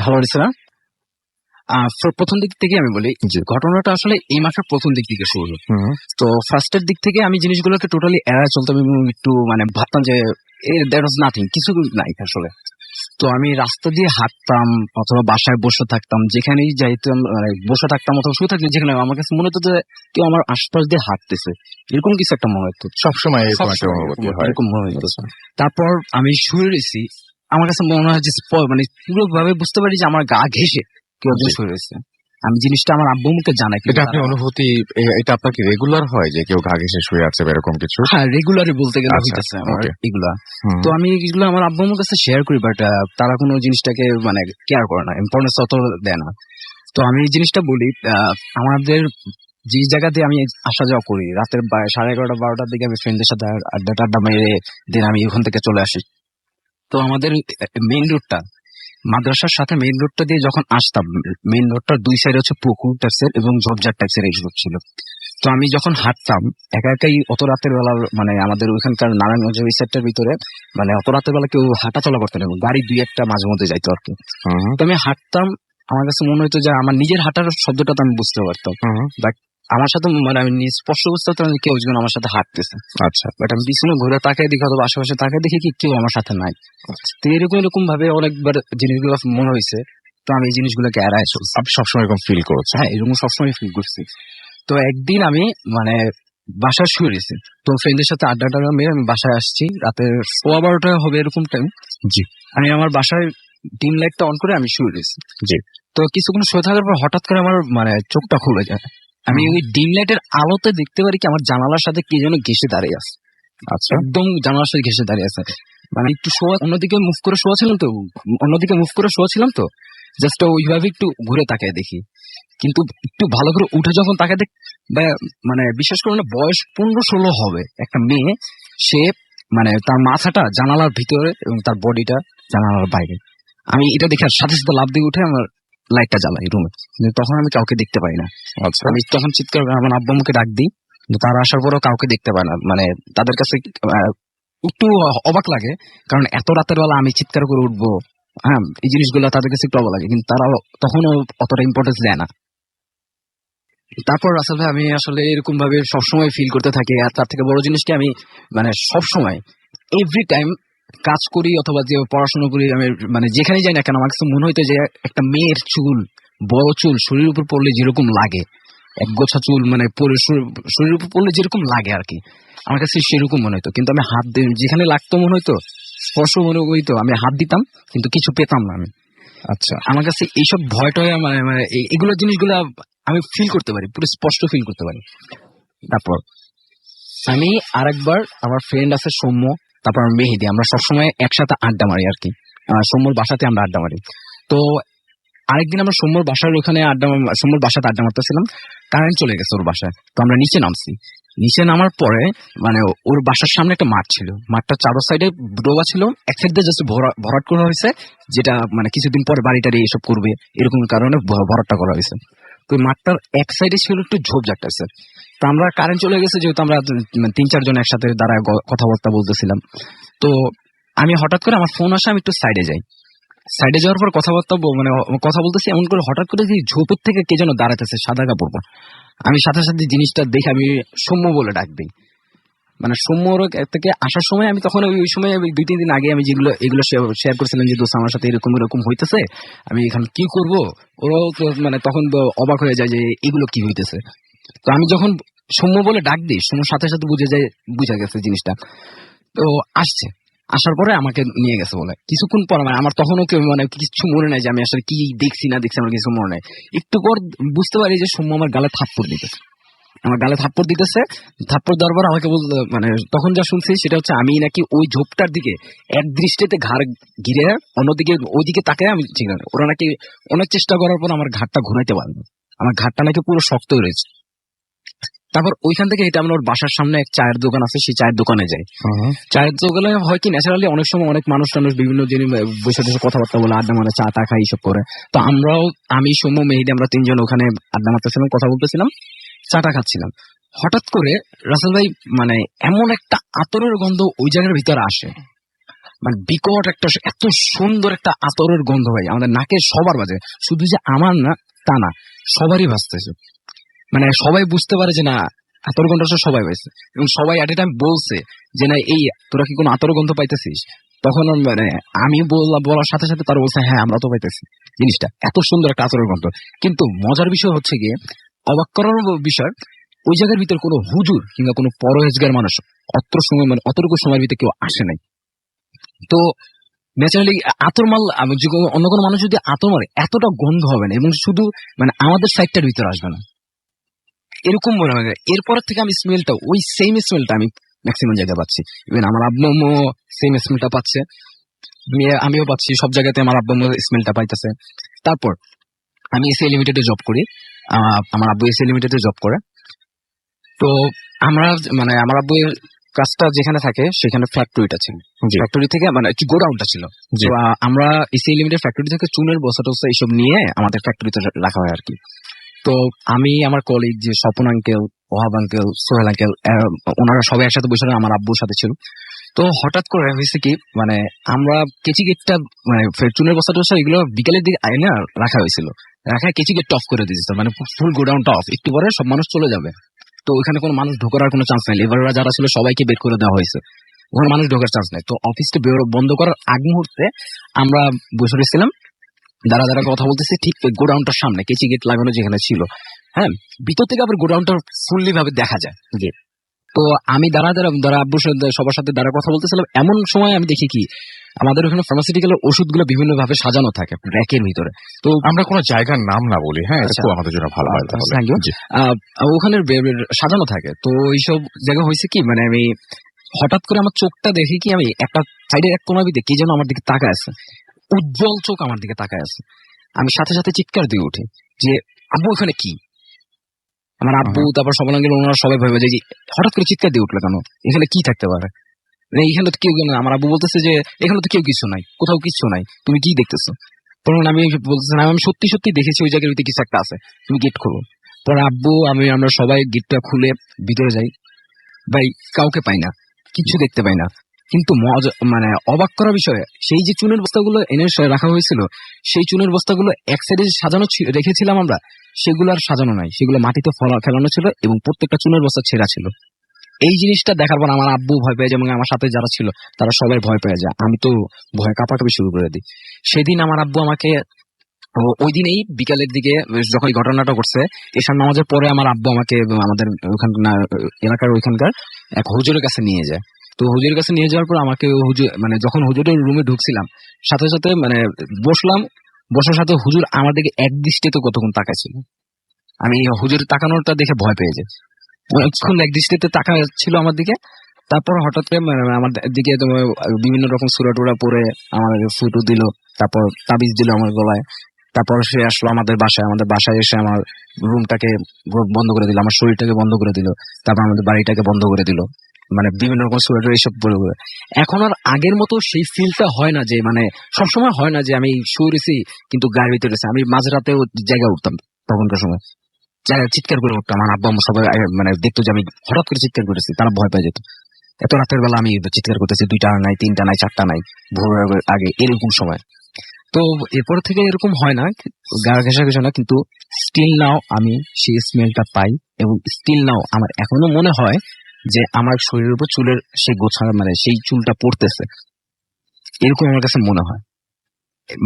Hello রিসনা, প্রথম দিক থেকে আমি বলি যে ঘটনাটা আসলে এই মাসের প্রথম দিক থেকে শুরু হলো। তো ফার্স্টের দিক থেকে আমি জিনিসগুলোকে টোটালি এড়ায় চলতাম এবং একটু মানে ভাবতাম যে দ্যাট ওয়াজ নাথিং, কিছু নাই আসলে। তো আমি রাস্তা দিয়ে হাঁটতাম অথবা বাসায় বসে থাকতাম, যেখানেই যাইতাম মানে বসে থাকতাম অথবা শুয়ে থাকতাম, যেখানে আমার কাছে মনে হতো যে কেউ আমার আশপাশ দিয়ে হাঁটতেছে, এরকম কিছু একটা মনে হতো সবসময় এরকম মনে হতো। তারপর আমি শুয়ে রয়েছি, আমার কাছে মনে হয় যে মানে পুরোভাবে বুঝতে পারি যে আমার গা ঘেঁষে কেউ একজন শুয়ে রয়েছে। আমি জিনিসটা আমার আব্বু মুখে জানাই। এটা আপনি অনুভূতি, এটা আপনার কি রেগুলার হয় যে কেউ ঘা ঘেঁষে শুয়ে আছে এরকম কিছু? হ্যাঁ, রেগুলারই বলতে গেলে হইতেছে আমার এগুলা। তো আমি এগুলো আমার আব্বু মুখের কাছে শেয়ার করি, বাট তারা কোনো জিনিসটাকে মানে কেয়ার করে না, ইম্পর্টেন্স অত দেয় না। তো আমি এই জিনিসটা বলি, আমাদের যে জায়গাতে আমি আসা যাওয়া করি রাতের 11:30-12টার দিকে আমি ফ্রেন্ডদের সাথে আড্ডা মেরে দেন আমি ওখান থেকে চলে আসি। তো আমাদের মেইন রোডটা, মাদ্রাসার সাথে মেইন রোডটা দিয়ে যখন আসতাম, মেইন রোডটার দুই সাইড হচ্ছে পুকুর টাইপসের এবং ঝোপঝাড় টাইপসের এই রোড ছিল। তো আমি যখন হাঁটতাম একা একাই অত রাতের বেলা, মানে আমাদের ওইখানকার নারায়ণগঞ্জ ওই সাইডটার ভিতরে মানে অত রাতের বেলা কেউ হাঁটা চলা করতে না, গাড়ি দুই একটা মাঝে মধ্যে যাইতো আর কি। তো আমি হাঁটতাম, আমার কাছে মনে হতো যে আমার নিজের হাঁটার শব্দটা তো আমি বুঝতে পারতাম, বাট আমার সাথে মানে আমি স্পষ্ট বুঝতে পারতাম কেউ একজন আমার সাথে হাঁটতেছে। আচ্ছা, বাট আমি পিছনে ঘুরে তাকাই দেখি অথবা আশেপাশে তাকাই দেখি কি কেউ আমার সাথে নাই। তো এরকম ভাবে অনেকবার জিনিসগুলো মনে হয়েছে। তো আমি এই জিনিসগুলোকে এড়াই চলছি। আপনি সবসময় এরকম ফিল করছেন? হ্যাঁ, এরকম সবসময় ফিল করছি। তো একদিন আমি মানে বাসায় শুয়ে রয়েছি, তো ফ্রেন্ডের সাথে আড্ডা মেরে আমি বাসায় আসছি, রাতের 12:15 হবে এরকম টাইম। জি, আমি আমার বাসায় ডিম লাইটটা অন করে আমি শুয়ে রয়েছি। জি, তো কিছুক্ষণ শুয়ে থাকার পর হঠাৎ করে আমার মানে চোখটা খুলে যায়। আমি ওই ডিম লাইটের আলোতে দেখতে পারি কি আমার জানালার সাথে কি যেন ঘেঁষে দাঁড়িয়ে আছে। আচ্ছা, একদম জানালার সাথে ঘেঁষে দাঁড়িয়ে আছে। মানে একটু অন্যদিকে মুভ করে শোয়া ছিলাম তো জাস্ট ওইভাবে একটু ঘুরে তাকায় দেখি, কিন্তু একটু ভালো করে উঠে যখন তাকে দেখ, মানে বিশেষ করে বয়স 15-16 হবে একটা মেয়ে, সে মানে তার মাথাটা জানালার ভিতরে এবং তার বডিটা জানালার বাইরে। আমি এটা দেখে সাথে সাথে লাফ দিয়ে উঠে আমার লাইটটা জ্বালাই রুমে, কিন্তু তখন আমি কাউকে দেখতে পাই না। আচ্ছা, আমি তখন চিৎকার করে আমার আব্বু আম্মুকে ডাক দিই, কিন্তু তারা আসার পরেও কাউকে দেখতে পায় না। মানে তাদের কাছে একটু অবাক লাগে, কারণ এত রাতের বেলা আমি চিৎকার করে উঠবো, হ্যাঁ, এই জিনিসগুলো তাদের কাছে একটু অবাক লাগে, কিন্তু তারা তখনও অতটা ইম্পর্টেন্স দেয় না। তারপর রাসেল ভাই, আমি আসলে এরকম ভাবে সবসময় ফিল করতে থাকি। আর তার থেকে বড় জিনিস কি, আমি মানে সবসময় এভরি টাইম কাজ করি অথবা যে পড়াশোনা করি, আমি মানে যেখানে যাই না কেন আমার কাছে মনে হইতো যে একটা মেয়ের চুল, বড় চুল শরীরের উপর পড়লে যেরকম লাগে, একগোছা চুল মানে শরীরের উপর পড়লে যেরকম লাগে আর কি, আমার কাছে সেরকম মনে হইতো। কিন্তু আমি হাত দিই, যেখানে লাগতো মনে হইতো, স্পর্শ মনে হইতো, আমি হাত দিতাম কিন্তু কিছু পেতাম না আমি। আচ্ছা, আমার কাছে এইসব ভয়টয় মানে এগুলো জিনিসগুলো আমি ফিল করতে পারি, পুরো স্পষ্ট ফিল করতে পারি। তারপর আমি আরেকবার, আমার ফ্রেন্ড আছে সৌম্য, তারপর মেহেদি, আমরা সবসময় একসাথে আড্ডা মারি আর কি, সৌম্যর বাসাতে আমরা আড্ডা মারি। তো আরেকদিন আমরা সৌম্যর বাসার ওখানে সৌম্যর বাসাতে আড্ডা মারতেছিলাম, কারেন্ট চলে গেছে ওর বাসায়। তো আমরা নিচে নামছি, নিচে নামার পরে মানে ওর বাসার সামনে একটা মাঠ ছিল, মাঠটা চারো সাইডে ডোবা ছিল, এক সাইড দিয়ে জাস্ট ভরাট করা হয়েছে, যেটা মানে কিছুদিন পরে বাড়িটারি এসব করবে এরকম কারণে ভরাটটা করা হয়েছে। তো মাঠটার এক সাইডে ছিল একটু ঝোপঝাড় টাইপের। তো আমরা কারেন্ট চলে গেছে যেহেতু, আমরা 3-4 জন একসাথে দাঁড়ায় কথাবার্তা বলতেছিলাম। তো আমি হঠাৎ করে আমার ফোন আসে, আমি একটু সাইডে যাই, সাইডে যাওয়ার পর মানে কথা বলতেছি, এমন করে হঠাৎ করে ঝোপের থেকে কে যেন দাঁড়াতেছে সাদা কাপড় পরা। আমি সাথে সাথে জিনিসটা দেখে আমি সৌম্য বলে ডাক দিই। মানে সৌম্যর থেকে আসার সময় আমি তখন ওই সময় 2-3 দিন আগে আমি এগুলো শেয়ার করছিলাম যে দোস্ত আমার সাথে এরকম হইতেছে, আমি এখানে কি করব। ওরাও মানে তখন অবাক হয়ে যায় যে এগুলো কি হইতেছে। তো আমি যখন সৌম্য বলে ডাক দিই, সৌম্যর সাথে সাথে বুঝা গেছে জিনিসটা। তো আসার পরে আমাকে নিয়ে গেছে বলে কিছুক্ষণ পর, মানে আমার তখনও মানে কিছু মনে নাই যে আমি আসলে কি দেখছি না দেখছি, আমার কিছু মনে নাই। একটু পর বুঝতে পারি যে সৌম্য আমার গালে থাপ্পড় দিতেছে, থাপ্পড় দেওয়ার পর আমাকে বলতে, মানে তখন যা শুনছি সেটা হচ্ছে আমি নাকি ওই ঝোপটার দিকে এক দৃষ্টিতে ঘাড় ঘিরে অন্যদিকে ওইদিকে তাকায় আমি ঠিক না, ওরা নাকি অনেক চেষ্টা করার পর আমার ঘাটটা ঘুরাইতে পারবে, আমার ঘাটটা নাকি পুরো শক্ত রয়েছে। তারপর ওইখান থেকে এটা আমরা ওর বাসার সামনে এক চায়ের দোকান আছে, সেই চায়ের দোকানে যাই। চায়ের দোকানে হয় কি ন্যাচারালি অনেক সময় অনেক মানুষ বিভিন্ন জিনিস বসে বসে কথাবার্তা বলে, আড্ডা মারে, চা টা খাই, এইসব করে। তো আমি সৌম্য মেহেদি আমরা 3 জন ওখানে আড্ডা মারতেছিলাম, কথা বলতেছিলাম, চাটা খাচ্ছিলাম। হঠাৎ করে রাসেল ভাই মানে এমন একটা আতরের গন্ধ ওই জায়গার ভিতরে আসে, মানে বিকট একটা এত সুন্দর একটা আতরের গন্ধ ভাই আমাদের নাকে সবার বাজে, শুধু যে আমার না তা না, সবারই ভাসতেছে। মানে সবাই বুঝতে পারে যে না আতর গন্ধটা সবাই পাইছে, এবং সবাই এট এ টাইম বলছে যে না এই তোরা কি কোনো আতর গন্ধ পাইতেছিস? তখন মানে আমি বলার সাথে সাথে তারা বলছে হ্যাঁ আমরা তো পাইতেছি জিনিসটা, এত সুন্দর একটা আতরের গন্ধ। কিন্তু মজার বিষয় হচ্ছে গিয়ে, অবাক করার বিষয়, ওই জায়গার ভিতর কোনো হুজুর কিংবা কোনো পরহেজগার মানুষ অত সময় মানে অতটুকু সময়ের ভিতরে কেউ আসে নাই। তো ন্যাচারালি আতর মাল অন্য কোনো মানুষ যদি আতর মারে এতটা গন্ধ হবে না, এবং শুধু মানে আমাদের সাইডটার ভিতরে আসবে না, এরকম মনে হয়। এরপর থেকে আমি স্মেলটা, ওই সেম স্মেলটা আমি ম্যাক্সিমাম জায়গায় পাচ্ছি। ইভেন আমার আব্বু সেম স্মেলটা পাচ্ছে, আমিও পাচ্ছি, সব জায়গাতে আমার আব্বু স্মেলটা পাইতেছে। তারপর আমি এসএ লিমিটেডে জব করি, আমার আব্বু এসএ লিমিটেডে জব করে। তো আমরা মানে আমার আব্বু কাজটা যেখানে থাকে সেখানে ফ্যাক্টরিটা ছিল, ফ্যাক্টরি থেকে মানে গোডাউনটা ছিল। তো আমরা এসএ লিমিটেড ফ্যাক্টরি থেকে চুনের বস্তা টস্তা এইসব নিয়ে আমাদের ফ্যাক্টরিতে রাখা হয় আর কি। তো আমি আমার কলিগ যে Swapan uncle, Wahab uncle, Sohel uncle, ওনারা সবাই একসাথে বসে আমার আব্বুর সাথে ছিল। তো হঠাৎ করে হয়েছে কি, মানে আমরা কেচি গেটটা মানে চুনের বস্তা টস্তা এগুলো বিকেলের দিকে আইনা রাখা হয়েছিল, রাখা কেচি গেটটা অফ করে দিয়েছে, মানে ফুল গোডাউনটা অফ, একটু পরে সব মানুষ চলে যাবে। তো ওইখানে কোনো মানুষ ঢোকার আর কোনো চান্স নাই, লেবাররা যারা ছিল সবাইকে বের করে দেওয়া হয়েছে, ওখানে মানুষ ঢোকার চান্স নাই। তো অফিসটা বন্ধ করার আগ মুহূর্তে আমরা বসে রয়েছিলাম, দাঁড়া দাঁড়া কথা বলতেছি, ঠিক গোডাউনটার সামনে কেচি গেট লাগানো যেখানে ছিল, হ্যাঁ, ভিতর থেকে আবার গোডাউনটা ফুললি ভাবে দেখা যায়। তো আমি দাঁড়া আব্বুর সাথে সবার সাথে দাঁড়া কথা বলতেছিলাম, এমন সময় আমি দেখি কি আমাদের ওখানে ফার্মাসিউটিক্যাল ওষুধগুলো বিভিন্ন ভাবে সাজানো থাকে র্যাকের ভিতরে। তো আমরা কোনো জায়গার নাম না বলি, হ্যাঁ, একটু আমাদের জন্য ভালো হয় তাহলে। ওখানে সাজানো থাকে। তো এইসব জায়গা হয়েছে কি, মানে আমি হঠাৎ করে আমার চোখটা দেখি কি, আমি একটা সাইডের এক কোনা দিকে কি যেন আমার দিকে তাকায় আছে, উজ্জ্বল চোখ আমার দিকে তাকায় আছে। আমি সাথে সাথে চিৎকার দিয়ে উঠি যে আব্বু এখানে কি? আমার আব্বু তারপর সবাই ওনারা সবাই ভাবে যে হঠাৎ করে চিৎকার দিয়ে উঠলো কেন, এখানে কি থাকতে পারে, এখানে তো কেউ না। আমার আব্বু বলতেছে যে এখানে তো কেউ কিছু নাই, কোথাও কিছু নাই, তুমি কি দেখতেছো? তখন আমি বলতেছি আমি সত্যি সত্যি দেখেছি ওই জায়গার ভিতরে কিছু একটা আছে, তুমি গেট খোলো। পরে আব্বু আমরা সবাই গেটটা খুলে ভিতরে যাই, ভাই কাউকে পাই না, কিছু দেখতে পাই না। কিন্তু মানে অবাক করার বিষয়, সেই যে চুনের বস্তাগুলো এনে রাখা হয়েছিল, সেই চুনের বস্তাগুলো এক সাইডে সাজানো রেখেছিলাম আমরা, সেগুলো আর সাজানো নাই, সেগুলো মাটিতে ফেলানো ছিল, এবং প্রত্যেকটা চুনের বস্তা ছেঁড়া ছিল। এই জিনিসটা দেখার পর আমার আব্বু ভয় পেয়ে যায়, এবং আমার সাথে যারা ছিল তারা সবাই ভয় পেয়ে যায়, আমি তো ভয় কাঁপাকাঁপি শুরু করে দিই। সেদিন আমার আব্বু আমাকে ওই দিনেই বিকালের দিকে যখন ঘটনাটা ঘটছে, এশার নামাজের পরে আমার আব্বু আমাকে আমাদের ওখানকার এলাকার ওইখানকার এক হুজুরের কাছে নিয়ে যায়। তো হুজুরের কাছে নিয়ে যাওয়ার পর আমাকে হুজুর মানে যখন হুজুরের রুমে ঢুকছিলাম, সাথে সাথে মানে বসলাম, বসার সাথে হুজুর আমার দিকে এক দৃষ্টিতে কতক্ষণ তাকাইছিল। আমি হুজুরের তাকানোটা দেখে ভয় পেয়ে যাই, অনেকক্ষণ এক দৃষ্টিতে তাকাচ্ছিল আমার দিকে। তারপর হঠাৎ করে আমার দিকে বিভিন্ন রকম সূরা টুরা পরে আমার ফুটু দিল, তারপর তাবিজ দিল আমার গলায়। তারপর সে আসলো আমাদের বাসায় এসে আমার রুমটাকে বন্ধ করে দিল, আমার শরীরটাকে বন্ধ করে দিল, তারপর আমাদের বাড়িটাকে বন্ধ করে দিল, মানে বিভিন্ন রকম সূরা টুরা এইসব বলে। এখন আর আগের মতো সেই ফিলটা হয় না, যে মানে সবসময় হয় না যে আমি শুয়ে রয়েছি কিন্তু গায়ের ভিতরে রয়েছে। আমি মাঝরাতেও জায়গায় উঠতাম, তখনকার সময় চিৎকার করে উঠতাম, আমার আব্বা সবাই মানে দেখতো যে আমি হঠাৎ করে চিৎকার করেছি, তারা ভয় পেয়ে যেত। এত রাতের বেলা আমি চিৎকার করতেছি, 2টা নাই, 3টা নাই, 4টা নাই, ভোরের আগে এরকম সময়। তো এরপর থেকে এরকম হয় না, গা ঘেঁষা কিছু না, কিন্তু স্টিল নাও আমি সেই স্মেলটা পাই, এবং স্টিল নাও আমার এখনো মনে হয় যে আমার শরীরের উপর চুলের সেই গোছা মানে সেই চুলটা পড়তেছে, এরকম আমার কাছে মনে হয়।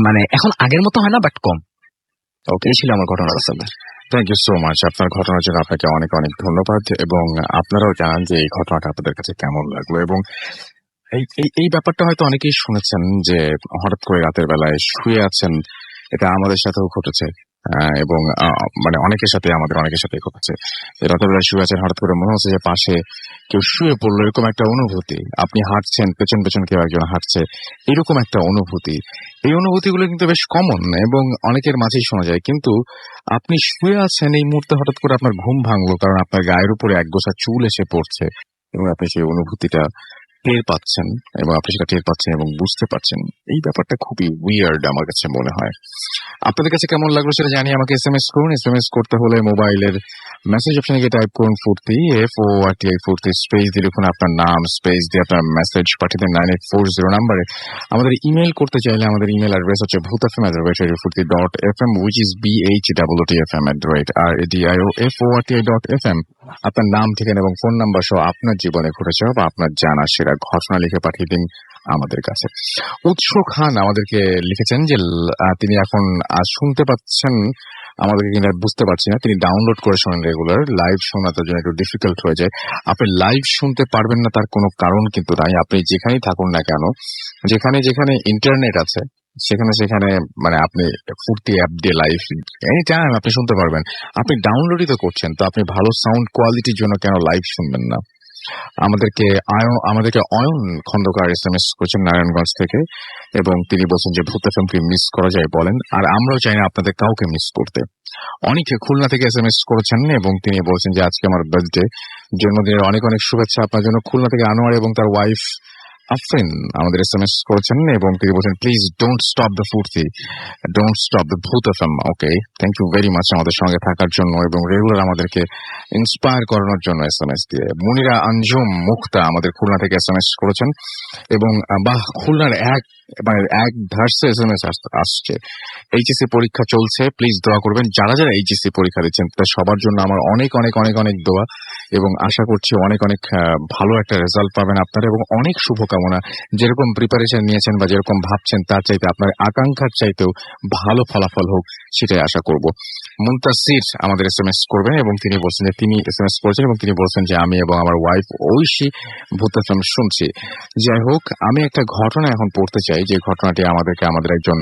মানে এখন আগের মতো হয় না, বাট কম। ওকে, এই ছিল আমার ঘটনা। Thank you so much. আপনার ঘটনার জন্য আপনাকে অনেক অনেক ধন্যবাদ, এবং আপনারাও জানান যে এই ঘটনাটা আপনাদের কাছে কেমন লাগলো। এবং এই ব্যাপারটা হয়তো অনেকেই শুনেছেন যে হঠাৎ করে রাতের বেলায় শুয়ে আছেন, এটা আমাদের সাথেও ঘটেছে, এবং মানে অনেকের সাথে ঘটেছে। রাতের বেলায় শুয়ে আছেন, হঠাৎ করে মনে হচ্ছে যে পাশে কেউ শুয়ে পড়লো, এরকম একটা অনুভূতি। আপনি হাঁটছেন, পেছন পেছন কেউ একজন হাঁটছে, এরকম একটা অনুভূতি। এই অনুভূতিগুলো কিন্তু বেশ কমন এবং অনেকের মাঝেই শোনা যায়। কিন্তু আপনি শুয়ে আছেন, এই মুহূর্তে হঠাৎ করে আপনার ঘুম ভাঙলো, কারণ আপনার গায়ের উপরে একগোছা চুল এসে পড়ছে, এবং আপনি সেই অনুভূতিটা টের পাচ্ছেন এবং আপনি সেটা টের পাচ্ছেন এবং বুঝতে পারছেন, এই ব্যাপারটা খুবই উইয়ার্ড আমার কাছে মনে হয়। আপনাদের কাছে কেমন লাগলো সেটা জানিয়ে আমাকে SMS করুন। SMS করতে হলে মোবাইলের মেসেজ অপশনে গিয়ে টাইপ করুন ফুর্তি, FORTI ফুর্তি, স্পেস দিয়ে লিখুন আপনার নাম, স্পেস দিয়ে আপনার মেসেজ পাঠিয়ে দেন 9840 নাম্বারে। আমাদের ইমেল করতে চাইলে আমাদের ইমেল অ্যাড্রেস হচ্ছে bhutfm@radiofurti.fm, which is BHOOTFM@radioforti.fm। আপনার নাম, ঠিকানা এবং ফোন নাম্বার সহ আপনার জীবনে ঘটে যাওয়া বা আপনার জানা সেরা ঘটনা লিখে পাঠিয়ে দিন আমাদের কাছে। উৎস খান আমাদেরকে লিখেছেন যে তিনি এখন শুনতে পাচ্ছেন আমাদেরকে, কিনা বুঝতে পারছি না। তিনি ডাউনলোড করে শোনেন রেগুলার, লাইভ শোনা তার জন্য একটু ডিফিকাল্ট হয়ে যায়। আপনি লাইভ শুনতে পারবেন না তার কোনো কারণ কিন্তু নাই। আপনি যেখানেই থাকুন না কেন, যেখানে যেখানে ইন্টারনেট আছে সেখানে সেখানে মানে আপনি ফুর্তি অ্যাপ দিয়ে লাইভ এনি টাইম আপনি শুনতে পারবেন। আপনি ডাউনলোডই তো করছেন, তো আপনি ভালো সাউন্ড কোয়ালিটির জন্য কেন লাইভ শুনবেন না? আমাদেরকে অয়ন খন্দকার SMS করছেন নারায়ণগঞ্জ থেকে, এবং তিনি বলছেন যে ভূত এফএম কে মিস করা যায় বলেন, আর আমরাও চাই না আপনাদের কাউকে মিস করতে। অনেকে খুলনা থেকে SMS করেছেন এবং তিনি বলছেন যে আজকে আমার বার্থডে, জন্মদিনের অনেক অনেক শুভেচ্ছা আপনার জন্য। খুলনা থেকে আনোয়ার এবং তার ওয়াইফ আফরিন আমাদের SMS করেছেন এবং তিনি বলছেন please don't stop the Foorti, don't stop the Bhoot FM. Okay, thank you very much আমাদের সঙ্গে থাকার জন্য এবং রেগুলার আমাদেরকে ইন্সপায়ার করানোর জন্য SMS দিয়ে। মুনিরা আঞ্জুম মুক্তা আমাদের খুলনা থেকে SMS করেছেন এবং বাহ, খুলনার এক ধার্সে SMS আসছে। HSC পরীক্ষা চলছে, প্লিজ দোয়া করবেন। যারা যারা HSC পরীক্ষা দিচ্ছেন তাদের সবার জন্য আমার অনেক অনেক অনেক অনেক দোয়া, এবং আশা করছি অনেক অনেক ভালো একটা রেজাল্ট পাবেন আপনারা, এবং অনেক শুভকামনা। যেরকম প্রিপারেশন নিয়েছেন বা যেরকম ভাবছেন তার চাইতে আপনার আকাঙ্ক্ষার চাইতেও ভালো ফলাফল হোক, সেটাই আশা করব। মুনতাসির আমাদের SMS করবেন এবং তিনি বলছেন যে তিনি SMS করেছেন এবং তিনি বলছেন যে আমি এবং আমার ওয়াইফ ঐশী ভূত এফএম শুনছি। যাই হোক, আমি একটা ঘটনা এখন পড়তে চাই, যে ঘটনাটি আমাদেরকে আমাদের একজন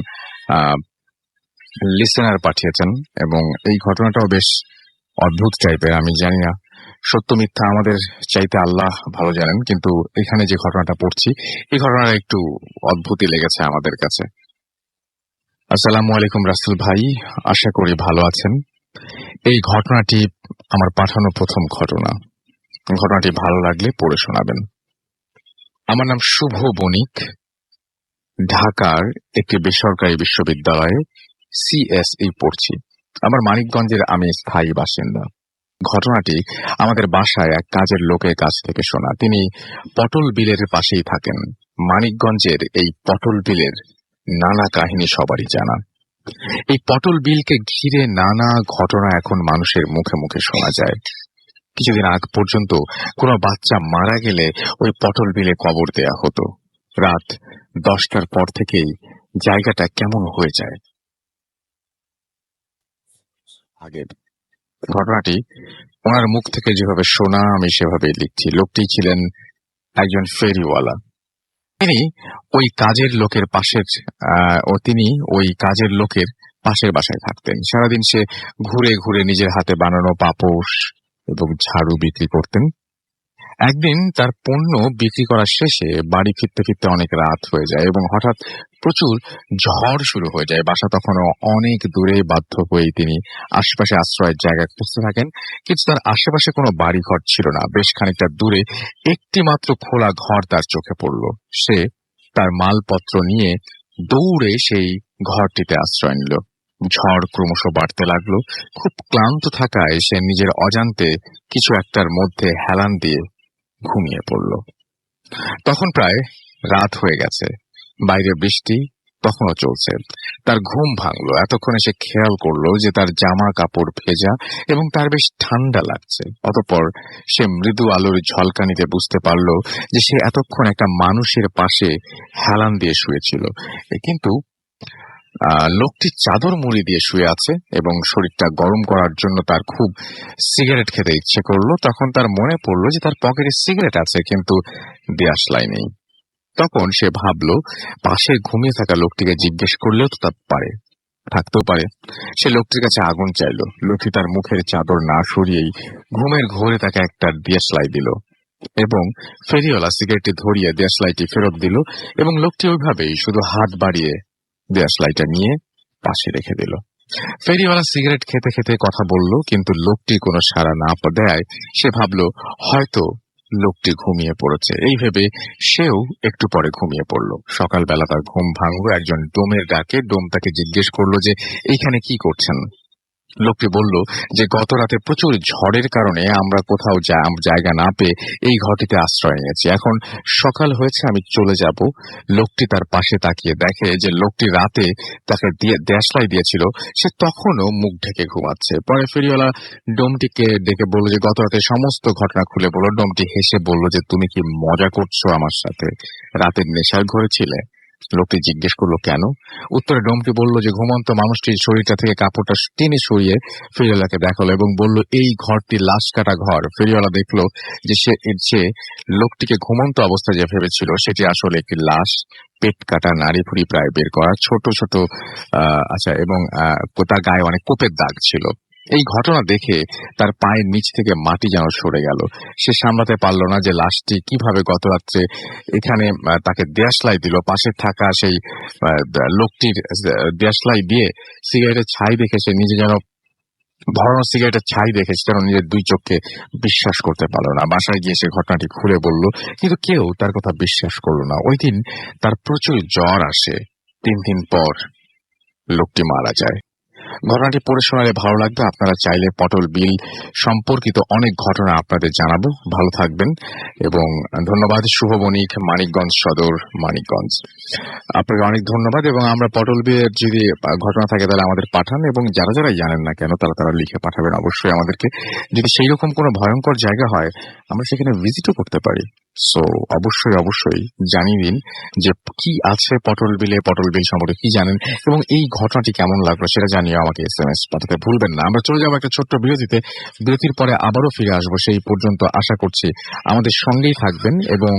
লিসেনার পাঠিয়েছেন, এবং এই ঘটনাটাও বেশ অদ্ভুত টাইপের। আমি জানি না সত্য মিথ্যা আমাদের চাইতে আল্লাহ ভালো জানেন, কিন্তু এখানে যে ঘটনাটা পড়ছি এই ঘটনাটা একটু অদ্ভুতই লেগেছে আমাদের কাছে। আসসালামু আলাইকুম রাসেল ভাই, আশা করি ভালো আছেন। এই ঘটনাটি আমার পাঠানো প্রথম ঘটনা। ঘটনাটি ভালো লাগলে পড়ে শোনাবেন। আমার নাম শুভ বণিক, ঢাকার একটি বেসরকারি বিশ্ববিদ্যালয়ে CSE পড়ছি। আমার মানিকগঞ্জের আমি স্থায়ী বাসিন্দা। ঘটনাটি আমাদের বাসায় এক কাজের লোকের কাছ থেকে শোনা। তিনি পটল বিলের পাশেই থাকেন। মানিকগঞ্জের এই পটল বিলের নানা কাহিনী সবারই জানা। এই পটল বিলকে ঘিরে নানা ঘটনা এখন মানুষের মুখে মুখে শোনা যায়। কিছুদিন আগ পর্যন্ত কোনো বাচ্চা মারা গেলে ওই পটল বিলে কবর দেয়া হতো। রাত 10টার পর থেকেই জায়গাটা কেমন হয়ে যায়। আগের ঘটনাটি ওনার মুখ থেকে যেভাবে শোনা আমি সেভাবেই লিখছি। লোকটি ছিলেন একজন ফেরিওয়ালা। তিনি ওই কাজের লোকের পাশের বাসায় থাকতেন। সারাদিন সে ঘুরে ঘুরে নিজের হাতে বানানো পাপোশ এবং ঝাড়ু বিক্রি করতেন। একদিন তার পণ্য বিক্রি করা শেষে বাড়ি ফিরতে ফিরতে অনেক রাত হয়ে যায় এবং হঠাৎ প্রচুর ঝড় শুরু হয়ে যায়। বাসা তখনও অনেক দূরে। বাধ্য হয়েই তিনি আশেপাশে আশ্রয়ের জায়গা খুঁজতে থাকেন, কিন্তু তার আশেপাশে কোনো বাড়ি ঘর ছিল না। বেশ খানিকটা দূরে একটি মাত্র খোলা ঘর তার চোখে পড়ল। সে তার মালপত্র নিয়ে দৌড়ে সেই ঘরটিতে আশ্রয় নিল। ঝড় ক্রমশ বাড়তে লাগলো। খুব ক্লান্ত থাকায় সে নিজের অজান্তে কিছু একটার মধ্যে হেলান দিয়ে ঘুমিয়ে পড়ল। তখন প্রায় রাত হয়ে গেছে, বাইরে বৃষ্টি তখনও চলছে। তার ঘুম ভাঙলো। এতক্ষণে সে খেয়াল করলো যে তার জামা কাপড় ভেজা এবং তার বেশ ঠান্ডা লাগছে। অতঃপর সে মৃদু আলোর ঝলকানিতে বুঝতে পারল যে সে এতক্ষণ একটা মানুষের পাশে হেলান দিয়ে শুয়েছিল, কিন্তু লোকটি চাদর মুড়ি দিয়ে শুয়ে আছে এবং শরীরটা গরম করার জন্য তার খুব সিগারেট খেতে ইচ্ছে করলো। তখন তার মনে পড়লো যে তার পকেটে সিগারেট আছে, কিন্তু দেশলাই নেই। তখন সে ভাবলো পাশে ঘুমিয়ে থাকা লোকটিকে জিজ্ঞেস করলেও তো তা থাকতেও পারে। সে লোকটির কাছে আগুন চাইলো। লোকটি তার মুখের চাদর না সরিয়েই ঘুমের ঘোরে তাকে একটা দেশলাই দিল এবং ফেরিওয়ালা সিগারেটটি ধরিয়ে দেশলাইটি ফেরত দিল এবং লোকটি ওইভাবেই শুধু হাত বাড়িয়ে দেশলাইটা নিয়ে পাশে রেখে দিল। ফেরিওয়ালা সিগারেট খেতে খেতে কথা বলল, কিন্তু লোকটি কোনো সাড়া না দেয় সে ভাবল হয়তো লোকটি ঘুমিয়ে পড়েছে। এই ভেবে সেও একটু পরে ঘুমিয়ে পড়ল। সকালবেলা তার ঘুম ভাঙলো একজন ডোমের ডাকে। ডোম তাকে জিজ্ঞেস করলো যে এইখানে কি করছেন। লোকটি বলল যে গত রাতে প্রচুর ঝড়ের কারণে আমরা কোথাও জায়গা না পেয়ে এই ঘরটিতে আশ্রয় নিয়েছি। এখন সকাল হয়েছে, আমি চলে যাব। লোকটি তার পাশে তাকিয়ে দেখে যে লোকটি রাতে তাকে দেশলাই দিয়েছিল সে তখনও মুখ ঢেকে ঘুমাচ্ছে। পরে ফেরিওয়ালা ডোমটিকে ডেকে বলল যে গত রাতে সমস্ত ঘটনা খুলে বলল। ডোমটি হেসে বলল যে তুমি কি মজা করছো আমার সাথে? রাতের নেশার ঘরে ছিলে? লোকটি জিজ্ঞেস করলো কেন? উত্তরে ডোমটি বলল যে ঘুমন্ত মানুষটির শরীরটা থেকে কাপড়টা টেনে সরিয়ে ফেরিওয়ালাকে দেখালো এবং বলল এই ঘরটি লাশ কাটা ঘর। ফেরিওয়ালা দেখলো যে সে লোকটিকে ঘুমন্ত অবস্থায় যে ভেবেছিল সেটি আসলে একটি লাশ, পেট কাটা, নাড়ি ভুড়ি প্রায় বের করা, ছোট ছোট আচ্ছা, এবং তার গায়ে অনেক কোপের দাগ ছিল। এই ঘটনা দেখে তার পায়ের নিচ থেকে মাটি যেন সরে গেল। সে সামলাতে পারল না যে লাশটি কিভাবে গত রাত্রে এখানে তাকে দেশলাই দিল। পাশে থাকা সেই লোকটির দেশলাই দিয়ে সিগারেটের ছাই দেখে সে নিজে যেন ধরানো সিগারেটের ছাই দেখে সে যেন নিজের দুই চোখকে বিশ্বাস করতে পারলো না। বাসায় গিয়ে সে ঘটনাটি খুলে বলল, কিন্তু কেউ তার কথা বিশ্বাস করলো না। ওই দিন তার প্রচুর জ্বর আসে। 3 দিন পর লোকটি মারা যায়। ঘটনাটি পড়ে শোনালে ভালো লাগবে। আপনারা চাইলে পটল বিল সম্পর্কিত অনেক ঘটনা আপনাদের জানাবো। ভালো থাকবেন এবং ধন্যবাদ। শুভ বণিক, মানিকগঞ্জ সদর, মানিকগঞ্জ। আপনাকে অনেক ধন্যবাদ। এবং আমরা পটল বিলের যদি ঘটনা থাকে তাহলে আমাদের পাঠান, এবং যারা যারা জানেন না কেন তারা লিখে পাঠাবেন অবশ্যই আমাদেরকে। যদি সেই রকম কোনো ভয়ঙ্কর জায়গা হয় আমরা সেখানে ভিজিটও করতে পারি। সো অবশ্যই জানিয়ে দিন যে কি আছে পটল বিল সম্পর্কে কি জানেন এবং এই ঘটনাটি কেমন লাগলো সেটা জানিয়ে আমাকে SMS পাঠাতে ভুলবেন না। আমরা চলে যাবো একটা ছোট্ট বিরতিতে। বিরতির পরে আবারও ফিরে আসবো। সেই পর্যন্ত আশা করছি আমাদের সঙ্গেই থাকবেন এবং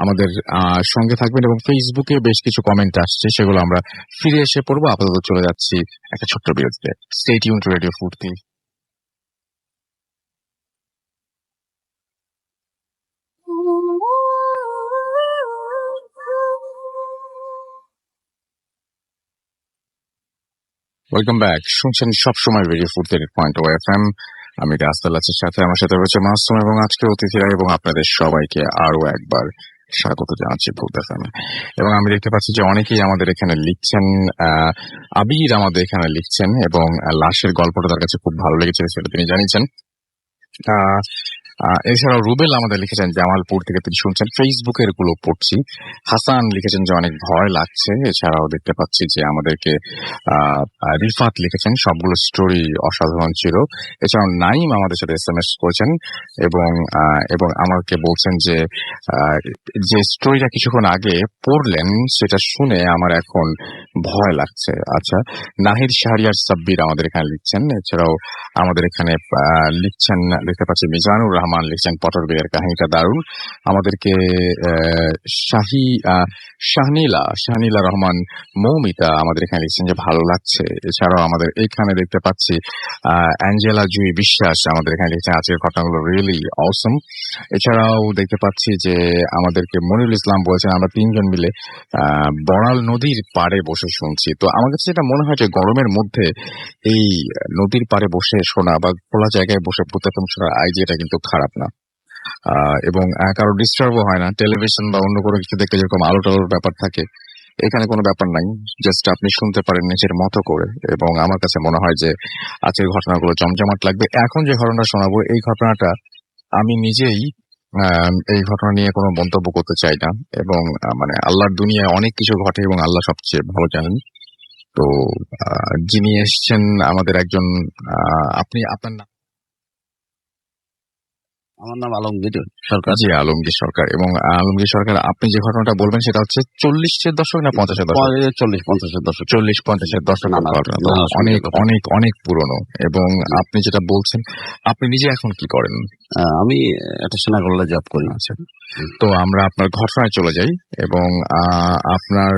আমাদের সঙ্গে থাকবেন। এবং ফেসবুকে বেশ কিছু কমেন্ট আসছে, সেগুলো আমরা ফিরে এসে পড়বো। আপাতত চলে যাচ্ছি একটা ছোট্ট বিরতিতে। স্টে টিউন টু রেডিও ফুর্তি। Welcome back. শুনছেন সবসময় রেডিও ফুর্তি FM। আমি রাস্তাল আছি, সাথে আমার সাথে রয়েছে মাসুম এবং আজকের অতিথিরা, এবং আপনাদের সবাইকে আরো একবার স্বাগত জানাচ্ছি ফুর্তি FM। এবং আমি দেখতে পাচ্ছি যে অনেকেই আমাদের এখানে লিখছেন। আবির আমাদের এখানে লিখছেন এবং লাশের গল্পটা তার কাছে খুব ভালো লেগেছে, সেটা তিনি জানিয়েছেন। এছাড়াও রুবেল আমাদের লিখেছেন জামালপুর থেকে, তিনি শুনছেন। ফেসবুকের গুলো পড়ছি। হাসান লিখেছেন যে অনেক ভয় লাগছে। এছাড়াও দেখতে পাচ্ছি যে আমাদেরকে রিফাত লিখেছেন সবগুলো স্টোরি অসাধারণ ছিল। এছাড়াও নাইম আমাদের সাথে SMS করেছেন এবং আমাকে বলছেন যে যে স্টোরিটা কিছুক্ষণ আগে পড়লেন সেটা শুনে আমার এখন ভয় লাগছে। আচ্ছা, নাহিদ শাহরিয়ার সাব্বির আমাদের এখানে লিখছেন। এছাড়াও আমাদের এখানে লিখছেন, দেখতে পাচ্ছি মিজানুর রহমান লিখছেন পটল বিলের কাহিনীটা দারুণ। আমাদেরকে শাহনীলা রহমান মৌমিতা আমাদের এখানে লিখছেন যে ভালো লাগছে। এছাড়াও আমাদের এখানে দেখতে পাচ্ছি অ্যাঞ্জেলা জুই বিশ্বাস আমাদের এখানে লিখছেন আজকের ঘটনাগুলো রিয়েলি অসম। এছাড়াও দেখতে পাচ্ছি যে আমাদেরকে মনিরুল ইসলাম বলেছেন আমরা 3 জন মিলে বড়াল নদীর পাড়ে বসে শুনছি। তো আমার কাছে যেটা মনে হয় যে গরমের মধ্যে এই নদীর পাড়ে বসে শোনা বা খোলা জায়গায় বসে পুঁতাতম শোনার আইডিয়াটা কিন্তু খারাপ না। এবং কারো ডিস্টার্বও হয় না। টেলিভিশন বা অন্য কোনো কিছু দেখতে যেরকম আলো টালোর ব্যাপার থাকে, এখানে কোনো ব্যাপার নাই। জাস্ট আপনি শুনতে পারেন নিজের মতো করে। এবং আমার কাছে মনে হয় যে আজকের ঘটনাগুলো জমজমাট লাগবে। এখন যে ঘটনা শোনাবো এই ঘটনাটা আমি নিজেই এই ঘটনা নিয়ে কোনো মন্তব্য করতে চাই না। এবং মানে আল্লাহর দুনিয়ায় অনেক কিছু ঘটে এবং আল্লাহ সবচেয়ে ভালো জানেন। তো যিনি এসছেন আমাদের একজন, আপনি আপনার নাম? আমার নাম আলমগীর সরকার। জি, আলমগীর সরকার। এবং আলমগীর সরকার, আপনি যে ঘটনাটা বলবেন সেটা হচ্ছে 40-এর দশক না 50-এর দশক? 40-50-এর দশক। 40-50-এর দশকের ঘটনা। তো অনেক অনেক অনেক পুরনো। এবং আপনি যেটা বলছেন, আপনি নিজে এখন কি করেন? আমি একটা সেনাগোল্লা জব করি। আচ্ছা, তো আমরা আপনার ঘটনায় চলে যাই। এবং আপনার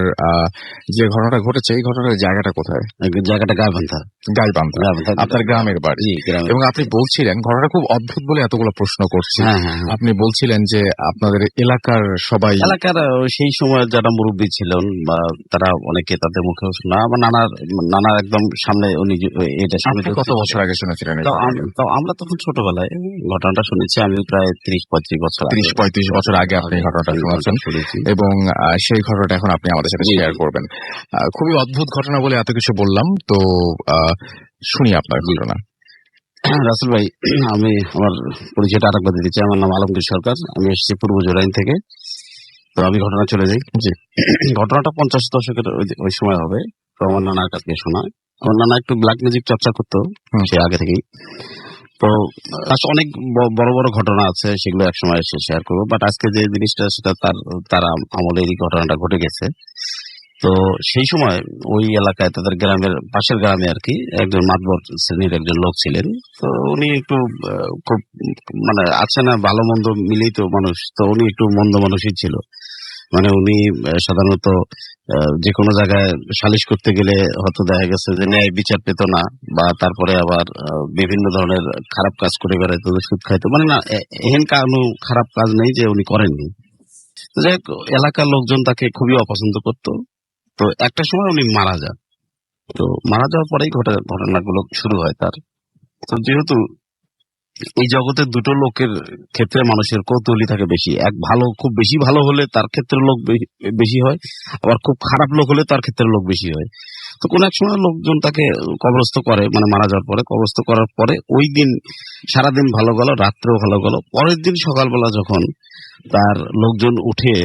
যে ঘটনাটা ঘটেছে এই ঘটনার জায়গাটা কোথায়? জায়গাটা গাইবান্ধা। আপনার গ্রামের বাড়ি। এবং আপনি বলছিলেন ঘটনাটা খুব অদ্ভুত বলে এতগুলো প্রশ্ন করছি। হ্যাঁ হ্যাঁ হ্যাঁ। আপনি বলছিলেন যে আপনাদের এলাকার সবাই এলাকার সেই সময় যারা মুরব্বী ছিলেন বা তারা অনেকে তাদের মুখেও শোনা, আমার নানার একদম সামনে উনি এটা শুনে আপনি কত বছর আগে শুনেছিলেন এই ঘটনাটা? তো আমরা তখন ছোটবেলায় ঘটনাটা শুনেছি, আমি প্রায় 30-35 বছর 30-35 বছর আগে আপনি এই ঘটনাটা শুনেছেন শুনেছি। এবং সেই ঘটনাটা এখন আপনি আমাদের সাথে জি, শেয়ার জি। করবেন। খুবই অদ্ভুত ঘটনা বলে এত কিছু বললাম, তো শুনি আপনার জি। ঘটনা। রাসেল ভাই, আমি আমার পরিচয়টা আরেকবার দিতে চাই। আমার নাম আলমগীর সরকার, আমি এসেছি পূর্ব জোরাইন থেকে। তো আমি ঘটনা চলে যাই। জি। ঘটনাটা 50 দশকের ওই সময় হবে। তো আমার নানার কাছে শোনা। আমার নানা একটু ব্ল্যাক ম্যাজিক চর্চা করতো সে আগে থেকেই। তো অনেক বড় বড় ঘটনা আছে, সেগুলো একসময় এসে শেয়ার করবো। বাট আজকে যে জিনিসটা সেটা তার আমলেরই ঘটনাটা ঘটে গেছে। তো সেই সময় ওই এলাকায় তাদের গ্রামের পাশের গ্রামে আর কি একজন মাতবর শ্রেণীর একজন লোক ছিলেন। তো উনি একটু খুব মানে আছে না, ভালো মন্দ মিলেই তো মানুষ, তো উনি একটু মন্দ মানুষই ছিল। মানে উনি সাধারণত যে কোনো জায়গায় সালিশ করতে গেলে হয়তো দেখা গেছে যে ন্যায় বিচার পেত না, বা তারপরে আবার বিভিন্ন ধরনের খারাপ কাজ করে বেড়াইতো, সুদ খাইতো, মানে না এহেন কোনো খারাপ কাজ নেই যে উনি করেননি। তো যাই হোক, এলাকার লোকজন তাকে খুবই অপছন্দ করতো। তো একটা সময় উনি মারা যান। তো মারা যাওয়ার পরেই ঘটনাগুলো শুরু হয় তার। তো যেহেতু এই জগতে দুটো লোকের ক্ষেত্রে মানুষের কৌতূহলী থাকে বেশি, এক খুব বেশি ভালো হলে তার ক্ষেত্রে লোক বেশি হয়, আবার খুব খারাপ লোক হলে তার ক্ষেত্রে লোক বেশি হয়। তো কোন এক সময় লোকজন তাকে কবরস্থ করে, মানে মারা যাওয়ার পরে কবরস্থ করার পরে ওই দিন সারাদিন ভালো গেল, রাত্রেও ভালো গেল। পরের দিন সকালবেলা যখন তার লোকজন উঠে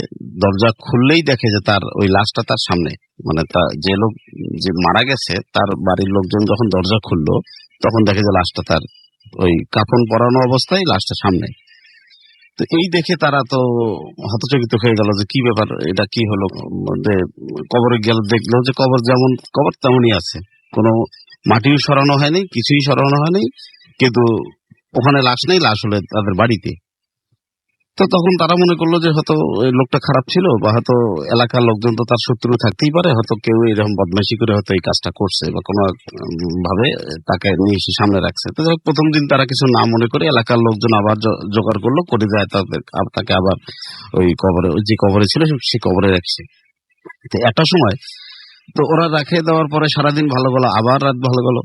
দরজা খুললেই দেখে যে তার ওই লাশটা তার সামনে, মানে যে লোক যে মারা গেছে তার বাড়ির লোকজন যখন দরজা খুললো তখন দেখে যে লাশটা তার ওই কাফন পরানো অবস্থায় লাশটা সামনে। তো এই দেখে তারা তো হতচকিত হয়ে গেল যে কি ব্যাপার, এটা কি হলো। যে কবরে গেল, দেখলো যে কবর যেমন কবর তেমনই আছে, কোনো মাটিও সরানো হয়নি, কিছুই সরানো হয়নি, কিন্তু ওখানে লাশ নেই, লাশ হলে তাদের বাড়িতে। তো তখন তারা মনে করলো যে হয়তো ওই লোকটা খারাপ ছিল, বা হয়তো এলাকার লোকজন তো তার শত্রু থাকতেই পারে, হয়তো কেউ এরকম বদমাইশি করে হয়তো এই কাজটা করছে, বা কোনো ভাবে তাকে নিয়ে এসে সামনে রাখছে। তো প্রথম দিন তারা কিছু না মনে করে এলাকার লোকজন আবার জোগাড় করলো, করে যায় তাকে আবার ওই কবরে, ওই যে কবরে ছিল সে কবরে রাখছে। তো একটা সময় তো ওরা রাখে দেওয়ার পরে সারাদিন ভালো গেল, আবার রাত ভালো গেল।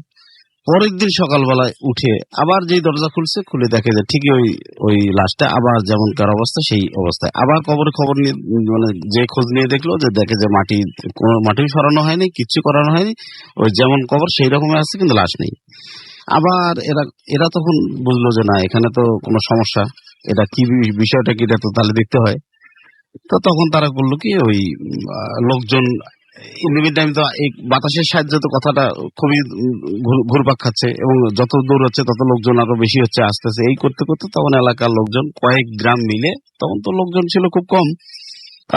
পরের দিন সকালবেলায় উঠে আবার যেই দরজা খুলছে, খুলে দেখে যে ঠিকই ওই লাশটা আবার যেমনকার অবস্থা সেই অবস্থায়। আবার খবর নিয়ে, মানে যে খোঁজ নিয়ে দেখলো যে দেখে যে কোনো মাটি সরানো হয়নি, কিচ্ছু করানো হয়নি, ওই যেমন কবর সেই রকমই আছে, কিন্তু লাশ নেই। আবার এরা তখন বুঝলো যে না, এখানে তো কোনো সমস্যা, এটা কি বিষয়টা কি, এটা তো তাহলে দেখতে হয়। তো তখন তারা করলো কি, ওই লোকজন ইন্ডিভিজুয়াল তো এই বাতাসের সাহায্যে তো কথাটা খুবই ঘুরপাক খাচ্ছে, এবং যত দূর হচ্ছে তত লোকজন আরো বেশি হচ্ছে, আসতেছে। এই করতে করতে তখন এলাকার লোকজন কয়েক গ্রাম মিলে, তখন তো লোকজন ছিল খুব কম।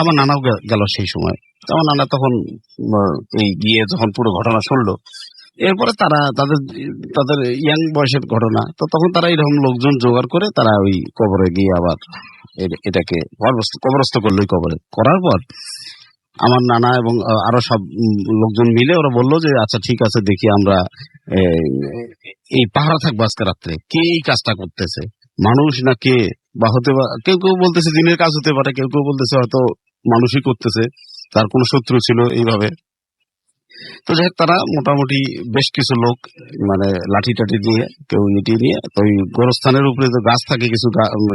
আমার নানাও গেল সেই সময়। আমার নানা তখন এই গিয়ে যখন পুরো ঘটনা শুনলো, এরপরে তারা তাদের ইয়াং বয়সের ঘটনা, তো তখন তারা এরকম লোকজন জোগাড় করে তারা ওই কবরে গিয়ে আবার এটাকে কবরস্থ করলো। কবরে করার পর আমার নানা এবং আরো সব লোকজন মিলে ওরা বললো যে আচ্ছা ঠিক আছে, দেখি আমরা এই পাহারা থাকবো আজকে রাত্রে, কে এই কাজটা করতেছে, মানুষ না কে, বা হতে পারে কেউ কেউ বলতেছে দিনের কাজ হতে পারে, কেউ কেউ বলতেছে হয়তো মানুষই করতেছে, তার কোনো শত্রু ছিল এইভাবে। তো যাই হোক, তারা মোটামুটি বেশ কিছু লোক, মানে লাঠি টাঠি দিয়ে, কেউ ইটি নিয়ে, ওই গোরস্থানের উপরে তো গাছ থাকে কিছু,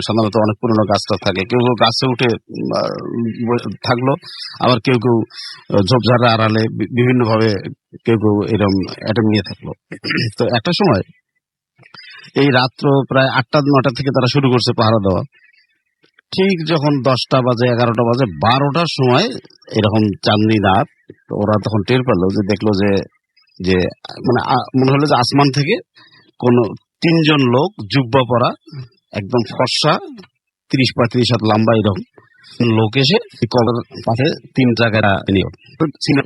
সাধারণত অনেক পুরোনো গাছটা থাকে, কেউ কেউ গাছে উঠে থাকলো, আবার কেউ কেউ ঝোপঝাড়ের আড়ালে বিভিন্ন ভাবে কেউ কেউ এরকম অ্যাটেম্প নিয়ে থাকলো। তো একটা সময় এই রাত্র প্রায় 8টা-9টা থেকে তারা শুরু করছে পাহারা দেওয়া। ঠিক যখন 10টা বাজে, 11টা বাজে, 12টার সময় এরকম চাঁদনি রাত, ওরা তখন টের পেলো যে, দেখলো যে মানে মনে হলো যে আসমান থেকে কোন 3জন লোক জুব্বা পরা, একদম ফর্সা, 30-35 হাত লম্বা এরকম লোক এসে কবর পাশে 3 জায়গায় ছিল,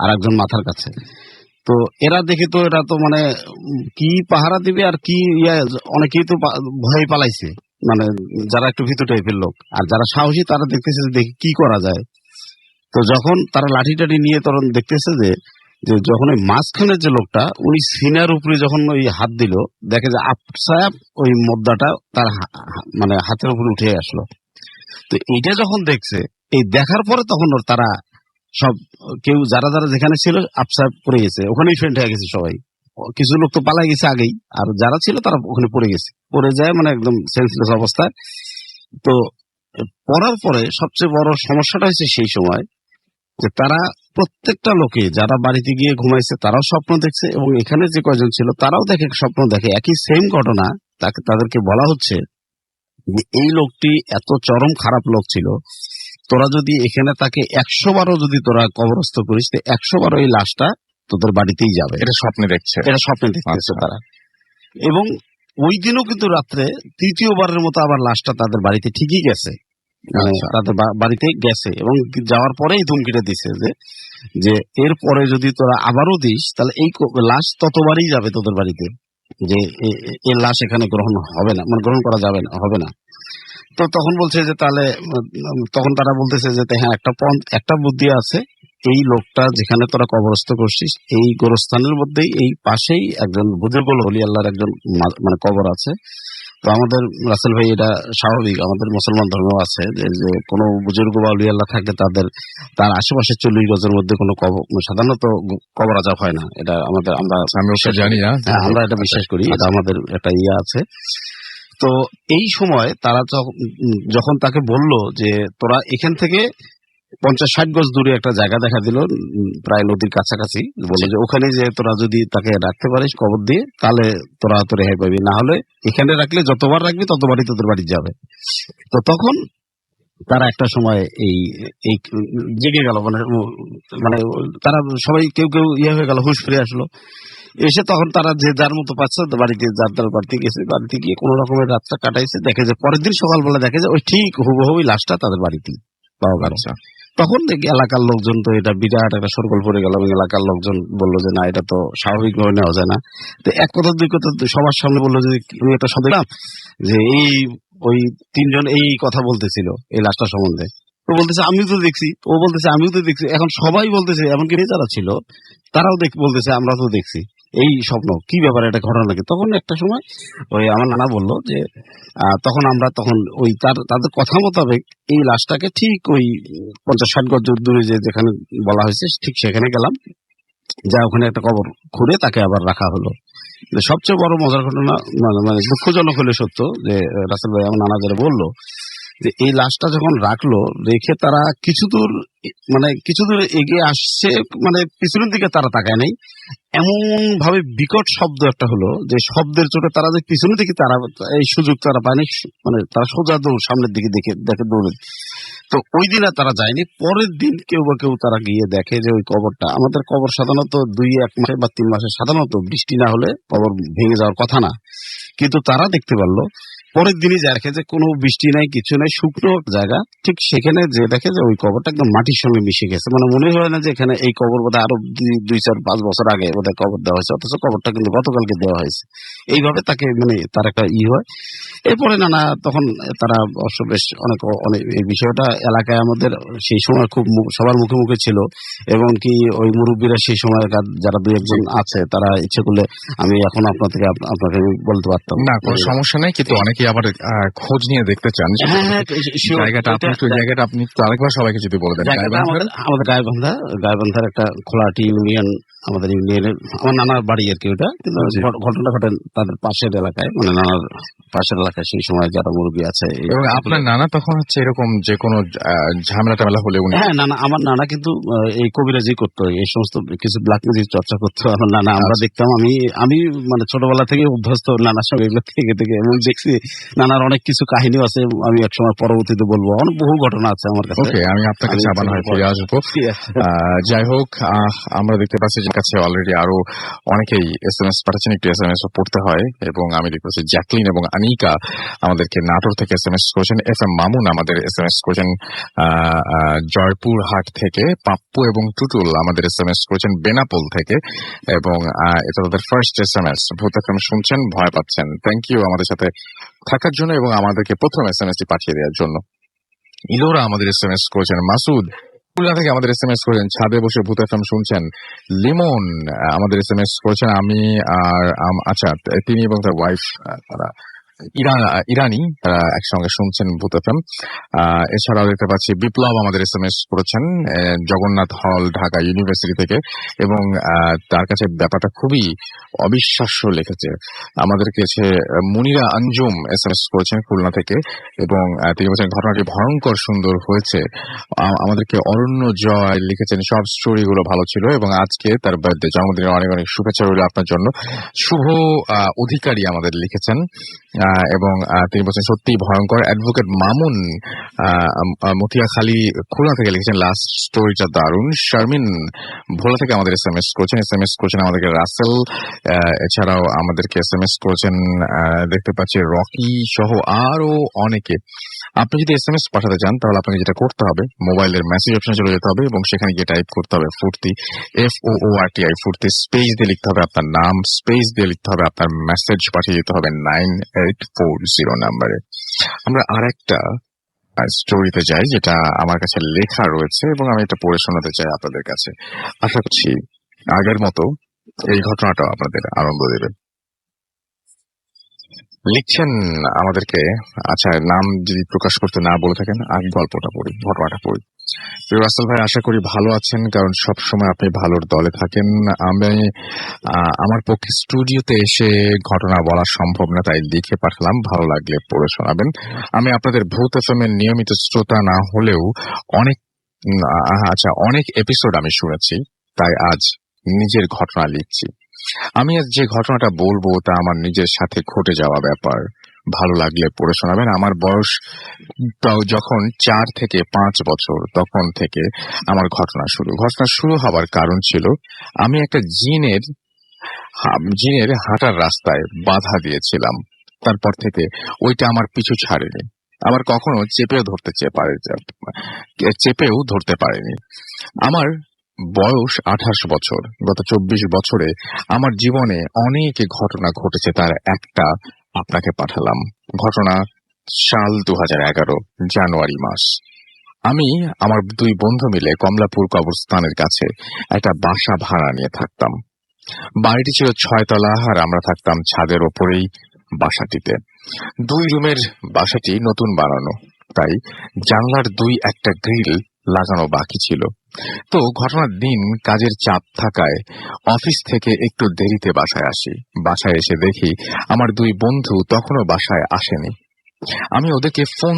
আর একজন মাথার কাছে। তো এরা দেখে তো এরা তো মানে কি পাহারা দিবে আর কি, অনেকেই তো ভয়ে পালাইছে, মানে যারা একটু ভীতু টাইপের লোক, আর যারা সাহসী তারা দেখতেছে দেখি কি করা যায়। তো যখন তারা লাঠি টাঠি নিয়ে তখন দেখতেছে যে যখন ওই মাঝখানের যে লোকটা উনি সিনার উপরে যখন ওই হাত দিল, দেখে যে আপসাপ ওই মোদ্দাটা তার মানে হাতের উপরে উঠে আসলো। তো এইটা যখন দেখছে, এই দেখার পরে তখন তারা সব কেউ যারা যারা যেখানে ছিল আপসাপ পড়ে গেছে, ওখানেই ফেন্ট হয়ে গেছে সবাই। কিছু লোক তো পালাই গেছে আগেই, আর যারা ছিল তারা ওখানে পড়ে গেছে, পড়ে যায় মানে একদম সেন্সলেস অবস্থায়। তো পড়ার পরে সবচেয়ে বড় সমস্যাটা হয়েছে সেই সময় যে তারা প্রত্যেকটা লোকে যারা বাড়িতে গিয়ে ঘুমাইছে তারাও স্বপ্ন দেখছে, এবং এখানে যে কয়জন ছিল তারাও দেখে স্বপ্ন দেখে একই সেম ঘটনা। তাদেরকে বলা হচ্ছে যে এই লোকটি এত চরম খারাপ লোক ছিল, তোরা যদি এখানে তাকে 100 বারও যদি তোরা কবরস্থ করিস, 100 বারও এই লাশটা তোদের বাড়িতেই যাবে। এটা স্বপ্নে দেখছে। এটা স্বপ্নে দেখতেছে তারা। এবং ওই দিনও কিন্তু রাত্রে তৃতীয়বারের মতো আবার লাশটা তাদের বাড়িতে ঠিকই গেছে, মানে তাদের বাড়িতে গেছে, এবং যাওয়ার পরেই ধুমকিটা দিছে যে এরপরে যদি তোরা আবারও দিস তাহলে এই লাশ ততবারই যাবে তোদের বাড়িতে, যে এই লাশ এখানে গ্রহণ হবে না, মানে গ্রহণ করা যাবে না, হবে না। তো তখন বলছে যে তাহলে তখন তারা বলতেছে যে হ্যাঁ একটা বুদ্ধি আছে, এই লোকটা যেখানে তোরা কবরস্থ করছিস এই গোরস্থানের মধ্যেই এই পাশেই একজন বুজুর্গ ওলি আল্লাহর একজন মানে কবর আছে। তো আমাদের রাসেল ভাই এটা স্বাভাবিক, আমাদের মুসলমান ধর্ম আছে যে কোনো বুজুর্গ বা ওলি আল্লাহ থাকলে তার আশেপাশে 40 গজের মধ্যে কোনো সাধারণত কবর আজাব হয় না। এটা আমাদের আমরা জানি না, আমরা এটা বিশ্বাস করি, এটা আমাদের একটা ইয়ে আছে। তো এই সময় তারা যখন তাকে বলল যে তোরা এখান থেকে 50-60 গজ দূরে একটা জায়গা দেখা দিল, প্রায় নদীর কাছাকাছি, বললো যে ওখানে যে তোরা যদি তাকে রাখতে পারিস কবর দিয়ে তাহলে তোরা তো রেহাই পাবি, না হলে এখানে রাখলে যতবার রাখবি ততবারই তোদের বাড়ি যাবে। তো তখন তারা একটা সময় এই জেগে গেল, মানে তারা সবাই কেউ কেউ ইয়ে হয়ে গেল, হুঁশ ফিরে আসলো। এসে তখন তারা যে যার মতো পাচ্ছে বাড়িতে, যার বাড়িতে গেছে, বাড়িতে গিয়ে কোন রকমের রাতটা কাটাইছে। দেখে যে পরের দিন সকালবেলা দেখে যে ওই ঠিক হুবহু লাশটা তাদের বাড়িতেই পাওয়া গেল। তখন দেখি এলাকার লোকজন তো এটা বিরাট একটা সরগোল পড়ে গেল, এবং এলাকার লোকজন বললো যে না, এটা তো স্বাভাবিকভাবে নেওয়া যায় না। তো এক কথা দুই কথা সবার সামনে বললো যে আমি একটা শুনলাম যে ওই 3 জন এই কথা বলতেছিল এই লাশটা সম্বন্ধে। ও বলতেছে আমিও তো দেখছি, ও বলতেছে আমিও তো দেখছি। এখন সবাই বলতেছে, এমনকি যারা ছিল তারাও বলতেছে আমরা তো দেখছি এই স্বপ্ন, কি ব্যাপারে, এটা ঘটনা নাকি? তখন একটা সময় ওই আমার নানা বললো যে তখন ওই তাদের কথা মোতাবেক এই লাশটাকে ঠিক ওই 50-60 গজ দূরে যেখানে বলা হয়েছে ঠিক সেখানে গেলাম, যা ওখানে একটা কবর খুঁড়ে তাকে আবার রাখা হলো। সবচেয়ে বড় মজার ঘটনা, মানে দুঃখজনক হলে সত্য, যে রাসেল ভাই আমার নানা যারা বললো যে এই লাশটা যখন রাখলো, রেখে তারা কিছু দূর এগিয়ে আসছে, মানে পিছনের দিকে তারা তাকায় নাই, এমন ভাবে বিকট শব্দ একটা হলো যে শব্দের চোটে তারা যে পিছনের দিকে তারা এই সুযোগ তারা পায়নি, মানে তারা সোজা দৌড় সামনের দিকে দেখে দৌড়ে। তো ওই দিন আর তারা যায়নি। পরের দিন কেউ তারা গিয়ে দেখে যে ওই কবরটা, আমাদের কবর সাধারণত 2-1 মাসে বা 3 মাসে সাধারণত বৃষ্টি না হলে কবর ভেঙে যাওয়ার কথা না, কিন্তু তারা দেখতে পারলো পরের দিনই দেখে যে কোনো বৃষ্টি নাই, কিছু নাই, শুকনো জায়গা। ঠিক সেখানে যে দেখে যে ওই কবরটা একদম মাটির সঙ্গে মিশে গেছে, মানে মনে হয় না যে এখানে এই কবর বোধহয় আরো 2-4-5 বছর আগে বোধহয় কবর দেওয়া হয়েছে, অথচ কবরটা কিন্তু গতকালকে দেওয়া হয়েছে। এইভাবে তাকে মানে তার একটা হয়। এরপরে নানা তখন তারা অবশ্য বেশ অনেক এই বিষয়টা এলাকায় আমাদের সেই সময় খুব সবার মুখে মুখে ছিল, এবং কি ওই মুরব্বীরা সেই সময় যারা 2-1 জন আছে তারা ইচ্ছে করলে আমি এখন আপনাকে বলতে পারতাম না, কোনো সমস্যা নেই, কিন্তু অনেকে আবার খোঁজ নিয়ে দেখতে চান জায়গাটা আপনি আরেকবার সবাইকে যদি বলে দেন। আমাদের গাইবান্ধার একটা খোলাটি ইউনিয়ন, আমাদের ইউনিয়নের আমার নানার বাড়ি আর কি ওটা, কিন্তু ঘটনা ঘটে তাদের পাশের এলাকায়, মানে নানার পাশের এলাকায় সেই সময় যারা মুরব্বী আছে। এবং আপনার নানা তখন হচ্ছে এরকম যে কোনো ঝামেলা টামেলা হলে উনি? হ্যাঁ, আমার নানা কিন্তু এই কবিরাজি করতো, এই সমস্ত কিছু ব্ল্যাক ম্যাজিক চর্চা করতো আমার নানা। আমরা দেখতাম, আমি মানে ছোটবেলা থেকে অভ্যস্ত নানার সঙ্গে এগুলো থেকে এবং দেখছি নানার অনেক কিছু কাহিনীও আছে, আমি একসময় পরবর্তীতে বলবো, অনেক বহু ঘটনা আছে আমার কাছে। আমি আপনার কাছে আবার ফিরে আসবো। যাই হোক, আমরা দেখতে পাচ্ছি যে কাছে অলরেডি আরো অনেকেই SMS পাঠাচ্ছেন, একটু SMS পড়তে হয়, এবং আমি দেখতে পাচ্ছি জ্যাকলিন এবং আনিকা আমাদেরকে নাটোর থেকে SMS করেছেন। FM মামুন আমাদের SMS করেছেন জয়পুরহাট থেকে। পাপ্পু এবং টুটুল আমাদের SMS করেছেন বেনাপোল থেকে, এবং এটা তাদের ফার্স্ট SMS। ভূত FM শুনছেন, ভয় পাচ্ছেন। থ্যাংক ইউ আমাদের সাথে থাকার জন্য এবং আমাদেরকে প্রথম SMS পাঠিয়ে দেওয়ার জন্য। ইলোরা আমাদের SMS করেছেন। মাসুদ খুলনা থেকে আমাদের SMS করেছেন, ছাদে বসে ভূত FM শুনছেন। লিমন আমাদের SMS করেছেন, আমি আর আচ্ছা তিনি এবং তার ওয়াইফ তারা ইরানি তারা একসঙ্গে শুনছেন ভূত FM। এছাড়াও দেখতে পাচ্ছি বিপ্লব আমাদের SMS করেছেন জগন্নাথ হল ঢাকা ইউনিভার্সিটি থেকে, এবং তার কাছে ব্যাপারটা খুবই অবিশ্বাস্য লিখেছে। আমাদের কাছে মুনিরা আঞ্জুম SMS করেছেন খুলনা থেকে, এবং তিনি বলছেন ঘটনাটি ভয়ঙ্কর সুন্দর হয়েছে। আমাদেরকে অরণ্য জয় লিখেছেন, সব স্টোরিগুলো ভালো ছিল, এবং আজকে তার বার্থডে, জন্মদিনের অনেক অনেক শুভেচ্ছা রইল আপনার জন্য। শুভ অধিকারী আমাদের লিখেছেন, এবং তিনি বলছেন সত্যি ভয়ঙ্কর। অ্যাডভোকেট মামুন মতিয়াখালী খুলনা থেকে লিখেছেন লাস্ট স্টোরিটা দারুণ। শারমিন ভোলা থেকে আমাদের SMS করেছেন আমাদেরকে রাসেল। এছাড়াও আমাদেরকে SMS করেছেন দেখতে পাচ্ছি রকি সহ আরো অনেকে। আপনি যদি SMS পাঠাতে চান তাহলে আপনাকে যেটা করতে হবে, মোবাইলের মেসেজ অপশনে চলে যেতে হবে এবং সেখানে গিয়ে টাইপ করতে হবে ফুর্তি, FOORTI ফুর্তি, স্পেস দিয়ে লিখতে হবে আপনার নাম, স্পেস দিয়ে লিখতে হবে আপনার মেসেজ, পাঠিয়ে দিতে হবে 9840 নাম্বারে। আমরা আরেকটা স্টোরিতে যাই যেটা আমার কাছে লেখা রয়েছে এবং আমি এটা পড়ে শোনাতে চাই আপনাদের কাছে। আশা করছি আগের মতো এই ঘটনাটা আপনাদের আনন্দ দেবে। লিখছেন আমাদেরকে, আচ্ছা নাম যদি প্রকাশ করতে না বলে থাকেন, আমি গল্পটা পড়ি, ঘটনাটা পড়ি। রাসেল ভাই, আশা করি ভালো আছেন, কারণ সব সময় আপনি ভালোর দলে থাকেন। আমি আমার পক্ষে স্টুডিওতে এসে ঘটনা বলা সম্ভব না, তাই লিখে পাঠালাম, ভালো লাগলে পড়ে শোনাবেন। আমি আপনাদের ভূত FM এর নিয়মিত শ্রোতা না হলেও অনেক এপিসোড আমি শুনেছি, তাই আজ নিজের ঘটনা লিখছি। আমি আজ যে ঘটনাটা বলবো তা আমার নিজের সাথে ঘটে যাওয়া ব্যাপার, ভালো লাগলে পড়ে শোনাবেন। আমার বয়স যখন 4 থেকে 5 বছর, তখন থেকে আমার ঘটনা শুরু হবার কারণ ছিল আমি একটা জিনের হাঁটার রাস্তায় বাধা দিয়েছিলাম। তারপর থেকে ওইটা আমার পিছু ছাড়েনি, আবার কখনো চেপেও ধরতে পারেনি। আমার বয়স 28 বছর। গত 24 বছরে আমার জীবনে অনেক ঘটনা ঘটেছে, তার একটা আপনাকে পাঠালাম। ঘটনা সাল 2011 জানুয়ারি মাস। আমি আমার 2 বন্ধু মিলে কমলাপুর কবরস্থানের কাছে একটা বাসা ভাড়া নিয়ে থাকতাম। বাড়িটি ছিল 6 তলা আর আমরা থাকতাম ছাদের ওপরেই বাসাটিতে। 2 রুমের বাসাটি নতুন বানানো, তাই জানলার 2-1টা গ্রিল লাগানো বাকি ছিল। তো ঘটনার দিন কাজের চাপ থাকায় অফিস থেকে একটু দেরিতে বাসায় আসি। বাসায় এসে দেখি আমার 2 বন্ধু তখনও বাসায় আসেনি। আমি ওদেরকে ফোন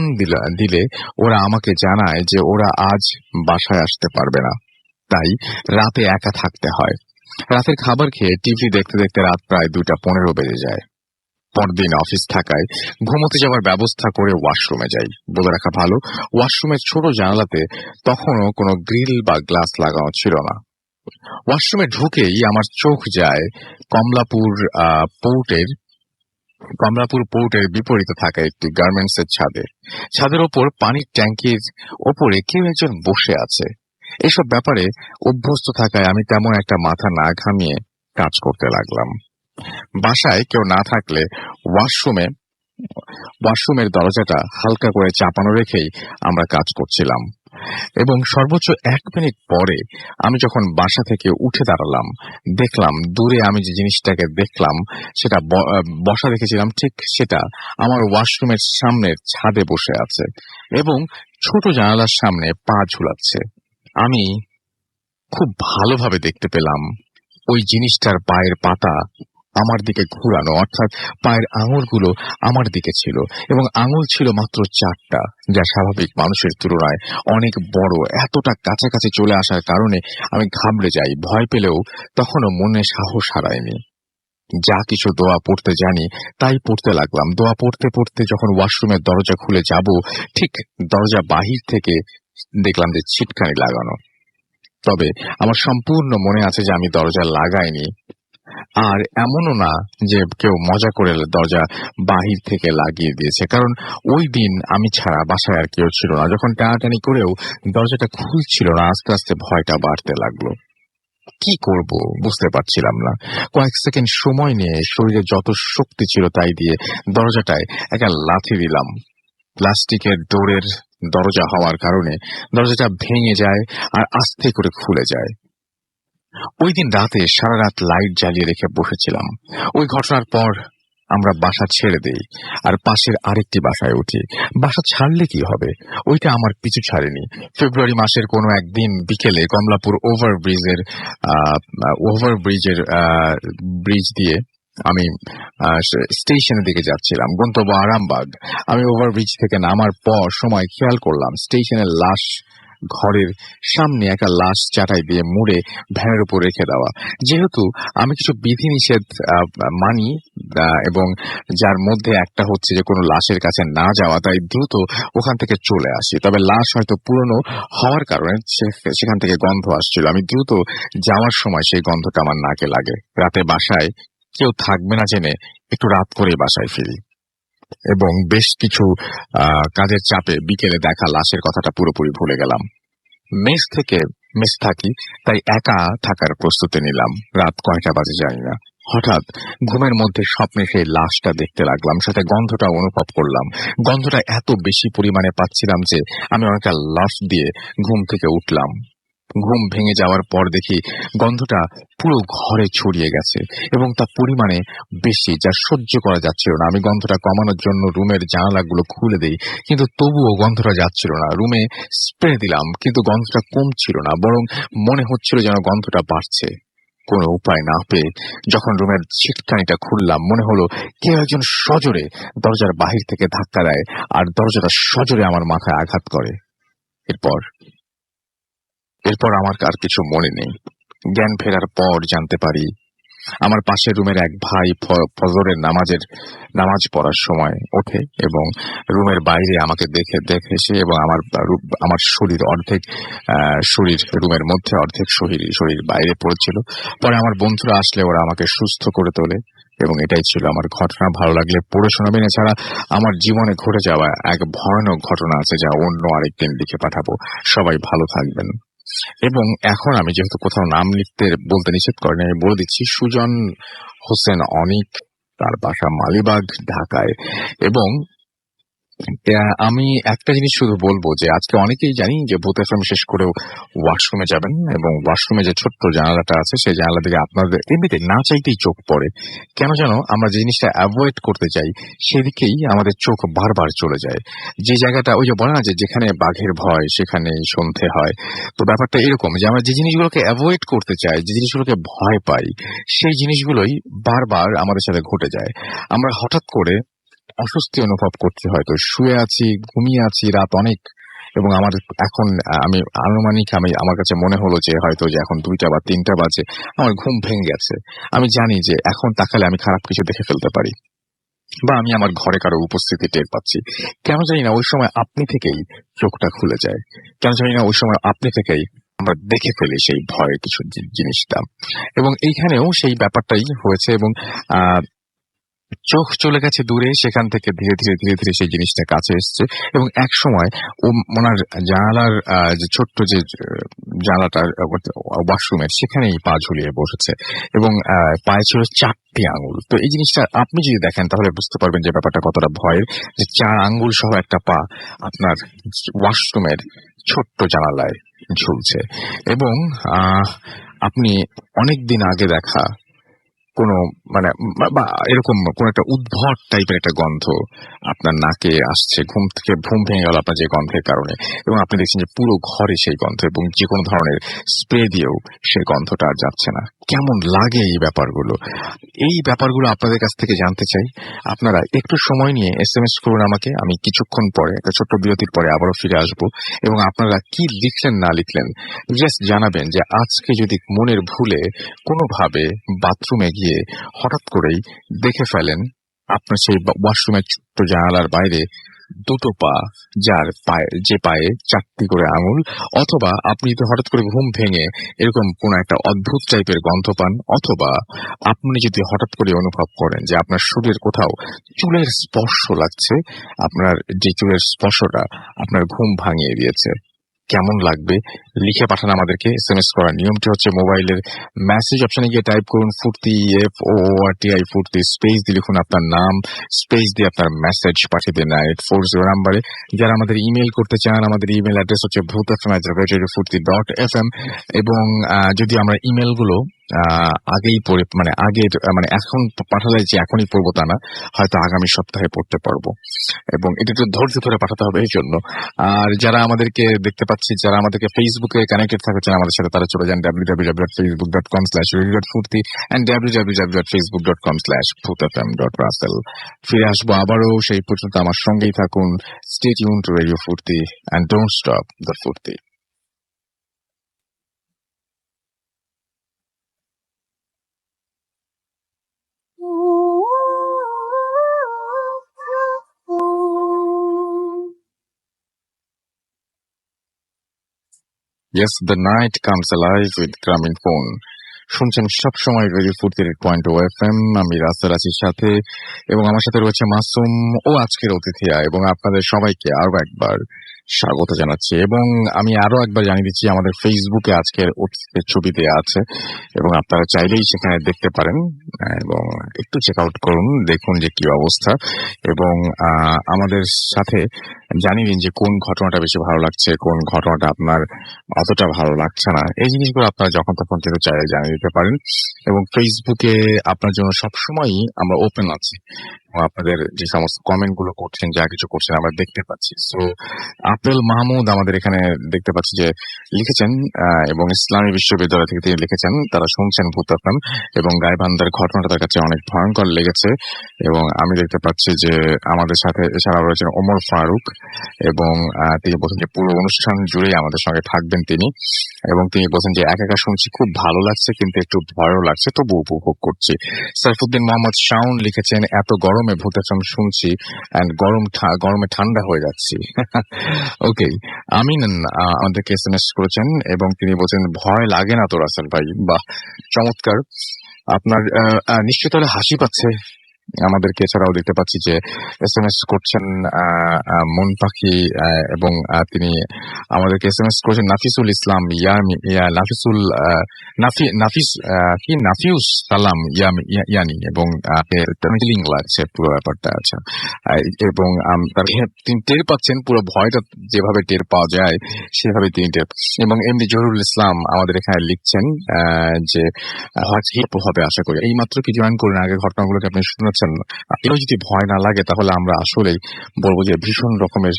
দিলে ওরা আমাকে জানায় যে ওরা আজ বাসায় আসতে পারবে না, তাই রাতে একা থাকতে হয়। রাতের খাবার খেয়ে টিভি দেখতে দেখতে রাত প্রায় 2:15 বেজে যায়। পরদিন অফিস থাকায় ঘুমোতে যাওয়ার ব্যবস্থা করে ওয়াশরুমে যাই। বলে রাখা ভালো, ওয়াশরুমের ছোট জানালাতে তখনও কোনো গ্রিল বা গ্লাস লাগানো ছিল না। ওয়াশরুমে ঢুকেই আমার চোখ যায় কমলাপুর পোর্টের বিপরীতে থাকা একটি গার্মেন্টস এর ছাদের ওপর পানির ট্যাঙ্কির ওপরে কেউ একজন বসে আছে। এসব ব্যাপারে অভ্যস্ত থাকায় আমি তেমন একটা মাথা না ঘামিয়ে কাজ করতে লাগলাম। বাসায় কেউ না থাকলে ওয়াশরুমের দরজাটা হালকা করে চাপানো রেখেই আমরা কাজ করছিলাম, এবং সর্বোচ্চ 1 মিনিট পরে আমি যখন বাসা থেকে উঠে দাঁড়ালাম, দেখলাম দূরে আমি যে জিনিসটাকে দেখলাম সেটা বসা দেখেছিলাম, ঠিক সেটা আমার ওয়াশরুমের সামনের ছাদে বসে আছে এবং ছোট জানালার সামনে পা ঝুলাচ্ছে। আমি খুব ভালোভাবে দেখতে পেলাম ওই জিনিসটার পায়ের পাতা আমার দিকে ঘুরানো, অর্থাৎ পায়ের আঙুলগুলো আমার দিকে ছিল, এবং আঙুল ছিল মাত্র 4টা, যা স্বাভাবিক মানুষের তুলনায় অনেক বড়। এতটা কাছাকাছি চলে আসার কারণে আমি ঘাবড়ে যাই। ভয় পেলেও তখনও মনে সাহস হারায়নি। যা কিছু দোয়া পড়তে জানি তাই পড়তে লাগলাম। দোয়া পড়তে পড়তে যখন ওয়াশরুমের দরজা খুলে যাব, ঠিক দরজা বাহির থেকে দেখলাম যে ছিটকানি লাগানো। তবে আমার সম্পূর্ণ মনে আছে যে আমি দরজা লাগাইনি, আর এমনও না যে কেউ মজা করে দরজা বাহির থেকে লাগিয়ে দিয়েছে, কারণ ওই দিন আমি ছাড়া বাসায় আর কেউ ছিল না। যখন টানাটানি করেও দরজাটা খুলছিল না, আস্তে আস্তে ভয়টা বাড়তে লাগলো। কি করব বুঝতে পারছিলাম না। কয়েক সেকেন্ড সময় নিয়ে শরীরে যত শক্তি ছিল তাই দিয়ে দরজাটায় একটা লাথি দিলাম। প্লাস্টিকের ডোরের দরজা হওয়ার কারণে দরজাটা ভেঙে যায় আর আস্তে করে খুলে যায়। ওই দিন রাতে সারা রাত লাইট জ্বালিয়ে রেখে বসেছিলাম। ওই ঘটনার পর আমরা বাসা ছেড়ে দেই আর পাশের আরেকটি বাসায় উঠি। বাসা ছাড়লে কি হবে, ওইটা আমার পিছু ছাড়েনি। ফেব্রুয়ারি মাসের কোনো একদিন বিকেলে কমলাপুর ব্রিজ দিয়ে আমি স্টেশনের দিকে যাচ্ছিলাম, গন্তব্য আরামবাগ। আমি ওভারব্রিজ থেকে নামার পর সময় খেয়াল করলাম স্টেশনের লাশ ঘরের সামনে একটা লাশ চাটাই দিয়ে মুড়ে ভ্যানের উপর রেখে দেওয়া। যেহেতু আমি কিছু বিধিনিষেধ মানি এবং যার মধ্যে একটা হচ্ছে যে কোনো লাশের কাছে না যাওয়া, তাই দ্রুত ওখান থেকে চলে আসি। তবে লাশ হয়তো পুরনো হওয়ার কারণে সেখান থেকে গন্ধ আসছিল। আমি দ্রুত যাওয়ার সময় সেই গন্ধটা আমার নাকে লাগে। রাতে বাসায় কেউ থাকবে না জেনে একটু রাত করে বাসায় ফিরি এবং বেশ কিছু কাজের চাপে বিকেলে দেখা লাশের কথাটা পুরোপুরি ভুলে গেলাম। মেস থাকি, তাই একা থাকার প্রস্তুতি নিলাম। রাত কয়টা বাজে জানি না, হঠাৎ ঘুমের মধ্যে স্বপ্নে সেই লাশটা দেখতে লাগলাম, সাথে গন্ধটা অনুভব করলাম। গন্ধটা এত বেশি পরিমাণে পাচ্ছিলাম যে আমি অনেকটা লাফ দিয়ে ঘুম থেকে উঠলাম। ঘুম ভেঙে যাওয়ার পর দেখি গন্ধটা পুরো ঘরে ছড়িয়ে গেছে এবং তা পরিমাণে বেশি, যা সহ্য করা যাচ্ছিল না। আমি গন্ধটা কমানোর জন্য রুমের জানালাগুলো খুলে দেই, কিন্তু তবুও গন্ধটা যাচ্ছিল না। রুমে স্প্রে দিলাম, কিন্তু গন্ধটা কমছিল না, বরং মনে হচ্ছিল যেন গন্ধটা বাড়ছে। কোনো উপায় না পেয়ে যখন রুমের ছিটকানিটা খুললাম, মনে হলো কেউ একজন সজোরে দরজার বাহির থেকে ধাক্কা দেয় আর দরজাটা সজোরে আমার মাথায় আঘাত করে। এরপর আমার আর কিছু মনে নেই। জ্ঞান ফেরার পর জানতে পারি আমার পাশের রুমের এক ভাই ফজরের নামাজ পড়ার সময় ওঠে এবং রুমের বাইরে আমাকে দেখেছে এবং আমার শরীর রুমের মধ্যে, অর্ধেক শরীর বাইরে পড়েছিল। পরে আমার বন্ধুরা আসলে ওরা আমাকে সুস্থ করে তোলে এবং এটাই ছিল আমার ঘটনা। ভালো লাগলে পড়ে শোনাবেন। এছাড়া আমার জীবনে ঘটে যাওয়া এক ভয়ানক ঘটনা আছে, যা অন্য আরেকদিন লিখে পাঠাবো। সবাই ভালো থাকবেন। এবং এখন আমি যেহেতু কোথাও নাম বলতে নিষেধ করেন, আমি বলে দিচ্ছি সুজন হোসেন অনিক, তার বাসা মালিবাগ, ঢাকায়। এবং আমি একটা জিনিস শুধু বলবো যে আজকে অনেকেই জানি যে ভূত এফএম শেষ করেও ওয়াশরুমে যাবেন এবং ওয়াশরুমে যে ছোট্ট জানালাটা আছে সেই জানালা দিকে আপনাদের এমনিতে না চাইতেই চোখ পড়ে। কেন যেন আমরা যে জিনিসটা অ্যাভয়েড করতে চাই সেদিকেই আমাদের চোখ বারবার চলে যায়। যে জায়গাটা, ওই যে বলে না যে যেখানে বাঘের ভয় সেখানেই সন্ধে হয়, তো ব্যাপারটা এরকম যে আমরা যে জিনিসগুলোকে অ্যাভয়েড করতে চাই, যে জিনিসগুলোকে ভয় পাই, সেই জিনিসগুলোই বারবার আমাদের সাথে ঘটে যায়। আমরা হঠাৎ করে অস্বস্তি অনুভব করছি, হয়তো শুয়ে আছি, ঘুমিয়ে আছি, রাত অনেক, এবং আমি আনুমানিক আমার কাছে মনে হলো যে হয়তো যে এখন 2টা বা 3টা বাজে, আমার ঘুম ভেঙে গেছে। আমি জানি যে এখন তাকালে আমি খারাপ কিছু দেখে ফেলতে পারি বা আমি আমার ঘরে কারো উপস্থিতি টের পাচ্ছি। কেন জানি না ওই সময় আপনি থেকেই চোখটা খুলে যায়, কেন জানি না ওই সময় আপনি থেকেই আমরা দেখে ফেলি সেই ভয়ের কিছু জিনিসটা। এবং এইখানেও সেই ব্যাপারটাই হয়েছে এবং চোখ চলে গেছে দূরে, সেখান থেকে ধীরে ধীরে সেই জিনিসটা কাছে এসছে এবং এক সময় ওনার জানালার যে ছোট্ট যে জানালাটা ওয়াশরুমের, সেখানেই পা ঝুলিয়ে বসেছে এবং পায়ে ছিল 4টি আঙুল। তো এই জিনিসটা আপনি যদি দেখেন তাহলে বুঝতে পারবেন যে ব্যাপারটা কতটা ভয়ের, যে 4 আঙ্গুল সহ একটা পা আপনার ওয়াশরুমের ছোট্ট জানালায় ঝুলছে। এবং আপনি অনেকদিন আগে দেখা কোনো বা এরকম কোন একটা উদ্ভট টাইপের একটা গন্ধ আপনার নাকে আসছে, ঘুম ভেঙে গেল আপনার যে গন্ধের কারণে, এবং আপনি দেখছেন যে পুরো ঘরে সেই গন্ধ এবং যে কোনো ধরনের স্প্রে দিয়েও সেই গন্ধটা আর যাচ্ছে না। কেমন লাগে এই ব্যাপারগুলো আপনাদের কাছ থেকে জানতে চাই। আপনারা একটু সময় নিয়ে SMS করুন আমাকে। আমি কিছুক্ষণ পরে, একটা ছোট্ট বিরতির পরে আবারও ফিরে আসবো এবং আপনারা কি লিখলেন না লিখলেন জাস্ট জানাবেন। যে আজকে যদি মনের ভুলে কোনোভাবে বাথরুমে গিয়ে হঠাৎ করেই দেখে ফেলেন আপনার সেই ওয়াশরুমের ছোট্ট জানালার বাইরে 2টো পা, যে পায়ে 4টি করে আঙুল, অথবা আপনি যদি হঠাৎ করে ঘুম ভেঙে এরকম কোন একটা অদ্ভুত টাইপের গন্ধ পান, অথবা আপনি যদি হঠাৎ করে অনুভব করেন যে আপনার শরীরের কোথাও চুলের স্পর্শ লাগছে, আপনার যে চুলের স্পর্শটা আপনার ঘুম ভাঙিয়ে দিয়েছে, কেমন লাগবে লিখে পাঠান আমাদেরকে। SMS করার নিয়মটি হচ্ছে মোবাইলের মেসেজ অপশনে গিয়ে টাইপ করুন ফুর্তি, FOORTI ফুর্তি, স্পেস দিয়ে লিখুন আপনার নাম, স্পেস দিয়ে আপনার মেসেজ পাঠিয়ে দিন 9840 নাম্বারে। যারা আমাদের ইমেল করতে চান, আমাদের ইমেল অ্যাড্রেস হচ্ছে bhutfm@radio-furti.fm। এবং যদি আমরা ইমেল গুলো আগেই পড়ে আগের এখন পাঠালে যে এখনই পড়বো তা না, হয়তো আগামী সপ্তাহে পড়তে পারবো, এবং এটা একটু ধৈর্য ধরে পাঠাতে হবে এই জন্য। আর যারা আমাদেরকে দেখতে পাচ্ছি, যারা আমাদেরকে ফেসবুকে কানেক্টেড থাকছেন আমাদের সাথে, তারা চলে যান www.facebook.com/radio-furti and www.facebook.com/bhutfm.russell। ফিরে আসবো আবারও, সেই পর্যন্ত আমার সঙ্গেই থাকুন। Stay tuned to Radio Furti and don't stop the Furti. Yes, the night comes alive with Gramophone. শুনছেন সবসময় রেডিও ফুর্তি 8.0 FM। আমি রাসেল আছি সাথে, এবং আমার সাথে রয়েছে মাসুম ও আজকের অতিথিয়া, এবং আপনাদের সবাইকে আরো একবার স্বাগত জানাচ্ছি। এবং আমি আরো একবার জানিয়ে দিচ্ছি, আমাদের ফেসবুকে আজকের অতিথিদের ছবি দেওয়া আছে, এবং আপনারা চাইলেই সেখানে দেখতে পারেন, এবং একটু চেক আউট করুন, দেখুন যে কি অবস্থা, এবং আমাদের সাথে জানিয়ে দিন যে কোন ঘটনাটা বেশি ভালো লাগছে, কোন ঘটনাটা আপনার অতটা ভালো লাগছে না। এই জিনিসগুলো আপনারা যখন তখন কিন্তু চাইলে জানিয়ে দিতে পারেন, এবং ফেসবুকে আপনার জন্য সবসময়ই আমরা ওপেন আছি, এবং আপনাদের যে সমস্ত কমেন্ট গুলো করছেন, যা কিছু করছেন আমরা দেখতে পাচ্ছি। সো আপেল মাহমুদ আমাদের এখানে দেখতে পাচ্ছি যে লিখেছেন, এবং ইসলামী বিশ্ববিদ্যালয় থেকে তিনি লিখেছেন তারা শুনছেন ভূত FM, এবং গাইবান্ধার ঘটনাটা তার কাছে অনেক ভয়ঙ্কর লেগেছে। এবং আমি দেখতে পাচ্ছি যে আমাদের সাথে এছাড়া রয়েছেন ওমর ফারুক, এবং তিনি বলছেন যে পুরো অনুষ্ঠান জুড়েই আমাদের সঙ্গে থাকবেন তিনি, এবং তিনি বলছেন যে একা একা শুনছি, খুব ভালো লাগছে কিন্তু একটু ভয়ও লাগছে, তবু উপভোগ করছি। সাইফুদ্দিন মোহাম্মদ শাওন লিখেছেন এত গরমে ভূত FM শুনছি এন্ড গরমে ঠান্ডা হয়ে যাচ্ছি। ওকে, আমিন আমাদেরকে SMS করেছেন, এবং তিনি বলছেন ভয় লাগে না তো রাসেল ভাই। বাহ, চমৎকার। আপনার নিশ্চয়ই তাহলে হাসি পাচ্ছে আমাদেরকে। এছাড়াও দেখতে পাচ্ছি যে SMS করছেন মন পাখি, এবং তিনি আমাদেরকে SMS করেছেন নাফিসুল ইসলাম নাফিউস সালাম ইয়ানি, এবং থ্রিলিং লাগছে পুরো ব্যাপারটা। আচ্ছা, এবং তিনি টের পাচ্ছেন পুরো ভয়টা যেভাবে টের পাওয়া যায় সেভাবে তিনি টের পাচ্ছেন। এবং এমনি জহুরুল ইসলাম আমাদের এখানে লিখছেন যে হয়তো হবে আশা করি। এই মাত্র কি জয়েন করলেন, আগে ঘটনাগুলোকে আপনি শুনেছেন। এও যদি ভয় না লাগে তাহলে আমরা আসলেই বলবো যে ভীষণ রকমের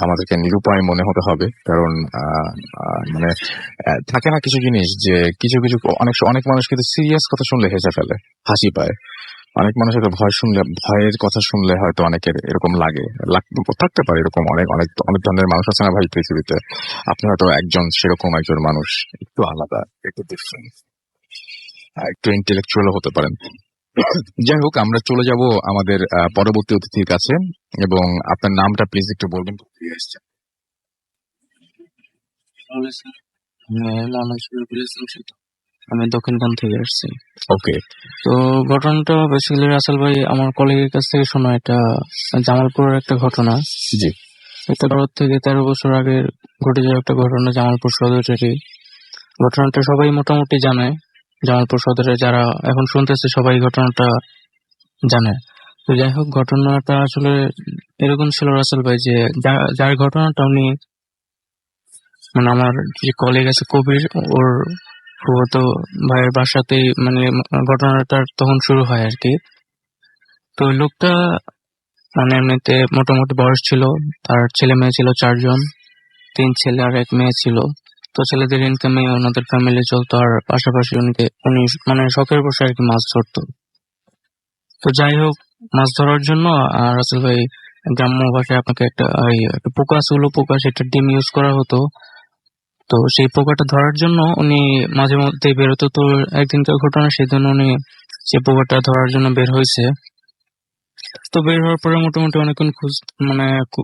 আমাদেরকে নিরুপায় মনে হতে হবে, কারণ থাকে না কিছু জিনিস যে কিছু অনেক মানুষ কিন্তু সিরিয়াস কথা শুনলে হেসে ফেলে, হাসি পায়। অনেক মানুষ হয়তো ভয়ের কথা শুনলে হয়তো অনেকের এরকম থাকতে পারে, এরকম অনেক অনেক অনেক ধরনের মানুষ আছে না ভাই পৃথিবীতে। আপনি হয়তো সেরকম একজন মানুষ, একটু আলাদা, একটু ডিফারেন্ট, একটু ইন্টেলেকচুয়াল হতে পারেন। যাই হোক, আমরা চলে যাব আমাদের পরবর্তী অতিথির কাছে, এবং আপনার নামটা প্লিজ একটু বলবেন। আমি দক্ষিণখান থেকে আসছি। ওকে, তো ঘটনাটা বেসিক্যালি রাসেল ভাই আমার কলিগের কাছ থেকে শোনা, এটা জামালপুরের একটা ঘটনা। জি, এটা 13 বছর আগে ঘটে যাওয়া একটা ঘটনা জামালপুর সদরেরই। ঘটনাটা সবাই মোটামুটি জানে, জামালপুর সদরে যারা এখন শুনতেছে সবাই ঘটনাটা জানে। তো যাই হোক, ঘটনাটা আসলে এরকম ছিল রাসেল ভাই, যে যার ঘটনাটা উনি আমার যে কলিগ আছে কবির, ওর ফুফাতো ভাইয়ের বাসাতেই ঘটনাটা তখন শুরু হয় আর কি। তো ওই লোকটা এমনিতে মোটামুটি বয়স ছিল, তার ছেলে মেয়ে ছিল 4 জন, 3 ছেলে আর 1 মেয়ে ছিল। তো ছেলেদের ইনকামে ওনাদের ফ্যামিলি চলতো, আর পাশাপাশি উনি শখের বসে আর কি মাছ ধরতো। তো যাই হোক, মাছ ধরার জন্য রাসেল ভাই গ্রাম্য ভাষায় আপনাকে একটা পোকা ছিল, পোকা, সেটা ডিম ইউজ করা হতো। তো সেই পোকাটা ধরার জন্য উনি মাঝে মধ্যে বেরোতো। তো একদিনকার ঘটনা, সেদিন উনি সেই পোকাটা ধরার জন্য বের হয়েছে। তো বের হওয়ার পরে মোটামুটি অনেকক্ষণ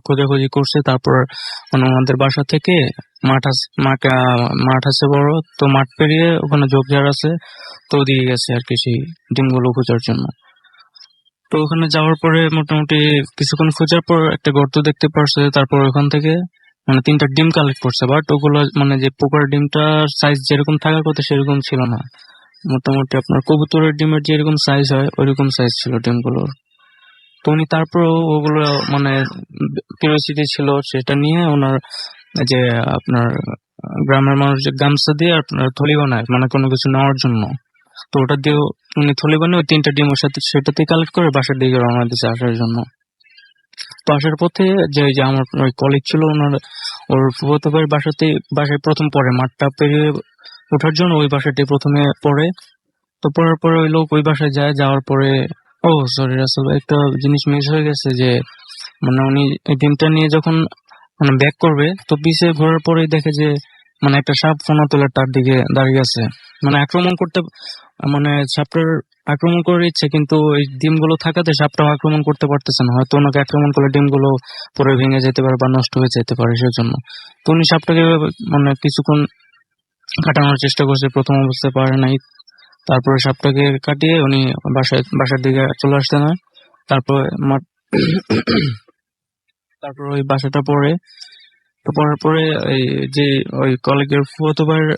খোঁজাখুঁজি করছে। তারপর আমাদের বাসা থেকে মাঠ আছে বড়, তো মাঠ পেরিয়ে ওখানে ঝোপঝাড় আছে, তো ওদিকে গেছে আর কি সেই ডিমগুলো খোঁজার জন্য। তো ওখানে যাওয়ার পরে মোটামুটি কিছুক্ষণ খোঁজার পর একটা গর্ত দেখতে পারছে। তারপর ওখান থেকে মানে 3টা ডিম কালেক্ট করছে, বাট ওগুলো মানে যে পোকার ডিমটার সাইজ যেরকম থাকার কথা সেরকম ছিল না। মোটামুটি আপনার কবুতরের ডিমের যেরকম সাইজ হয় ওইরকম সাইজ ছিল ডিমগুলোর। তো উনি তারপরেও ওগুলো মানে কিউরিওসিটি ছিল, সেটা নিয়ে ওনার যে আপনার গ্রামের মানুষ যে গামছা দিয়ে আপনার থলি বানায় মানে কোনো কিছু নেওয়ার জন্য, তো ওটা দিয়ে উনি থলি বানিয়ে ওই 3টা ডিম ওর সাথে সেটাতে কালেক্ট করে বাসার দিকে রওনা দিচ্ছে আসার জন্য। তো আসার পথে যে আমার ওই কলিগ ছিল ওনার, ওর ফুফাতো ভাইয়ের বাসায় প্রথম পড়ে, মাঠটা পেরিয়ে ওঠার জন্য ওই বাসাটি প্রথমে পড়ে। তো পড়ার পরে ওই লোক ওই বাসায় যায়, যাওয়ার পরে ও সরি রাসেল ভাই, একটা জিনিস মিস হয়ে গেছে যে মানে উনি এই ডিমটা নিয়ে যখন মানে ব্যাক করবে তো পিছে ঘোরার পরেই দেখে যে মানে একটা সাপ ফোনা তোলার তার দিকে দাঁড়িয়ে আছে, মানে আক্রমণ করতে, মানে সাপটার আক্রমণ করার ইচ্ছে, কিন্তু ওই ডিমগুলো থাকাতে সাপটাও আক্রমণ করতে পারতেছে না। হয়তো ওনাকে আক্রমণ করলে ডিমগুলো পরে ভেঙে যেতে পারে বা নষ্ট হয়ে যেতে পারে, সেজন্য তো উনি সাপটাকে মানে কিছুক্ষণ কাটানোর চেষ্টা করছে, প্রথম অবস্থায় পারে নাই। তারপরে সাপটাকে কাটিয়ে উনি বাসার দিকে চলে আসতে না। তারপর তারপর ওই বাসাটা পড়ে, তো পড়ার পরে এই যে ওই কলেজের ফুফাতো ভাইয়ের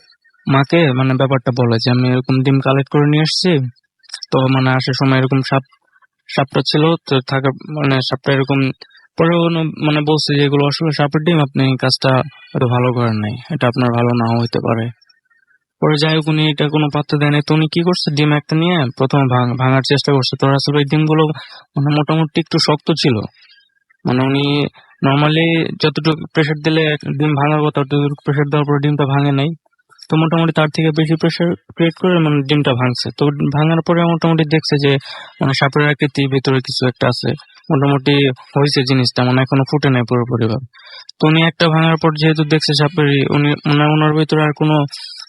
মাকে মানে ব্যাপারটা বলে যে আমি এরকম ডিম কালেক্ট করে নিয়ে আসছি, তো মানে আসার সময় এরকম সাপটা ছিল, তো থাকা মানে সাপটা এরকম পরে মানে বলছে যে এগুলো আসলে সাপের ডিম, আপনি কাজটা হয়তো ভালো করেন নাই, এটা আপনার ভালো নাও হইতে পারে। পরে যাই হোক উনি এটা কোনো পাত্তা দেয় নাই। তো উনি কি করছে, ডিম একটা নিয়ে প্রথমে ভাঙার চেষ্টা করছে। তো আসলে ওই ডিমগুলো মানে মোটামুটি একটু শক্ত ছিল, মানে উনি নর্মালি যতটুকু প্রেসার দিলে ডিম ভাঙার কথা ততটুকু প্রেসার দেওয়ার পরে ডিমটা ভাঙে নাই। তো মোটামুটি তার থেকে বেশি প্রেসার ক্রিয়েট করে মানে ডিমটা ভাঙছে। তো ভাঙার পরে মোটামুটি দেখছে যে মানে সাপের আকৃতি ভিতরে কিছু একটা আছে, মোটামুটি হয়েছে জিনিসটা, মানে এখনো ফুটে নাই পুরোপুরি ভাবে। তো উনি একটা ভাঙার পর যেহেতু দেখছে সাপের উনি মানে ওনার ভিতরে আর কোনো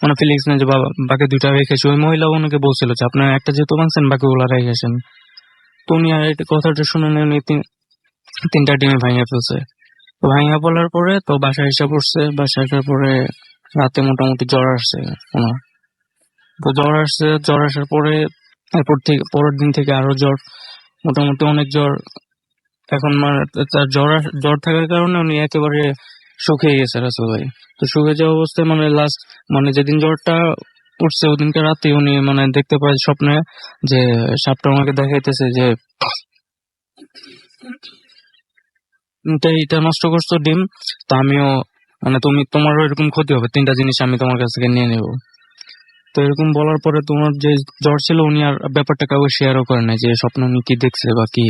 মানে ফিলিংস নেই যে বাকি 2টা রেখেছে। ওই মহিলা ওনাকে বলছিল যে আপনার একটা যেহেতু ভাঙছেন বাকিগুলো রেখেছেন। তো উনি আর এটা কথাটা শুনে নেই, উনি 3টা ডিমে ভাঙিয়ে ফেলছে। তো ভাঙিয়ে বলার পরে তো বাসায় এসে পড়ছে, বাসায় আসার পরে রাতে মোটামুটি জ্বর আসছে ওনার। তো জ্বর আসার পরে পরের দিন থেকে আরো জ্বর, মোটামুটি অনেক জ্বর। এখন মানে তার জ্বর থাকার কারণে উনি একেবারে শুকিয়ে গেছে রাসেল ভাই। তো শুকিয়ে যাওয়া অবস্থায় মানে লাস্ট মানে যেদিন জ্বরটা উঠছে ওদিনকে রাতে উনি মানে দেখতে পায় স্বপ্নে যে সাপটা আমাকে দেখাইতেছে যে এটা নষ্ট করছো ডিম, তো আমিও মানে তোমারও এরকম ক্ষতি হবে, 3টা জিনিস আমি তোমার কাছ থেকে নিয়ে নেবো। তো এরকম বলার পরে তোমার যে জ্বর ছিল উনি আর ব্যাপারটা কাউকে শেয়ারও করে না যে স্বপ্ন উনি কি দেখছে বা কি।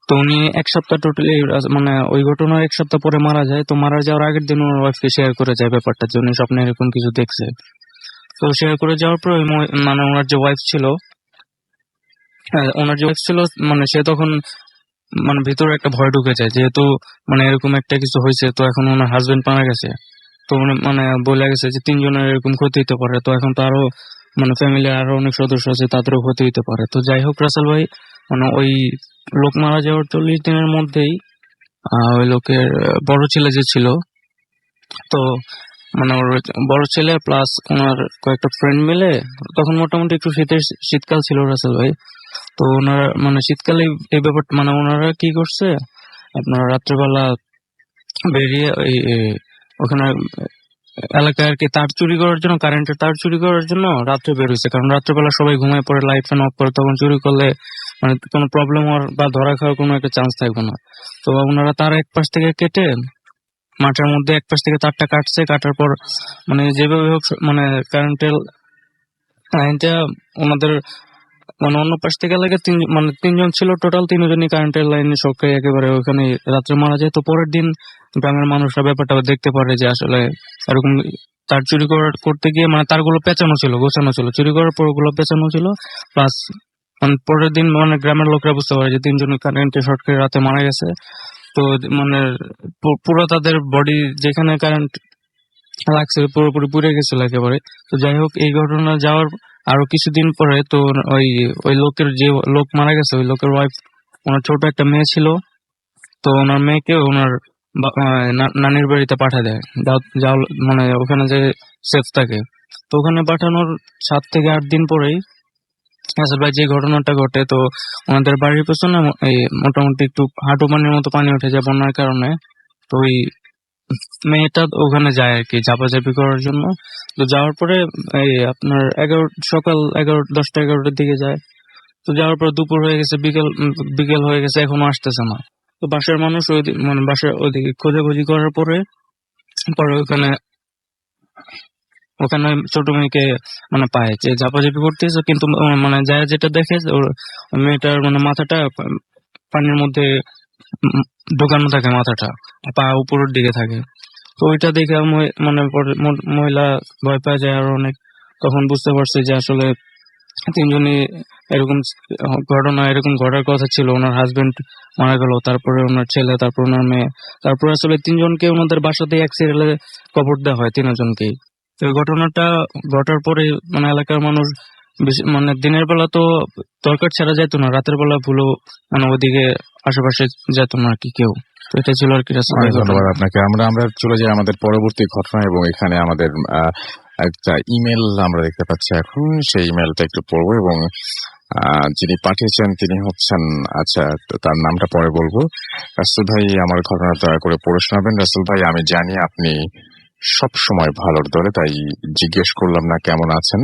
তো উনি 1 সপ্তাহ টোটালি মানে ওই ঘটনার 1 সপ্তাহ পরে মারা যায়। তো মারা যাওয়ার আগের দিন ওনার ওয়াইফকে শেয়ার করে যায় ব্যাপারটা যে উনি স্বপ্নে এরকম কিছু দেখছে। তো শেয়ার করে যাওয়ার পর মানে ওনার যে ওয়াইফ ছিল, মানে সে তখন মানে ভিতরে একটা ভয় ঢুকে যায়, যেহেতু মানে এরকম একটা কিছু হয়েছে। তো এখন ওনার হাজবেন্ড মারা গেছে, তো উনি মানে বলে গেছে যে 3জনের এরকম ক্ষতি হতে পারে। তো এখন তো আরো মানে ফ্যামিলি আরো অনেক সদস্য আছে, তাদেরও ক্ষতি হতে পারে। তো যাই হোক রাসেল ভাই, মানে ওই লোক মারা যাওয়ার 40 দিনের মধ্যেই ওই লোকের বড় ছেলে যে ছিল, তো মানে ওর বড় ছেলে প্লাস ওনার কয়েকটা ফ্রেন্ড মিলে, তখন মোটামুটি একটু শীতকাল ছিল রাসেল ভাই। তো ওনারা মানে শীতকালে এই ব্যাপারটা মানে ওনারা কি করছে, আপনার রাত্রেবেলা বেরিয়ে ওই ওখানে এলাকায় আর কি তার চুরি করার জন্য, কারেন্টের তার চুরি করার জন্য রাত্রে বের হয়েছে। কারণ রাত্রেবেলা সবাই ঘুমায় পড়ে, লাইট ফ্যান অফ করে, তখন চুরি করলে মানে কোনো প্রবলেম হওয়ার বা ধরা খাওয়ার কোনো একটা চান্স থাকবে না। তো ওনারা তার এক পাশ থেকে কেটে মাঠের মধ্যে এক পাশ থেকে তারটা কাটছে, কাটার পর মানে যেভাবে হোক মানে কারেন্টের লাইনটা ওনাদের মানে অন্য পাশ থেকে লাগে মানে 3জন ছিল টোটাল, 3জনই কারেন্টের লাইনে শকে একেবারে ওখানে রাত্রে মারা যায়। তো পরের দিন গ্রামের মানুষরা ব্যাপারটা দেখতে পারে যে আসলে এরকম তার চুরি করতে গিয়ে মানে তারগুলো পেঁচানো ছিল, গোছানো ছিল, চুরি করার পর ওগুলো পেঁচানো ছিল। প্লাস মানে পরের দিন মানে গ্রামের লোকরা বুঝতে পারে যে 3জনই কারেন্টে শর্ট করে রাতে মারা গেছে। তো মানে পুরো তাদের বডি যেখানে কারেন্ট লাগছে পুরোপুরি পুড়ে গেছিল একেবারে। তো যাই হোক এই ঘটনা যাওয়ার আরো কিছুদিন পরে তো ওই ওই লোকের যে লোক মারা গেছে ওই লোকের ওয়াইফ, ওনার ছোট একটা মেয়ে ছিল। তো ওনার মেয়েকে ওনার নানির বাড়িতে পাঠিয়ে দেয়, যাও মানে ওখানে যে সেফ থাকে। তো ওখানে পাঠানোর 7 থেকে 8 দিন পরেই আসলে ভাই যে ঘটনাটা ঘটে, তো ওনাদের বাড়ির পেছনে এই মোটামুটি একটু হাঁটু পানির মতো পানি উঠে যায় বন্যার কারণে। তো ওই মেয়েটা ওখানে যায় আর কি চাপাচাপি করার জন্য। তো যাওয়ার পরে এই আপনার সকাল 10টা 11টার দিকে যায়। তো যাওয়ার পর দুপুর হয়ে গেছে, বিকেল হয়ে গেছে, এখনো আসতেছে না। তো বাসার মানুষ মানে বাসার ওইদিকে খোঁজাখুঁজি করার পরে পরে ওখানে ছোট মেয়েকে মানে পায় যে ঝাপাঝাপি করতেছে, কিন্তু মানে যায় যেটা দেখে যে ওর মেয়েটার মানে মাথাটা পানির মধ্যে ঢোকানো থাকে, মাথাটা পা উপরের দিকে থাকে। তো ওইটা দেখে মানে পরে মহিলা ভয় পায় যায় আর অনেক। তখন বুঝতে পারছে যে আসলে তিনজনই এরকম ঘটনা এরকম ঘটার কথা ছিল। ওনার হাজবেন্ড মারা গেল, তারপরে ওনার ছেলে, তারপর ওনার মেয়ে, তারপরে আসলে তিনজনকে ওনাদের বাসাতেই এক সিরিয়ালে কবর দেওয়া হয়, তিনজনকেই। তো এই ঘটনাটা ঘটার পরে মানে এলাকার মানুষ মানে দিনের বেলা তো দরকার ছাড়া যেত না, রাতের বেলা ভুলো মানে ওদিকে আশেপাশে যেত না আর কি কেউ। তো এটা ছিল আর কি অনেক ধন্যবাদ আপনাকে। আমরা চলে যাই আমাদের পরবর্তী ঘটনা, এবং এখানে আমাদের একটা ইমেল আমরা দেখতে পাচ্ছি এখন। সেই ইমেলটা একটু পড়বো, এবং যিনি পাঠিয়েছেন তিনি হচ্ছেন, আচ্ছা তার নামটা পরে বলবো। রাসেল ভাই, আমার ঘটনা দয়া করে পড়ে শোনাবেন। রাসেল ভাই, আমি জানি আপনি সব সময় ভালোর দলে, তাই জিজ্ঞেস করলাম না কেমন আছেন।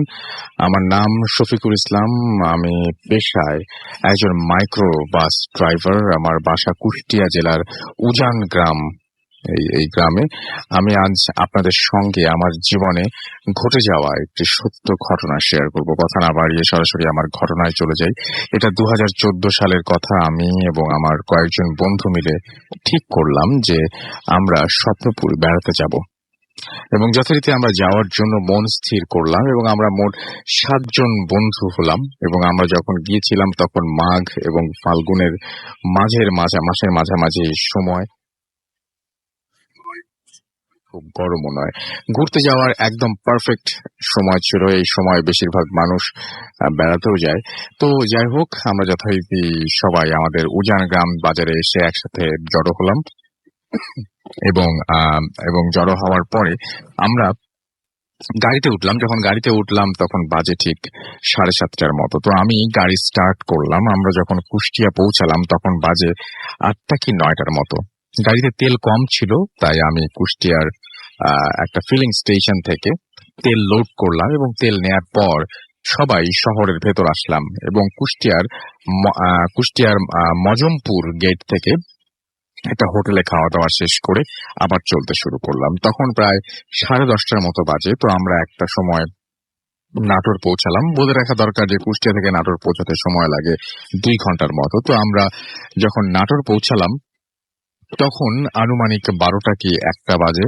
আমার নাম শফিকুল ইসলাম, আমি পেশায় একজন মাইক্রো বাস ড্রাইভার। আমার বাসা কুষ্টিয়া জেলার উজান গ্রাম, এই গ্রামে। আমি আজ আপনাদের সঙ্গে আমার জীবনে ঘটে যাওয়া একটি সত্য ঘটনা শেয়ার করব। কথা না বাড়িয়ে সরাসরি আমার ঘটনায় চলে যাই। এটা 2014 সালের কথা। আমি এবং আমার কয়েকজন বন্ধু মিলে ঠিক করলাম যে আমরা স্বপ্নপুর বেড়াতে যাব, এবং যথারীতি আমরা যাওয়ার জন্য মন স্থির করলাম, এবং আমরা মোট 7 জন বন্ধু হলাম। এবং আমরা যখন গিয়েছিলাম তখন মাঘ এবং ফাল্গুনের মাসের মাঝামাঝি সময়, খুব গরমও নয়, ঘুরতে যাওয়ার একদম পারফেক্ট সময় ছিল। এই সময় বেশিরভাগ মানুষ বেড়াতেও যায়। তো যাই হোক, আমরা যথারীতি সবাই আমাদের উজান গ্রাম বাজারে এসে একসাথে জড়ো হলাম, এবং জড়ো হওয়ার পরে আমরা গাড়িতে উঠলাম। যখন গাড়িতে উঠলাম তখন বাজে ঠিক 7:30টার মতো। তো আমি গাড়ি স্টার্ট করলাম। আমরা যখন কুষ্টিয়া পৌঁছালাম তখন বাজে 8টা কি 9টার মতো। গাড়িতে তেল কম ছিল, তাই আমি কুষ্টিয়ার একটা ফিলিং স্টেশন থেকে তেল লোড করলাম, এবং তেল নেয়ার পর সবাই শহরের ভেতর আসলাম, এবং কুষ্টিয়ার মজমপুর গেট থেকে একটা হোটেলে খাওয়া দাওয়া শেষ করে আবার চলতে শুরু করলাম। তখন প্রায় 10:30টার মতো বাজে। তো আমরা একটা সময় নাটোর পৌঁছালাম। বলে রাখা দরকার যে কুষ্টিয়া থেকে নাটোর পৌঁছাতে সময় লাগে 2 ঘন্টার মতো। তো আমরা যখন নাটোর পৌঁছালাম তখন আনুমানিক 12টা কি 1টা বাজে,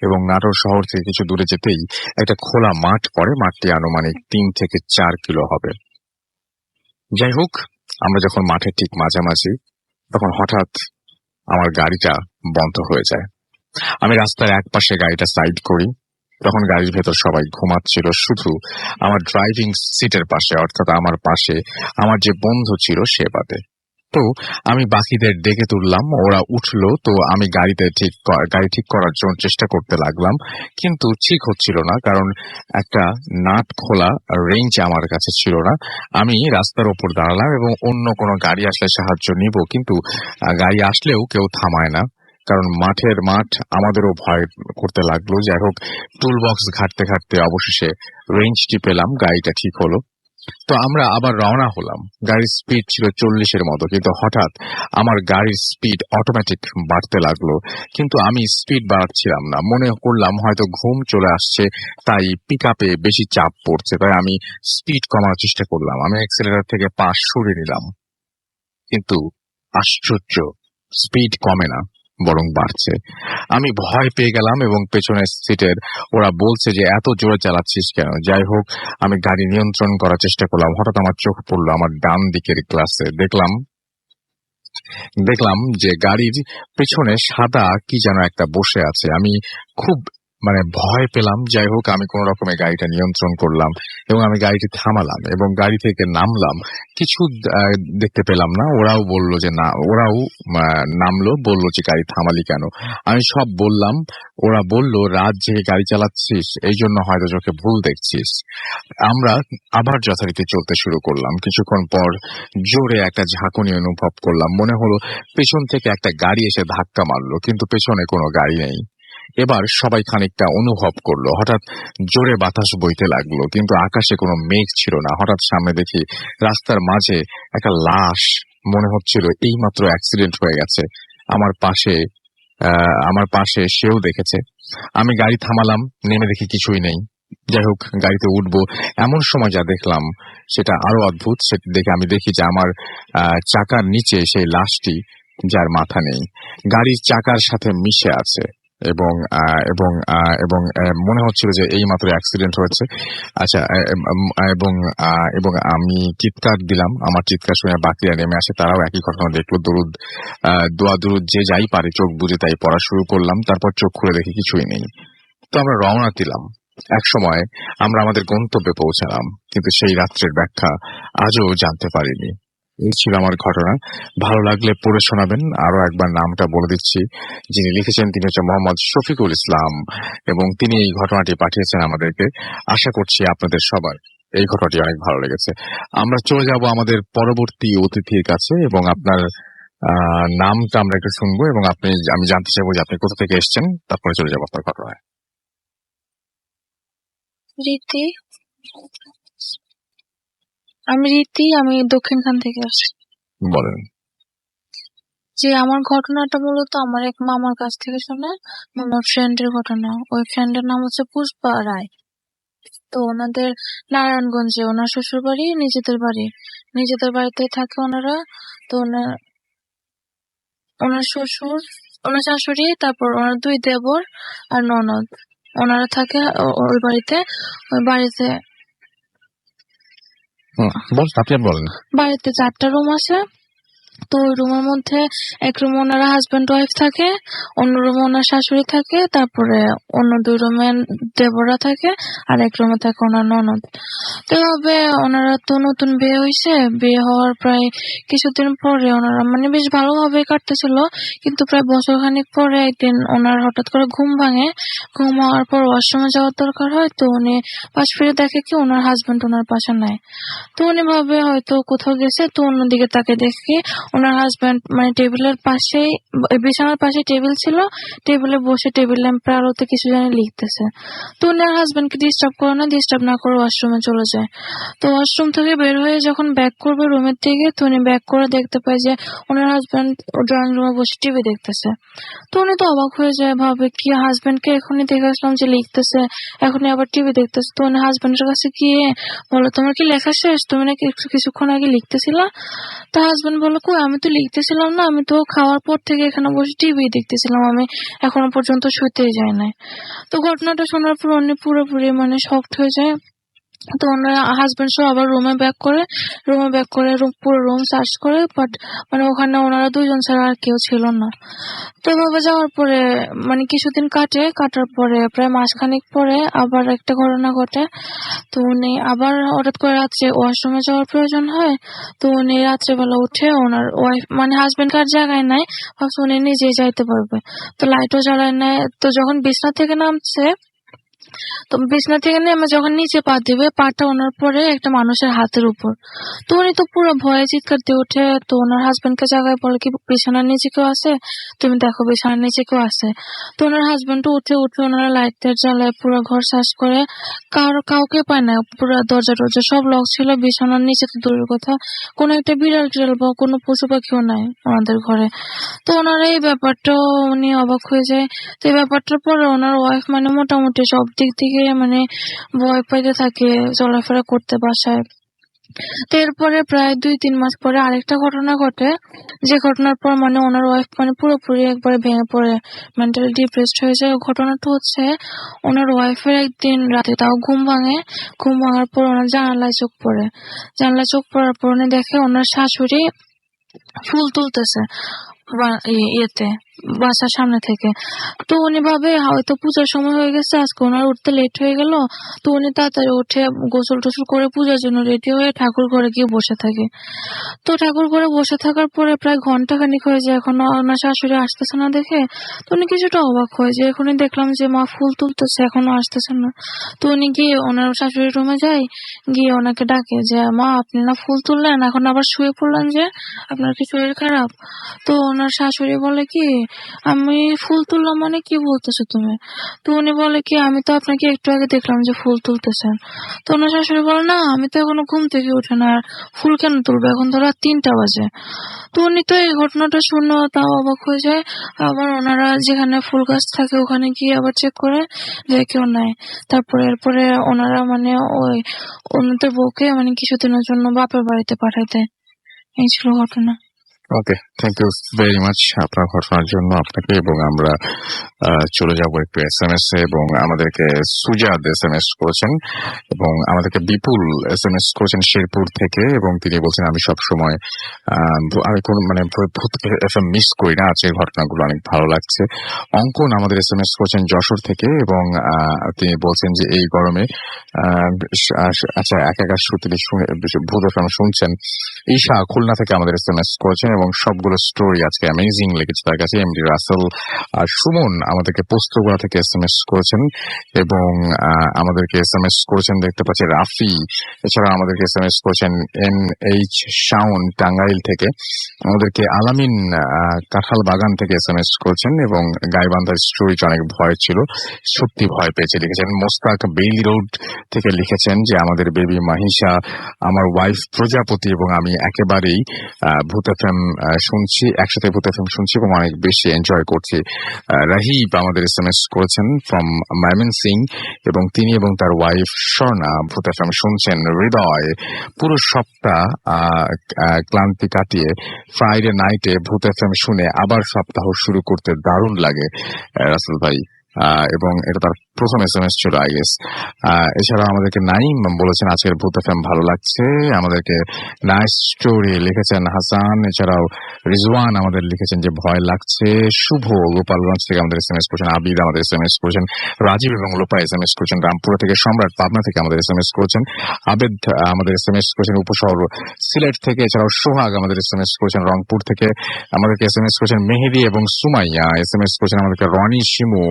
এবং নাটোর শহর থেকে কিছু দূরে যেতেই একটা খোলা মাঠ পড়ে। মাঠটি আনুমানিক 3 থেকে 4 কিলো হবে। যাই হোক, আমরা যখন মাঠের ঠিক মাঝামাঝি, তখন হঠাৎ আমার গাড়িটা বন্ধ হয়ে যায়। আমি রাস্তার এক পাশে গাড়িটা সাইড করি। তখন গাড়ির ভেতর সবাই ঘুমাচ্ছিল, শুধু আমার ড্রাইভিং সিটের পাশে, অর্থাৎ আমার পাশে আমার যে বন্ধু ছিল সে বাদে। তো আমি বাকিদের ডেকে তুললাম, ওরা উঠলো। তো আমি গাড়ি ঠিক করার জন্য চেষ্টা করতে লাগলাম, কিন্তু ঠিক হচ্ছিল না, কারণ একটা নাট খোলা রেঞ্জ আমার কাছে ছিল না। আমি রাস্তার ওপর দাঁড়ালাম, এবং অন্য কোনো গাড়ি আসলে সাহায্য নিব, কিন্তু গাড়ি আসলেও কেউ থামায় না, কারণ মাঠ আমাদেরও ভয় করতে লাগলো। যাই হোক, টুল বক্স ঘাটতে ঘাটতে অবশেষে রেঞ্জটি পেলাম, গাড়িটা ঠিক হলো। তো আমরা আবার রওনা হলাম। গাড়ির স্পিড ছিল 40-এর মতো, কিন্তু হঠাৎ আমার গাড়ির স্পিড অটোমেটিক বাড়তে লাগলো, কিন্তু আমি স্পিড বাড়াচ্ছিলাম না। মনে করলাম হয়তো ঘুম চলে আসছে, তাই পিক আপে বেশি চাপ পড়ছে, তাই আমি স্পিড কমানোর চেষ্টা করলাম। আমি অ্যাক্সিলারেটর থেকে পা সরিয়ে নিলাম, কিন্তু আশ্চর্য, স্পিড কমে না, বরং বাড়ছে। আমি ভয় পেয়ে গেলাম, এবং পেছনের সিটের ওরা বলছে যে এত জোরে চালাচ্ছিস কেন। যাই হোক, আমি গাড়ি নিয়ন্ত্রণ করার চেষ্টা করলাম। হঠাৎ আমার চোখ পড়লো আমার ডান দিকের গ্লাসে। দেখলাম যে গাড়ির পেছনে সাদা কি যেন একটা বসে আছে। আমি খুব ভয় পেলাম। যাই হোক, আমি কোন রকমে গাড়িটা নিয়ন্ত্রণ করলাম, এবং আমি গাড়িটি থামালাম, এবং গাড়ি থেকে নামলাম। কিছু দেখতে পেলাম না। ওরাও নামলো, বললো যে গাড়ি থামালি কেন। আমি সব বললাম। ওরা বলল, রাত জেগে গাড়ি চালাচ্ছিস, এই জন্য হয়তো চোখে ভুল দেখছিস। আমরা আবার যথারীতি চলতে শুরু করলাম। কিছুক্ষণ পর জোরে একটা ঝাঁকুনি অনুভব করলাম। মনে হলো পেছন থেকে একটা গাড়ি এসে ধাক্কা মারলো, কিন্তু পেছনে কোনো গাড়ি নেই। এবার সবাই খানিকটা অনুভব করলো। হঠাৎ জোরে বাতাস বইতে লাগলো, কিন্তু আকাশে কোনো মেঘ ছিল না। হঠাৎ সামনে দেখি রাস্তার মাঝে একটা লাশ, মনে হচ্ছিল এইমাত্র অ্যাক্সিডেন্ট হয়ে গেছে। আমার পাশে সেও দেখেছে। আমি গাড়ি থামালাম, নেমে দেখি কিছুই নেই। যাই হোক, গাড়িতে উঠবো এমন সময় যা দেখলাম সেটা আরো অদ্ভুত। সেটা দেখে আমি দেখি যে আমার চাকার নিচে সেই লাশটি, যার মাথা নেই, গাড়ির চাকার সাথে মিশে আছে এবং এবং এবং মনে হচ্ছিল যে এই মাত্র অ্যাক্সিডেন্ট হয়েছে। আচ্ছা, এবং এবং আমি চিৎকার দিলাম। আমার চিৎকার শুনে বাকিরা নেমে আসে, তারাও একই ঘটনা দেখলো। দোয়া দুরুদ যে যাই পারে চোখ বুজে তাই পড়া শুরু করলাম। তারপর চোখ খুলে দেখি কিছুই নেই। তো আমরা রওনা দিলাম। একসময় আমরা আমাদের গন্তব্যে পৌঁছালাম, কিন্তু সেই রাত্রের ব্যাখ্যা আজও জানতে পারিনি। এই ছিল আমার ঘটনা। ভালো লাগলে পড়ে শোনাবেন। আরো একবার নামটা বলে দিচ্ছি, যিনি লিখেছেন তিনি হচ্ছে মোহাম্মদ শফিকুল ইসলাম, এবং তিনি এই ঘটনাটি পাঠিয়েছেন আমাদেরকে। আশা করছি আপনাদের সবার এই ঘটনাটি অনেক ভালো লেগেছে। আমরা চলে যাব আমাদের পরবর্তী অতিথির কাছে, এবং আপনার নামটা আমরা একটু শুনবো, এবং আমি জানতে চাইবো যে আপনি কোথা থেকে এসেছেন। তারপরে চলে যাবো আপনার ঘটনায়। রীতি, আমি দক্ষিণখান থেকে আসছি। বলেন। যে আমার ঘটনাটা মূলত আমার এক মামার কাছ থেকে শোনা, মামার ফ্রেন্ডের ঘটনা। ওই ফ্রেন্ডের নাম হচ্ছে পুষ্পা রায়। তো ওনাদের নারায়ণগঞ্জে ওনার শ্বশুর বাড়ি, নিজেদের বাড়িতে থাকে ওনারা। তো ওনার শ্বশুর, ওনার শাশুড়ি, তারপর ওনার 2 দেবর আর ননদ, ওনারা থাকে ওই বাড়িতে। আপনি বলেন। বাড়িতে 4টা রুম আছে। তো ওই রুমের মধ্যে এক রুমে ওনারা হাজবেন্ড ওয়াইফ থাকে, অন্য রুমে ওনার শাশুড়ি থাকে, তারপরে অন্য 2 রুমে দেবররা থাকে, আর এক রুমে থাকে ওনার ননদ। তো এভাবে ওনারা তো নতুন বিয়ে হয়েছে, বিয়ে হওয়ার প্রায় কিছুদিন পরে ওনারা মানে বেশ ভালোভাবে কাটতেছিল, কিন্তু প্রায় বছরখানিক পরে একদিন ওনার হঠাৎ করে ঘুম ভাঙে। ঘুম হওয়ার পর ওয়াশরুমে যাওয়ার দরকার হয়। তো উনি পাশ ফিরে দেখে কি ওনার হাজবেন্ড ওনার পাশে নাই। তো উনি ভাবে হয়তো কোথাও গেছে। তো অন্যদিকে তাকে দেখে ওনার হাজবেন্ড মানে টেবিলের পাশেই, বিছানার পাশে টেবিল ছিল, টেবিলে বসে টেবিল ল্যাম্পের আলোতে কিছু জানি লিখতেছে। তো ওনার হাজবেন্ডকে ডিস্টার্ব না করে ওয়াশরুমে চলে যায়। তো ওয়াশরুম থেকে বের হয়ে যখন ব্যাক করবে রুমের দিকে, তো উনি ব্যাক করে দেখতে পায় যে ওনার হাজবেন্ড ড্রয়িং রুমে বসে টিভি দেখতেছে। তো উনি তো অবাক হয়ে যায়, ভাবে কি হাজবেন্ডকে এখনই দেখেছিলাম যে লিখতেছে, এখনই আবার টিভি দেখতেছে। তো উনি হাজবেন্ডের কাছে গিয়ে বলে, তোমার কি লেখা শেষ? তুমি নাকি কিছুক্ষণ আগে লিখতেছিলা? তো হাজবেন্ড বলে, কই আমি তো লিখতেছিলাম না, আমি তো খাওয়ার পর থেকে এখানে বসে টিভি দেখতেছিলাম, আমি এখনো পর্যন্ত শুতেই যায় নাই। তো ঘটনাটা শোনার পর উনি পুরোপুরি মানে শকড হয়ে যায়। তো ওনারা হাজবেন্ড সহ আবার রুমে ব্যাক করে পুরো রুম সার্চ করে, বাট মানে ওখানে ওনারা 2 জন ছাড়া আর কেউ ছিল না। তো এভাবে যাওয়ার পরে মানে কিছুদিন কাটার পরে প্রায় মাসখানেক পরে আবার একটা ঘটনা ঘটে। তো উনি আবার হঠাৎ করে রাত্রে ওয়াশরুমে যাওয়ার প্রয়োজন হয়। তো উনি রাত্রেবেলা উঠে ওনার ওয়াইফ মানে হাজবেন্ড কার জায়গায় নাই, ভাবছে উনি নিজেই যাইতে পারবে। তো লাইটও জ্বালায় নাই। তো যখন বিছনা থেকে নামছে, তো বিছনা থেকে নেমে যখন নিচে পা দিবে, পাটা ওনার পরে একটা মানুষের হাতের উপর। তো উনি তো পুরো ভয়ে চিৎকার দিয়ে ওঠে। তো ওনার হাজবেন্ডকে জায়গায় বলে, কি বিছানার নিচে কেউ আছে? তুমি দেখো বিছানার নিচে কেউ আছে। তো ওনার হাজবেন্ড উঠে ওনারা লাইট জ্বালায় পুরো ঘর সার্চ করে, কাউকে পায় না। পুরো দরজা সব লক ছিল। বিছানার নিচে তো দূরের কথা, কোনো একটা বিড়াল টিড়াল বা কোনো পশু পাখিও নাই ওনাদের ঘরে। তো ওনারা এই ব্যাপারটা উনি অবাক হয়ে যায়। তো এই ব্যাপারটার পরে ওনার ওয়াইফ মানে মোটামুটি সব দিক থেকে মানে ভয় পাইতে থাকে চলাফেরা করতে বাসায়। তো এরপরে প্রায় 2-3 মাস পরে আরেকটা ঘটনা ঘটে, যে ঘটনার পর মানে ওনার ওয়াইফ মানে পুরোপুরি একবারে ভেঙে পড়ে, মেন্টালি ডিপ্রেসড হয়ে যায়। ঘটনাটা হচ্ছে ওনার ওয়াইফের একদিন রাতে তাও ঘুম ভাঙার পর ওনার জানালায় চোখ পড়ার পর উনি দেখে ওনার শাশুড়ি ফুল তুলতেছে ইয়েতে বাসার সামনে থেকে। তো উনি ভাবে হয়তো পূজার সময় হয়ে গেছে, আজকে ওনার উঠতে লেট হয়ে গেল। তো উনি তাড়াতাড়ি উঠে গোসল টোসল করে পূজার জন্য রেডি হয়ে ঠাকুর ঘরে গিয়ে বসে থাকে। তো ঠাকুর ঘরে বসে থাকার পরে প্রায় ঘন্টাখানিক হয়ে যায়, এখনো ওনার শাশুড়ি আসতেছে না দেখে। তো উনি কিছুটা অবাক হয়ে যায়, এখনই দেখলাম যে মা ফুল তুলতেছে, এখনো আসতেছে না। তো উনি গিয়ে ওনার শাশুড়ির রুমে যায়, গিয়ে ওনাকে ডাকে যে মা আপনি না ফুল তুললেন, এখন আবার শুয়ে পড়লেন যে, আপনার কি শরীর খারাপ? তো ওনার শাশুড়ি বলে কি আমি ফুল তুললাম মানে কি বলতেছো তুমি? তো উনি বলে কি আমি তো আপনাকে একটু আগে দেখলাম যে ফুল তুলতেছেন। তো ওনার শাশুড়ি বলে না আমি তো এখনো ঘুম থেকে উঠে না, আর ফুল কেন তুলবো, এখন তো রাত 3টা বাজে। তো উনি তো এই ঘটনাটা শুনে তাও অবাক হয়ে যায়। আবার ওনারা যেখানে ফুল গাছ থাকে ওখানে গিয়ে আবার চেক করে যে কেউ নাই। তারপরে এরপরে ওনারা মানে ওই ওনাদের বউকে মানে কিছুদিনের জন্য বাপের বাড়িতে পাঠায় দেয়। এই ছিল ঘটনা। ওকে, থ্যাংক ইউ ভেরি মাচ আপনার ঘটনার জন্য আপনাকে। এবং আমরা চলে যাব একটু SMS এ, এবং আমাদেরকে সুজাদ SMS করেছেন এবং আমাদেরকে বিপুল SMS করেছেন শেরপুর থেকে, এবং তিনি বলছেন আমি সবসময় আমি কোন মানে ভূত FM মিস করি না, আজকের ঘটনাগুলো অনেক ভালো লাগছে। অঙ্কন আমাদের SMS করেছেন যশোর থেকে, এবং তিনি বলছেন যে এই গরমে আচ্ছা একাকার শ্রুতি ভূত FM শুনছেন। ঈশা খুলনা থেকে আমাদের SMS করেছেন এবং সবগুলো স্টোরি আজকে অ্যামেজিং লেগেছে তার কাছে। এমডি রাসেল আর সুমন আমাদেরকে পোস্তগোড়া থেকে SMS করেছেন, এবং আমাদেরকে SMS করেছেন দেখতে পাচ্ছি রাফি। এছাড়া আমাদেরকে SMS করেছেন NH শাওন টাঙ্গাইল থেকে। আমাদেরকে আলামিন কাঁঠাল বাগান থেকে SMS করেছেন, এবং গাইবান্ধার স্টোরিটা অনেক ভয় ছিল, সত্যি ভয় পেয়েছে লিখেছেন। মোস্তাক বেইলি রোড থেকে লিখেছেন যে আমাদের বেবি মাহিশা, আমার ওয়াইফ প্রজাপতি এবং আমি একেবারেই ভূত FM শুনছি, একসাথে ভূত FM শুনছি এবং অনেক বেশি এনজয় করছি। রাহিব আমাদের SMS করেছেন ফ্রম ময়মনসিং, এবং তিনি এবং তার ওয়াইফ স্বর্ণা ভূত FM শুনছেন। হৃদয় পুরো সপ্তাহ ক্লান্তি কাটিয়ে ফ্রাইডে নাইটে ভূত FM শুনে আবার সপ্তাহ শুরু করতে দারুণ লাগে রাসেল ভাই, এবং এটা তার প্রথম SMS ছিল আই গেস। এছাড়া আমাদেরকে নাইম বলেছেন আজকের ভূত FM ভালো লাগছে, আমাদেরকে নাইস স্টোরি লিখেছেন হাসান। এছাড়াও রিজওয়ান আমাদের লিখেছেন যে ভয় লাগছে। শুভ গোপালগঞ্জ থেকে আমাদের SMS করেছেন। আবিদ আমাদের SMS করেছেন। রাজীব এবং লোপা SMS করেছেন রামপুরা থেকে। সম্রাট পাবনা থেকে আমাদের SMS করেছেন। আবেদ আমাদের SMS করেছেন উপশহর সিলেট থেকে। এছাড়াও সোহাগ আমাদের SMS করেছেন রংপুর থেকে। আমাদেরকে SMS করেছেন মেহেদি এবং সুমাইয়া SMS করেছেন আমাদেরকে রনি শিমু।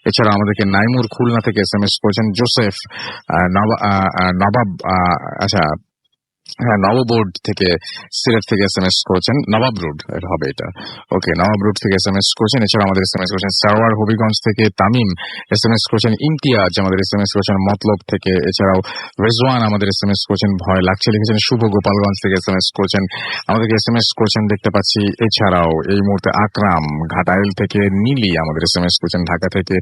এছাড়া আমাদেরকে নাইমুর খুলনা থেকে SMS করেছেন। জোসেফ নবাব আচ্ছা হ্যাঁ নববোর্ড থেকে সিলেট থেকে SMS করেছেন। নবাব রোড হবে এটা, ওকে নবাব রোড থেকে SMS করেছেন। এছাড়া আমাদের SMS করেছেন সারোয়ার হবিগঞ্জ থেকে। তামিম SMS করেছেন। ইমতিয়াজ আমাদের SMS করেছেন মতলব থেকে। এছাড়াও রেজওয়ান আমাদের SMS করেছেন ভয় লাগছে লিখেছেন। শুভ গোপালগঞ্জ থেকে SMS করেছেন, আমাদেরকে SMS করেছেন দেখতে পাচ্ছি। এছাড়াও এই মুহূর্তে আকরাম ঘাটাইল থেকে। নীলি আমাদের SMS করেছেন ঢাকা থেকে,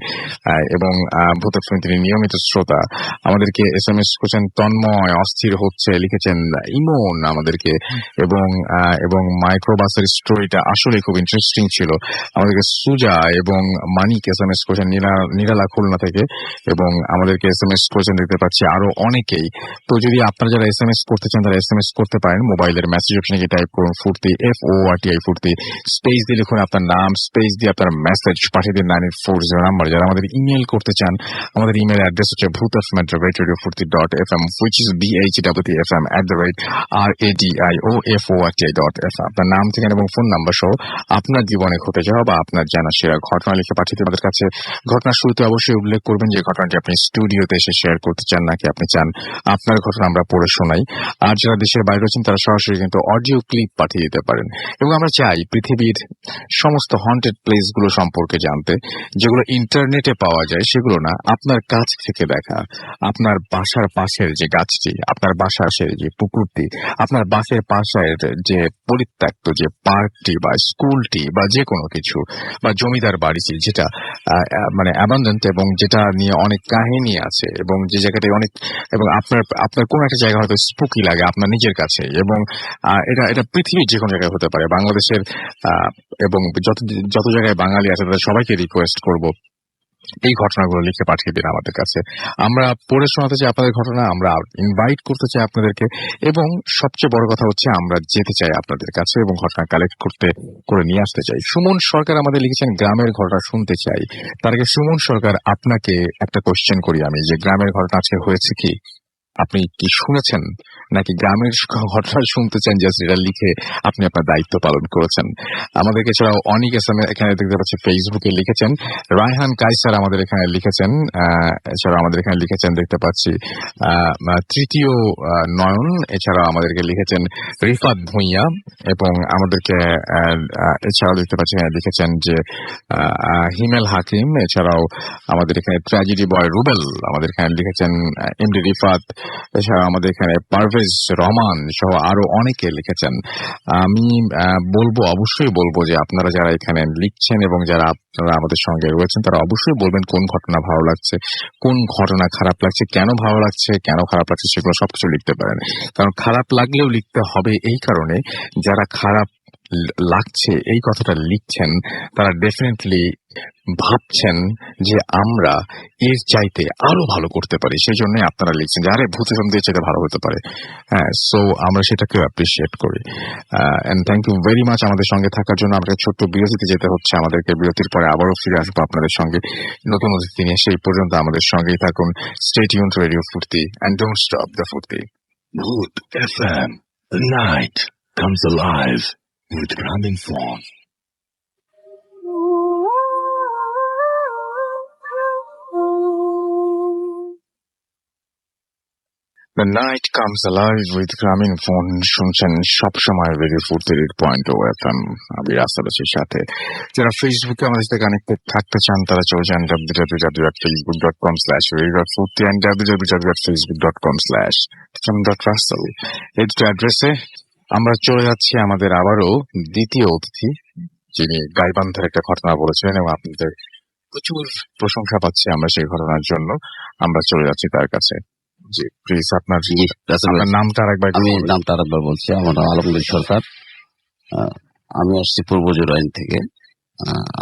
এবং ভূত FM তিনি নিয়মিত শ্রোতা। আমাদেরকে SMS করেছেন তন্ময় অস্থির হচ্ছে লিখেছেন ইমন আমাদেরকে, এবং মাইক্রোবাসের স্টোরিটা আসলে খুব ইন্টারেস্টিং ছিল। আমাদেরকে সুজা এবং মানিক SMS করেছেন নিরালা খুলনা থেকে, এবং আমাদেরকে SMS করেছেন দেখতে পাচ্ছি আরো অনেকেই। তো যদি আপনারা যারা SMS করতে চান তারা SMS করতে পারেন। মোবাইলের মেসেজ অপশনে গিয়ে টাইপ করুন ফুর্তি FORTI ফুর্তি, স্পেস দিয়ে লিখুন আপনার নাম, স্পেস দিয়ে আপনার মেসেজ পাঠিয়ে দিন 9840 নাম্বার। যারা আমাদের ইমেল করতে চান আমাদের ইমেল অ্যাড্রেস হচ্ছে bhutfm@radiofurti.fm, which is BHWTFM@radioforti.fm। আপনার নাম ঠিকানা এবং ফোন নাম্বার সহ আপনার জীবনে ঘটে যাওয়া বা আপনার জানা সেরা ঘটনা লিখে পাঠিয়ে আমাদের কাছে। ঘটনার শুরুতে অবশ্যই উল্লেখ করবেন যে ঘটনাটি আপনি স্টুডিওতে এসে শেয়ার করতে চান নাকি আপনি চান আপনার ঘটনা আমরা পড়ে শোনাই। আর যারা দেশের বাইরে আছেন তারা সরাসরি কিন্তু অডিও ক্লিপ পাঠিয়ে দিতে পারেন। এবং আমরা চাই পৃথিবীর সমস্ত হন্টেড প্লেস গুলো সম্পর্কে জানতে, যেগুলো ইন্টারনেটে পাওয়া যায় সেগুলো না, আপনার কাছ থেকে দেখা। আপনার বাসার পাশের যে গাছটি, আপনার বাসার যে পুকুরটি, আপনার বাসের পাশের যে পরিত্যক্ত যে পার্কটি বা স্কুলটি বা যে কোনো কিছু, বা জমিদার বাড়িটি যেটা মানে অ্যাবান্ডেন্ট এবং যেটা নিয়ে অনেক কাহিনী আছে, এবং যে জায়গাটায় অনেক, এবং আপনার কোন একটা জায়গা হয়তো স্পুকি লাগে আপনার নিজের কাছে, এবং এটা পৃথিবীর যে কোনো জায়গায় হতে পারে, বাংলাদেশের এবং যত জায়গায় বাঙালি আছে তাদের সবাইকে রিকোয়েস্ট করব এই ঘটনাগুলো লিখে পাঠিয়ে দিন আমাদের কাছে। আমরা পড়ে শোনাতে চাই আপনাদের ঘটনা, আমরা ইনভাইট করতে চাই আপনাদেরকে, এবং সবচেয়ে বড় কথা হচ্ছে আমরা যেতে চাই আপনাদের কাছে এবং ঘটনা কালেক্ট করে নিয়ে আসতে চাই। সুমন সরকার আমাদের লিখেছেন গ্রামের ঘটনা শুনতে চাই। তার আগে সুমন সরকার আপনাকে একটা কোশ্চেন করি আমি, যে গ্রামের ঘটনা আজকে হয়েছে কি? আপনি কি শুনেছেন নাকি গ্রামের ঘটনা শুনতে চান, জাস্ট এটা লিখে আপনি আপনার দায়িত্ব পালন করেছেন? আমাদেরকে এছাড়াও অনেক এসএম এখানে দেখতে পাচ্ছি ফেসবুকে লিখেছেন, রায়হান কাইসার আমাদের এখানে লিখেছেন, এছাড়াও আমাদের এখানে লিখেছেন দেখতে পাচ্ছি তৃতীয় নয়ন, এছাড়াও আমাদেরকে লিখেছেন রিফাত ভুঁইয়া, এবং আমাদেরকে এছাড়াও দেখতে পাচ্ছি লিখেছেন যে হিমেল হাকিম, এছাড়াও আমাদের এখানে ট্র্যাজেডি বয় রুবেল আমাদের এখানে লিখেছেন, এমডি রিফাত, এছাড়া আমাদের এখানে পারভেজ রহমান সহ আরো অনেকে লিখেছেন। আমি অবশ্যই বলবো যে আপনারা যারা এখানে লিখছেন এবং যারা আপনারা আমাদের সঙ্গে রয়েছেন তারা অবশ্যই বলবেন কোন ঘটনা ভালো লাগছে, কোন ঘটনা খারাপ লাগছে, কেন ভালো লাগছে, কেন খারাপ লাগছে, সেগুলো সবকিছু লিখতে পারেন। কারণ খারাপ লাগলেও লিখতে হবে এই কারণে, যারা খারাপ লাগছে এই কথাটা লিখছেন তারা ডেফিনেটলি ভাবছেন যে আমরা এর চাইতে আরো ভালো করতে পারি, সেই জন্য আপনারা লিখছেন যে আরে ভূত ফিল্ম দিয়ে চাইতে ভালো হতে পারে। হ্যাঁ, সো আমরা সেটাকে অ্যাপ্রিসিয়েট করি। And thank you very much আমাদের সঙ্গে থাকার জন্য। আমাদের ছোট্ট বিরতিতে যেতে হচ্ছে, আমাদেরকে বিরতির পরে আবারও ফিরে আসবো আপনাদের সঙ্গে নতুন অতিথি নিয়ে। সেই পর্যন্ত আমাদের সঙ্গেই থাকুন। স্টে টিউনড টু রেডিও ফুর্তি এন্ড ডোন্ট স্টপ দ্য ফুর্তি। Mood FM. The night comes alive with Gramophone. The night comes alive with Gramophone শুনছেন সবসময় রেডিও ফুর্তির 8.0 FM। আমি রাস্তা রয়েছি সাথে। যারা ফেসবুকে আমাদের সাথে কানেক্টেড থাকতে চান তারা চলে যান www.facebook.com/radio.furti and www.facebook.com/tim.russell এই দুটো অ্যাড্রেসে আমরা চলে যাচ্ছি আমাদের আবারও দ্বিতীয় অতিথি, যিনি গাইবান্ধার একটা ঘটনা বলেছিলেন এবং আপনাদের প্রচুর প্রশংসা পাচ্ছি আমরা সেই ঘটনার জন্য। আমরা চলে যাচ্ছি তার কাছে। জি প্লিজ আপনার নামটা আরেকবার। আমি নামটা আরেকবার বলছি, আমার নাম আলমগীর সরকার। আমি আসছি পূর্ব জুরাইন থেকে।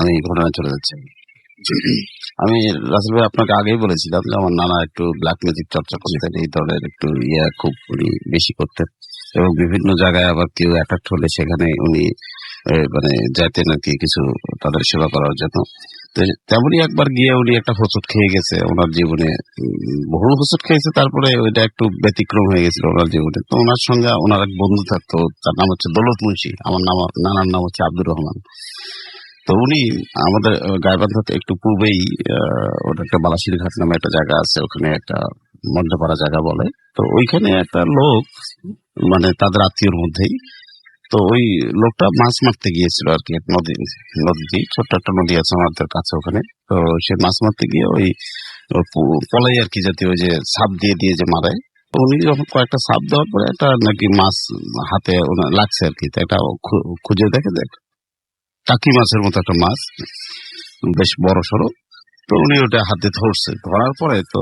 আমি ঘটনা চলে যাচ্ছি। আমি রাসেল ভাই আপনাকে আগেই বলেছিলাম যে আমার নানা একটু ব্ল্যাক ম্যাজিক চর্চা করতেন, এই ধরনের একটু খুব উনি বেশি করতেন এবং বিভিন্ন জায়গায় আবার কেউ অ্যাটাক হলে সেখানে উনি মানে যাইতেন আর কি কিছু তাদের সেবা করার জন্য। তেমনই একবার গিয়ে উনি একটা হোঁচট খেয়ে গেছে ওনার জীবনে, বহু হোঁচট খেয়েছে, তারপরে ওইটা একটু ব্যতিক্রম হয়ে গেছিল ওনার জীবনে। তো ওনার সঙ্গে ওনার এক বন্ধু থাকতো, তার নাম হচ্ছে দৌলত মুন্সি, আমার নানার নাম হচ্ছে আব্দুর রহমান। তো উনি আমাদের গাইবান্ধাতে একটু পূর্বেই ওটা একটা বালাসির ঘাট নামে একটা জায়গা আছে, ওখানে একটা মধ্যপাড়া জায়গা বলে। তো ওইখানে একটা লোক মানে তাদের আত্মীয়র মধ্যেই, তো ওই লোকটা মাছ মারতে গিয়েছিল আর কি, এক নদী ছোট্ট একটা নদী আছে আমাদের কাছে ওখানে। তো সে মাছ মারতে গিয়ে ওই পলাই আর কি জাতীয় ওই যে সাপ দিয়ে যে মারে, তো উনি যখন কয়েকটা সাপ দেওয়ার পরে একটা নাকি মাছ হাতে লাগছে আর কি, এটা খুঁজে দেখে টাকি মাছের মতো একটা মাছ, বেশ বড় সড়ো। তো উনি ওটা হাতে ধরছে, ধরার পরে তো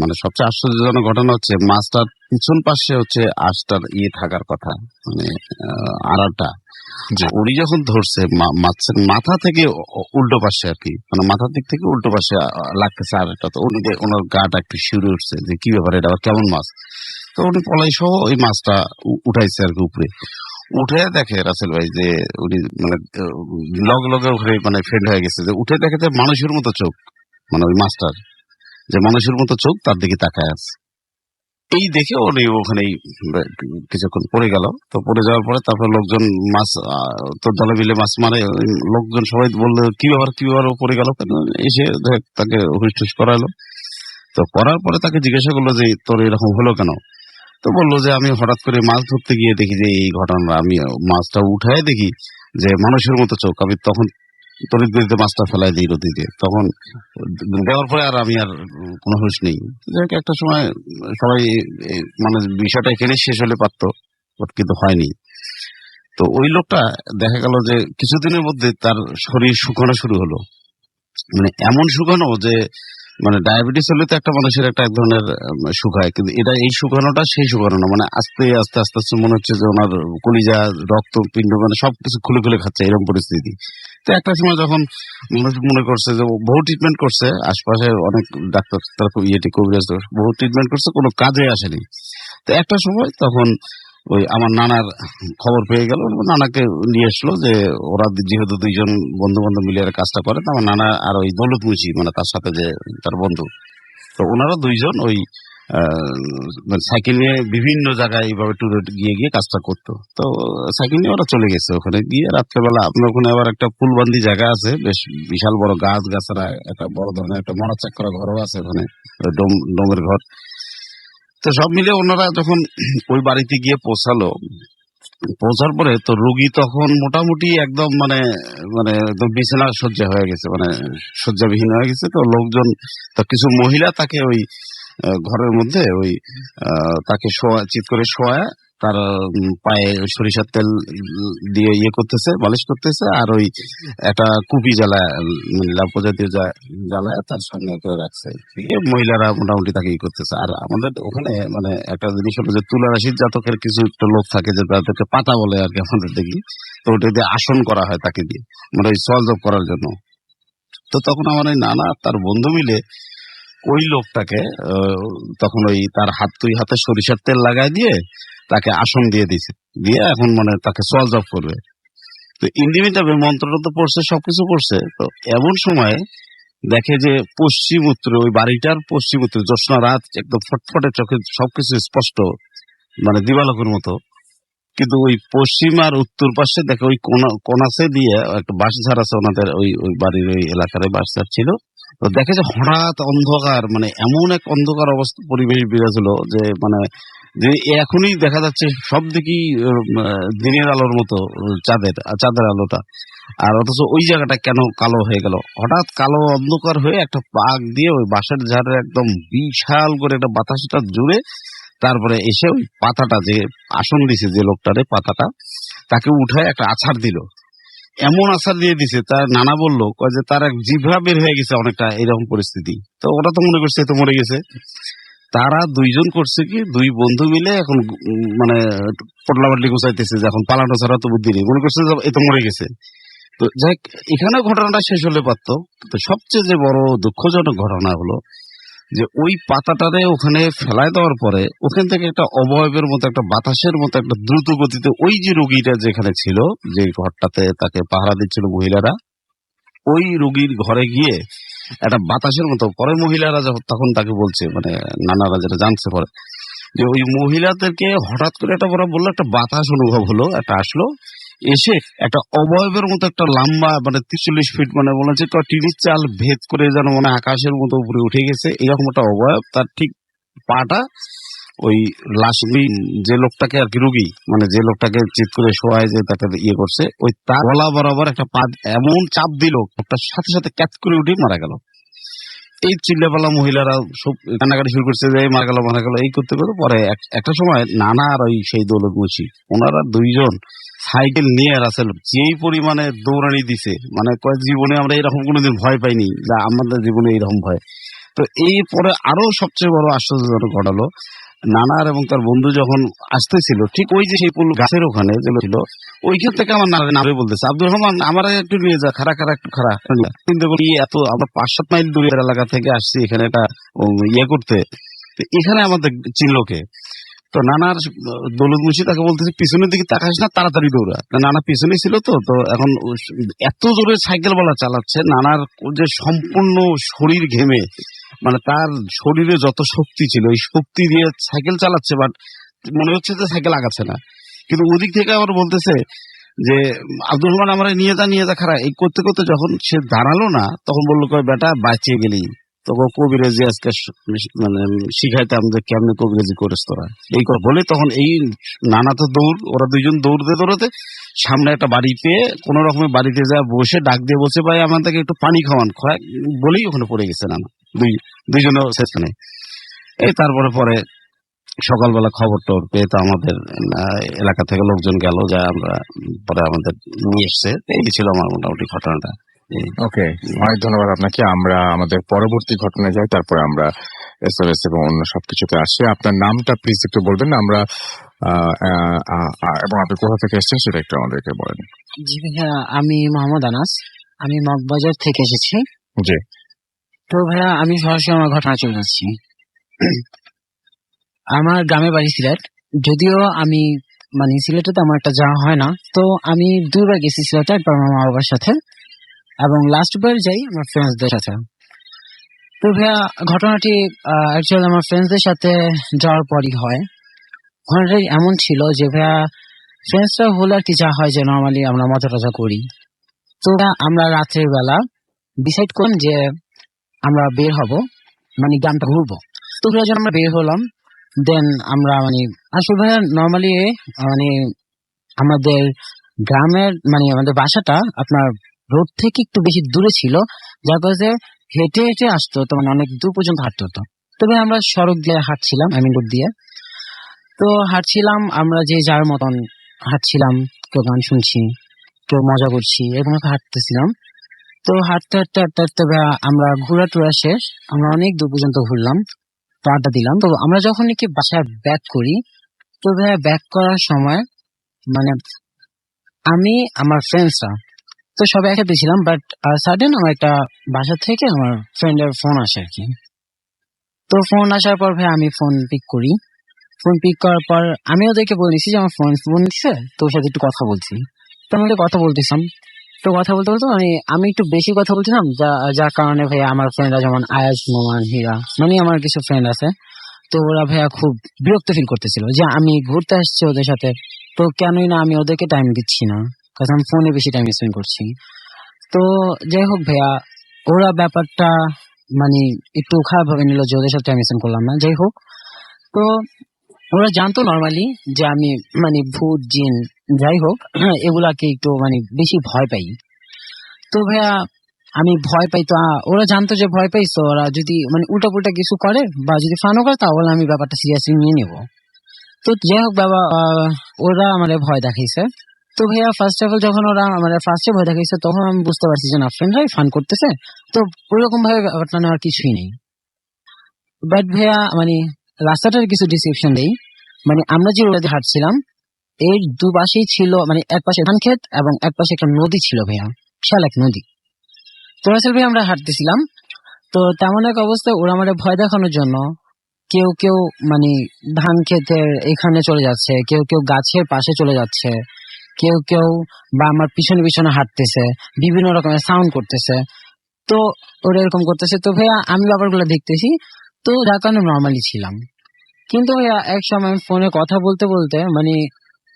মানে সবচেয়ে আশ্চর্যজনক ঘটনা হচ্ছে মাছটার পিছন পাশে হচ্ছে আঁশটার থাকার কথা, মানে আড়াটা। উনি যখন ধরছে মাছের মাথা থেকে উল্টো পাশে আর কি, মানে মাথার দিক থেকে উল্টো পাশে লাগতেছে আড়াটা। তো উনি ওনার গাটা একটু শিউরে উঠছে যে কি ব্যাপার, এটা আবার কেমন মাছ। তো উনি পলাই সহ ওই মাছটা উঠাইছে আর কি উপরে। উঠে দেখে রাসেল ভাই যে উনি মানে লগে ওখানে মানে ফ্রেন্ড হয়ে গেছে, যে উঠে দেখে যে মানুষের মতো চোখ, মানে ওই মাছটার যে মানুষের মতো চোখ তার দিকে তাকায় আছে। এই দেখে উনি ওখানেই কিছুক্ষণ পড়ে গেল। তো পড়ে যাওয়ার পরে তারপর লোকজন মাছ তো দলে মিলে মাছ মারে, লোকজন সবাই বললো কি ব্যাপার ও পড়ে গেল, এসে তাকে হুস করালো। তো করার পরে তাকে জিজ্ঞাসা করলো যে তোর এরকম হলো কেন। তো বললো যে আমি হঠাৎ করে মাছ ধরতে গিয়ে দেখি যে এই ঘটনা, আমি মাছটা উঠায় দেখি যে মানুষের মতো চোখ। আমি তখন তড়িৎ গতিতে মাছটা ফেলাই দিই নদীতে, তখন দেওয়ার পরে আর আমি আর কোনো হুঁশ নেই। একটা সময় সবাই মানে বিষয়টা এখানে শেষ হলে পারতো, কিন্তু হয়নি। তো ওই লোকটা দেখা গেল যে কিছুদিনের মধ্যে তার শরীর শুকানো শুরু হলো, মানে এমন শুকানো যে মানে ডায়াবেটিস হলে তো একটা মানুষের একটা এক ধরনের শুকায়, কিন্তু এটা এই শুকানোটা সেই শুকানো না, মানে আস্তে আস্তে মনে হচ্ছে যে ওনার কলিজা রক্ত পিণ্ড মানে সবকিছু খুলে খাচ্ছে, এরকম পরিস্থিতি। তো একটা সময় যখন মানুষ মনে করছে যে বহু ট্রিটমেন্ট করছে, আশপাশে অনেক ডাক্তার কবিরাজ বহু ট্রিটমেন্ট করছে, কোনো কাজে আসেনি। তো একটা সময় তখন ওই আমার নানার খবর পেয়ে গেল, নানাকে নিয়ে আসলো যে ওরা যেহেতু দুইজন বন্ধু বান্ধব মিলে কাজটা করে, আমার নানা আর ওই দৌলত মুন্সি মানে তার সাথে যে তার বন্ধু, তো ওনারা দুইজন ওই মানে সাইকেল নিয়ে বিভিন্ন জায়গায় এইভাবে ট্যুরে গিয়ে গিয়ে কাজটা করতো। তো সাইকেল নিয়ে ওরা চলে গেছে ওখানে গিয়ে রাত্রেবেলা। আপনার ওখানে আবার একটা ফুলবান্দি জায়গা আছে, বেশ বিশাল বড় গাছ গাছরা, একটা বড় ধরনের একটা মরাচাক করা ঘরও আছে ওখানে, ডোমের ঘর। তো সব মিলে ওনারা যখন ওই বাড়িতে গিয়ে পৌঁছার পরে তো রোগী তখন মোটামুটি একদম মানে মানে একদম বিছানা শয্যা হয়ে গেছে, মানে শয্যাবিহীন হয়ে গেছে। তো লোকজন, তো কিছু মহিলা তাকে ওই ঘরের মধ্যে ওই তাকে চিৎ করে শোয়া, তার পায়ে সরিষার তেল দিয়ে ইয়ে করতেছে, মালিশ করতেছে, আর ওই একটা কুপি জ্বালায়, মানে লাভ জাতীয় জ্বালায় তার সামনে করে রাখছে। মহিলারা মোটামুটি তাকে ই করতেছে। আর আমাদের ওখানে মানে একটা জিনিস হলো যে তুলারাশির জাতকের কিছু একটা লোক থাকে যে তাদেরকে পাতা বলে আর কি আমাদের দেখি। তো ওটা দিয়ে আসন করা হয় তাকে দিয়ে, মানে ওই সলভ করার জন্য। তো তখন আমার ওই নানা তার বন্ধু মিলে ওই লোকটাকে তখন ওই তার দুই হাতে সরিষার তেল লাগাই দিয়ে তাকে আসন দিয়ে দিছে, দিয়ে এখন মানে তাকে সলভ করবে। তো ইন্ডিমিটাবে মন্ত্রটা তো পড়ছে, সবকিছু পড়ছে। তো এমন সময় দেখে যে পশ্চিম উত্তরে, ওই বাড়িটার পশ্চিম উত্তরে জ্যোৎস্না রাত, একদম ফটফটে চোখে সবকিছু স্পষ্ট, মানে দিবালোকের মতো। কিন্তু ওই পশ্চিম আর উত্তর পাশে দেখে ওই কোনাসে দিয়ে একটা বাঁশঝাড় আছে ওনাদের, ওই ওই বাড়ির ওই এলাকার বাঁশঝাড় ছিল। তো দেখে যে হঠাৎ অন্ধকার, মানে এমন এক অন্ধকার অবস্থা পরিবেশ বিরাজ হলো যে মানে যে এখনই দেখা যাচ্ছে সব দিকেই দিনের আলোর মতো চাঁদের আলোটা, আর অথচ ওই জায়গাটা কেন কালো হয়ে গেল। হঠাৎ কালো অন্ধকার হয়ে একটা পাক দিয়ে ওই বাঁশের ঝাড়ের একদম বিশাল করে একটা বাতাসটা জুড়ে তারপরে এসে ওই পাতাটা, যে আসন দিছে যে লোকটারে, পাতাটা তাকে উঠায় একটা আছাড় দিল। এমন আছাড় দিয়ে দিছে, তার নানা বললো যে তার এক জিভা বের হয়ে গেছে, অনেকটা এরকম পরিস্থিতি। তো ওরা তো মনে করছে তো মরে গেছে। তারা দুইজন করছে কি, দুই বন্ধু মিলে এখন মানে পটলাবাটলি গুছাইতেছে যে এখন পালানো ছাড়া তো বুদ্ধি নেই, মনে করছে যে এ তো মরে গেছে। তো যাই এখানে ঘটনাটা শেষ হলে পারতো। তো সবচেয়ে যে বড় দুঃখজনক ঘটনা হলো যে ওই পাতাটারে ওখানে ফেলায় দেওয়ার পরে ওখান থেকে একটা অবয়বের মতো, একটা বাতাসের মতো একটা দ্রুত গতিতে ওই যে রোগীটা যেখানে ছিল, যে ঘরটাতে তাকে পাহারা দিচ্ছিল মহিলারা, ওই রোগীর ঘরে গিয়ে একটা বাতাসের মতো, পরে মহিলারা তখন তাকে বলছে, মানে নানারা যেটা জানছে পরে, যে ওই মহিলাদেরকে হঠাৎ করে একটা বড় বললো একটা বাতাস অনুভব হলো, একটা আসলো, এসে একটা অবয়বের মতো একটা লম্বা, মানে 43 ফিট, মানে মনে হচ্ছে টিনের চাল ভেদ করে যেন মানে আকাশের মতো উপরে উঠে গেছে, এরকম একটা অবয়ব। তার ঠিক পাটা ওই লাশ, যে লোকটাকে আর কি রোগী, মানে যে লোকটাকে চিৎ করে শোয়ায় যে তাকে ইয়ে করছে, ওই তার গলা বরাবর একটা পা এমন চাপ দিল, লোকটার সাথে সাথে ক্যাচ করে উঠে মারা গেল। এই চিল্লাপালা মহিলারা সব কান্নাকাটি শুরু করছে যে মারা গেল এই করতে করতে পরে একটা সময় নানা আর ওই সেই দৌলত মুছি, ওনারা দুইজন সাইকেল নিয়ে রাসেল যেই পরিমাণে দৌড়ানি দিছে, মানে জীবনে আমরা এরকম কোনোদিন ভয় পাইনি, যা আমাদের জীবনে এইরকম ভয়। তো এই পরে আরো সবচেয়ে বড় আশ্চর্যজনক ঘটালো, নানার এবং তার বন্ধু যখন আসতেছিল, ঠিক ওই যে সেই পুল গাছের ওখানে যে ছিল, ওইখান থেকে আমার নারে বলতেছে, আব্দুর রহমান আমার একটু নিয়ে যা, একটু খারা। কিন্তু বলি এত আমরা 5-7 মাইল দূরের এলাকা থেকে আসছি এখানে একটা ইয়ে করতে, এখানে আমাদের চিনলোকে। তো নানার দৌলত মুন্সি তাকে বলতেছে পিছনের দিকে তাকাস না, তাড়াতাড়ি দৌড়া। নানা পিছনে ছিল, তো এখন এত জোরে সাইকেল বলা চালাচ্ছে, নানার যে সম্পূর্ণ শরীর ঘেমে, মানে তার শরীরে যত শক্তি ছিল এই শক্তি দিয়ে সাইকেল চালাচ্ছে, বাট মনে হচ্ছে যে সাইকেল আগাচ্ছে না। কিন্তু ওদিক থেকে আবার বলতেছে যে আব্দুর রহমান আমরা নিয়ে যা খারাপ। এই করতে করতে যখন সে দাঁড়ালো না, তখন বললো বেটা বাঁচিয়ে গেলি, তখন কবিরাজি আজকে মানে শিখাইতাম যে কেমনে কবিরাজি করিস তোরা, এই কথা বলে তখন এই নানা তো ওরা দুইজন দৌড়তে সামনে একটা বাড়ি পেয়ে কোন রকমে বাড়িতে যা বসে ডাক দিয়ে বলছে ভাই আমাদেরকে একটু পানি খাওয়ান, বলেই ওখানে পড়ে গেছে নানা, দুইজনের সেখানে। এই তারপরে সকালবেলা খবর টোর পেয়ে তো আমাদের এলাকা থেকে লোকজন গেল, যা আমরা পরে আমাদের নিয়ে এসছে। এই ছিল আমার মোটামুটি ঘটনাটা। ওকে, অনেক ধন্যবাদ আপনাকে। আমরা আমাদের পরবর্তী ঘটনায় যাই, তারপরে আমরা এসএমএস এবং অন্য সবকিছুতে আসি। আপনার নামটা প্লিজ একটু বলবেন আমরা, এবং আপনি কোথা থেকে এসেছেন সেটা একটু আমাদেরকে বলেন। জি ভাইয়া, আমি মোহাম্মদ আনাস, আমি মগবাজার থেকে এসেছি। জি। তো ভাইয়া আমি সরাসরি আমার ঘটনা চলে যাচ্ছি। আমার গ্রামের বাড়ি সিলেট, যদিও আমি মানে সিলেটে তো আমার একটা যাওয়া হয় না, তো আমি 2বার গেছি সিলেটে, একবার আমার মা বাবার সাথে এবং লাস্ট বার যাই আমার ফ্রেন্ডসদের সাথে। তো ভাইয়া ঘটনাটি অ্যাকচুয়ালি আমার ফ্রেন্ডসদের সাথে যাওয়ার পরই হয়। ঘটনাটি এমন ছিল যে ভাইয়া ফ্রেন্ডসরা হলে আর কি যা হয় যে নর্মালি আমরা মজা টজা করি। তো ভাইয়া আমরা রাত্রের বেলা ডিসাইড করলাম যে আমরা বের হব, মানে গ্রামটা ঘুরবো। তো ভাইয়া যখন আমরা বের হলাম, দেন আমরা মানে আসলে ভাইয়া নর্মালি মানে আমাদের গ্রামের মানে আমাদের বাসাটা আপনার রোড থেকে একটু বেশি দূরে ছিল, যার কারণে হেঁটে হেঁটে আসতে হতো, মানে অনেক দূর পর্যন্ত হাঁটতে হতো। তবে আমরা সড়ক দিয়ে হাঁটছিলাম, রোড দিয়ে। তো হাঁটছিলাম আমরা যে যার মতন হাঁটছিলাম, কেউ গান শুনছি, কেউ মজা করছি, এরকম একটা হাঁটতেছিলাম। তো হাঁটতে হাঁটতে হাঁটতে হাঁটতে ভাইয়া আমরা ঘোরা টোরা শেষ, আমরা অনেক দূর পর্যন্ত ঘুরলাম, তো আড্ডা দিলাম। তো আমরা যখন নাকি বাসায় ব্যাক করি, তো ভাইয়া ব্যাক করার সময় মানে আমি আমার ফ্রেন্ডসরা তো সবাই একসাথে ছিলাম, বাট সাডেন আমার একটা বাসা থেকে আমার ফ্রেন্ডের ফোন আসে আর কি। তো ফোন আসার পর ভাই আমি ফোন পিক করি। ফোন পিক করার পর আমি ওদেরকে বলেছি যে আমার ফোন দিচ্ছে, তো ওর সাথে একটু কথা বলছি। তো আমি কথা বলতেছিলাম, তো কথা বলতে বলতে মানে আমি একটু বেশি কথা বলছিলাম, যার কারণে ভাই আমার ফ্রেন্ডরা যেমন আয়াজ, নোমান, হীরা, মানে আমার কিছু ফ্রেন্ড আছে, তো ওরা ভাইয়া খুব বিরক্ত ফিল করতেছিল যে আমি ঘুরতে আসছি ওদের সাথে, তো কেনই না আমি ওদেরকে টাইম দিচ্ছি না, কারণ আমি ফোনে বেশি টাইম স্পেন্ড করছি। তো যাই হোক ভাইয়া, ওরা ব্যাপারটা মানে একটু খারাপ ভাবে নিল যে ওদের সাথে টাইম স্পেন্ড করলাম না। যাই হোক, তো ওরা জানতো নর্মালি যে আমি মানে ভূত জিন যাই হোক এগুলাকে একটু মানে বেশি ভয় পাই। তো ভাইয়া আমি ভয় পাই, তো ওরা জানতো যে ভয় পাই, তো ওরা যদি মানে উল্টা পুল্টা কিছু করে বা যদি ফানও করে তাহলে আমি ব্যাপারটা সিরিয়াসলি নিয়ে নেবো। তো যাই হোক বাবা, ওরা আমার ভয় দেখাইছে। তো ভাইয়া ফার্স্ট অফ অল যখন ওরা আমার ফার্স্টে ভয় দেখাইছে, তখন আমি বুঝতে পারছি যে না, ফ্রেন্ডরাই ফান করতেছে, তো ওইরকম ভাবে ব্যাপারটা নেওয়ার কিছুই নেই। বাট ভাইয়া মানে রাস্তাটার কিছু ডিসক্রিপশন দেই। মানে আমরা যে রোডে হাঁটছিলাম, এর দুপাশেই ছিল মানে এক পাশে ধান ক্ষেত এবং এক পাশে একটা নদী ছিল ভাইয়া, বিশাল এক নদী। তো আসলে ভাই আমরা হাঁটতেছিলাম, তো তেমন এক অবস্থায় ওরা আমাদের ভয় দেখানোর জন্য কেউ কেউ মানে ধান ক্ষেতের এখানে চলে যাচ্ছে, কেউ কেউ গাছের পাশে চলে যাচ্ছে, কেউ কেউ বা আমার পিছনে পিছনে হাঁটতেছে, বিভিন্ন রকমের সাউন্ড করতেছে। তো ওরা এরকম করতেছে, তো ভাইয়া আমি ব্যাপারগুলো দেখতেছি, তো যার কারণে নর্মালি ছিলাম। কিন্তু ভাইয়া এক সময় ফোনে কথা বলতে বলতে মানে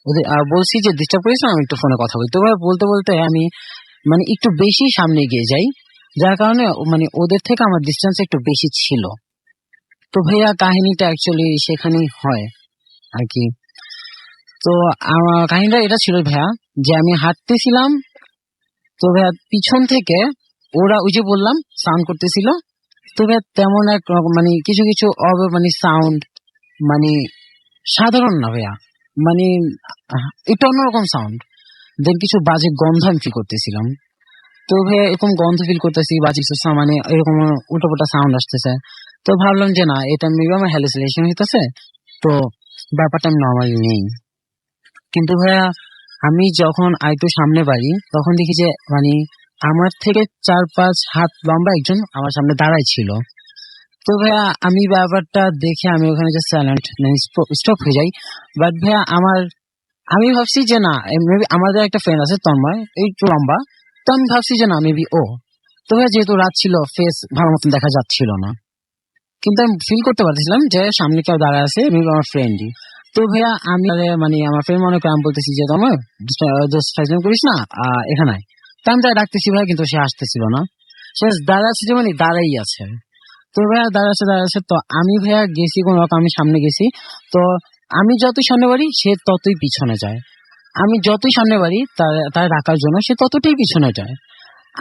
ওদের বলছি যে ডিস্টার্ব করিস না, আমি একটু ফোনে কথা বলতে বলতে বলতে আমি মানে একটু বেশি সামনে গিয়ে যাই, যার কারণে মানে ওদের থেকে আমার ডিস্টেন্স একটু বেশি ছিল। তো ভাইয়া কাহিনীটা অ্যাকচুয়ালি সেখানেই হয় আর কি। তো আমার কাহিনীটা এটা ছিল ভাইয়া যে আমি হাঁটতেছিলাম, তো ভাইয়া পিছন থেকে ওরা ওই যে বললাম সাউন্ড করতেছিল, তো ভাইয়া তেমন এক মানে কিছু কিছু মানে সাউন্ড মানে সাধারণ না ভাইয়া, মানে একটু অন্যরকম সাউন্ড, দেন কিছু বাজে গন্ধ আমি ফিল করতেছিলাম। তো ভাইয়া এরকম গন্ধ ফিল করতেছি, বাজে কিছু মানে এরকম উল্টোপাল্টা সাউন্ড আসতেছে। তো ভাবলাম যে না, এটা মেবি আমার হ্যালুসিনেশন হইতেছে, তো ব্যাপারটা আমি নর্মালি নেই। কিন্তু ভাইয়া আমি যখন আরেকটু সামনে বাড়ি, তখন দেখি যে মানে আমার থেকে 4-5 হাত লম্বা একজন আমার সামনে দাঁড়াই ছিল। তো ভাইয়া আমি ব্যাপারটা দেখে আমি ওখানে যে সাইলেন্ট স্টপ হয়ে যাই। বাট ভাইয়া আমি ভাবছি যে না, মেবি আমাদের একটা ফ্রেন্ড আছে তন্ময়, একটু লম্বা, তো আমি ভাবছি যে না মেবি ও। তো ভাইয়া যেহেতু রাত ছিল, ফেস ভালো মতন দেখা যাচ্ছিল না, কিন্তু আমি ফিল করতে পারছিলাম যে সামনে কেউ দাঁড়ায় আছে, মেবি আমার ফ্রেন্ডই। তো ভাইয়া আমি মানে আমার ফ্রেন্ড মনে করে আমি বলতেছি যে তোমার ফাইজলাম করিস না, এখানে আয়। তো আমি তাই ডাকতেছি ভাইয়া, কিন্তু সে আসতেছিল না, সে দাঁড়াচ্ছে যে মানে দাঁড়াই আছে। তো ভাইয়া দাঁড়াচ্ছে, তো আমি ভাইয়া গেছি কোন রকম, আমি সামনে গেছি। তো আমি যতই সামনে বাড়ি সে ততই পিছনে যায়, আমি যতই সামনে বাড়ি তার রাখার জন্য সে ততটাই পিছনে যায়।